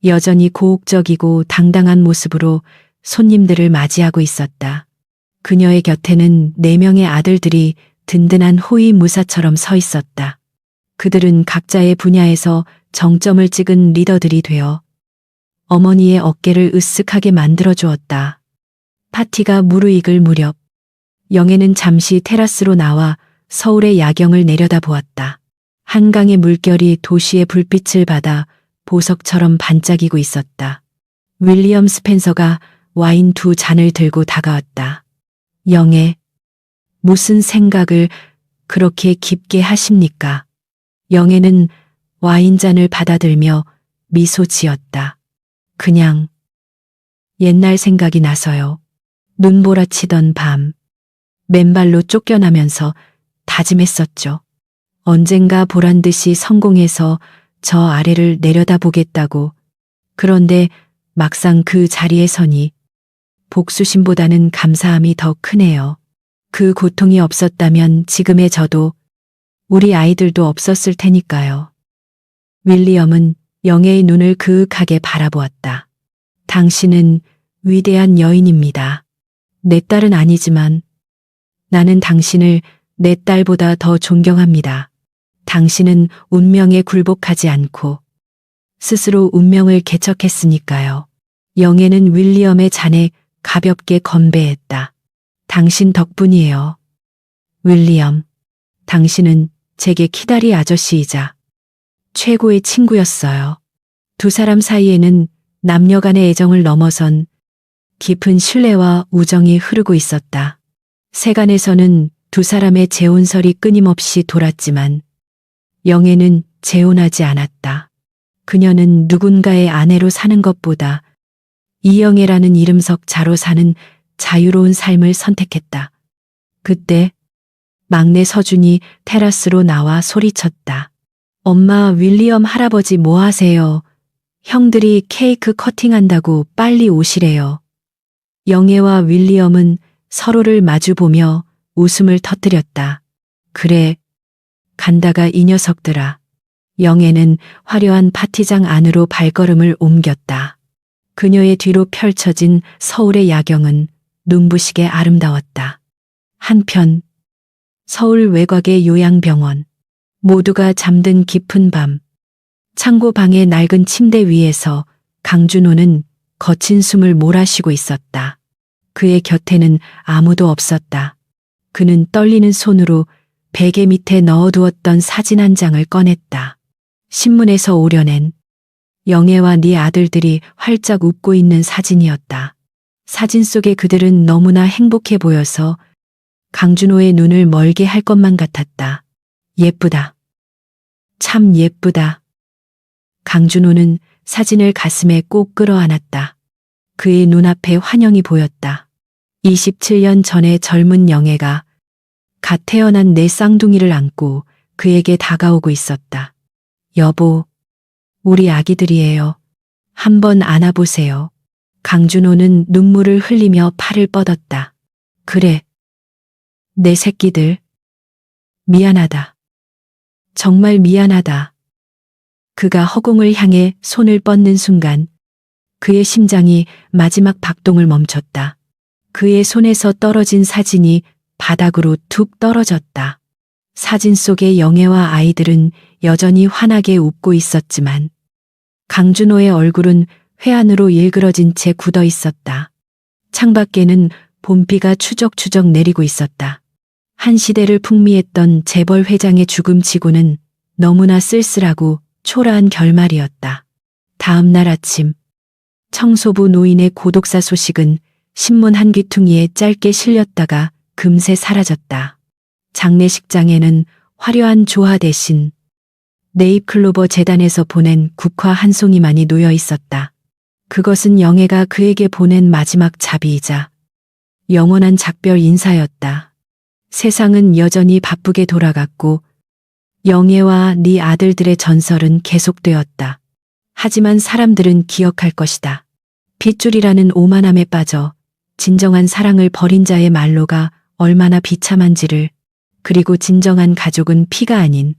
A: 여전히 고혹적이고 당당한 모습으로 손님들을 맞이하고 있었다. 그녀의 곁에는 4명의 아들들이 든든한 호위무사처럼 서 있었다. 그들은 각자의 분야에서 정점을 찍은 리더들이 되어 어머니의 어깨를 으쓱하게 만들어 주었다. 파티가 무르익을 무렵 영애는 잠시 테라스로 나와 서울의 야경을 내려다보았다. 한강의 물결이 도시의 불빛을 받아 보석처럼 반짝이고 있었다. 윌리엄 스펜서가 와인 2잔을 들고 다가왔다. 영애, 무슨 생각을 그렇게 깊게 하십니까? 영애는 와인잔을 받아들며 미소 지었다. 그냥 옛날 생각이 나서요. 눈보라치던 밤, 맨발로 쫓겨나면서 다짐했었죠. 언젠가 보란 듯이 성공해서 저 아래를 내려다보겠다고. 그런데 막상 그 자리에 서니 복수심보다는 감사함이 더 크네요. 그 고통이 없었다면 지금의 저도 우리 아이들도 없었을 테니까요. 윌리엄은 영애의 눈을 그윽하게 바라보았다. 당신은 위대한 여인입니다. 내 딸은 아니지만 나는 당신을 내 딸보다 더 존경합니다. 당신은 운명에 굴복하지 않고 스스로 운명을 개척했으니까요. 영애는 윌리엄의 잔에 가볍게 건배했다. 당신 덕분이에요. 윌리엄, 당신은 제게 키다리 아저씨이자 최고의 친구였어요. 두 사람 사이에는 남녀 간의 애정을 넘어선 깊은 신뢰와 우정이 흐르고 있었다. 세간에서는 두 사람의 재혼설이 끊임없이 돌았지만 영애는 재혼하지 않았다. 그녀는 누군가의 아내로 사는 것보다 이영애라는 이름 석 자로 사는 자유로운 삶을 선택했다. 그때 막내 서준이 테라스로 나와 소리쳤다. 엄마, 윌리엄 할아버지 뭐 하세요? 형들이 케이크 커팅한다고 빨리 오시래요. 영애와 윌리엄은 서로를 마주보며 웃음을 터뜨렸다. 그래, 간다가 이 녀석들아. 영애는 화려한 파티장 안으로 발걸음을 옮겼다. 그녀의 뒤로 펼쳐진 서울의 야경은 눈부시게 아름다웠다. 한편 서울 외곽의 요양병원. 모두가 잠든 깊은 밤. 창고 방의 낡은 침대 위에서 강준호는 거친 숨을 몰아쉬고 있었다. 그의 곁에는 아무도 없었다. 그는 떨리는 손으로 베개 밑에 넣어두었던 사진 한 장을 꺼냈다. 신문에서 오려낸 영애와 네 아들들이 활짝 웃고 있는 사진이었다. 사진 속의 그들은 너무나 행복해 보여서 강준호의 눈을 멀게 할 것만 같았다. 예쁘다. 참 예쁘다. 강준호는 사진을 가슴에 꼭 끌어안았다. 그의 눈앞에 환영이 보였다. 27년 전의 젊은 영애가 갓 태어난 내 쌍둥이를 안고 그에게 다가오고 있었다. 여보, 우리 아기들이에요. 한번 안아보세요. 강준호는 눈물을 흘리며 팔을 뻗었다. 그래. 내 새끼들. 미안하다. 정말 미안하다. 그가 허공을 향해 손을 뻗는 순간 그의 심장이 마지막 박동을 멈췄다. 그의 손에서 떨어진 사진이 바닥으로 툭 떨어졌다. 사진 속의 영애와 아이들은 여전히 환하게 웃고 있었지만 강준호의 얼굴은 회한으로 일그러진 채 굳어 있었다. 창밖에는 봄비가 추적추적 내리고 있었다. 한 시대를 풍미했던 재벌 회장의 죽음치고는 너무나 쓸쓸하고 초라한 결말이었다. 다음 날 아침 청소부 노인의 고독사 소식은 신문 한 귀퉁이에 짧게 실렸다가 금세 사라졌다. 장례식장에는 화려한 조화 대신 네잎클로버 재단에서 보낸 국화 한 송이만이 놓여 있었다. 그것은 영애가 그에게 보낸 마지막 자비이자 영원한 작별 인사였다. 세상은 여전히 바쁘게 돌아갔고 영애와 네 아들들의 전설은 계속되었다. 하지만 사람들은 기억할 것이다. 핏줄이라는 오만함에 빠져 진정한 사랑을 버린 자의 말로가 얼마나 비참한지를, 그리고 진정한 가족은 피가 아닌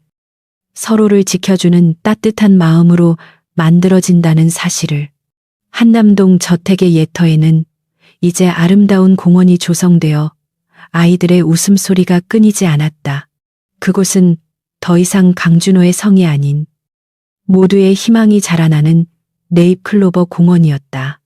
A: 서로를 지켜주는 따뜻한 마음으로 만들어진다는 사실을. 한남동 저택의 예터에는 이제 아름다운 공원이 조성되어 아이들의 웃음소리가 끊이지 않았다. 그곳은 더 이상 강준호의 성이 아닌 모두의 희망이 자라나는 네잎클로버 공원이었다.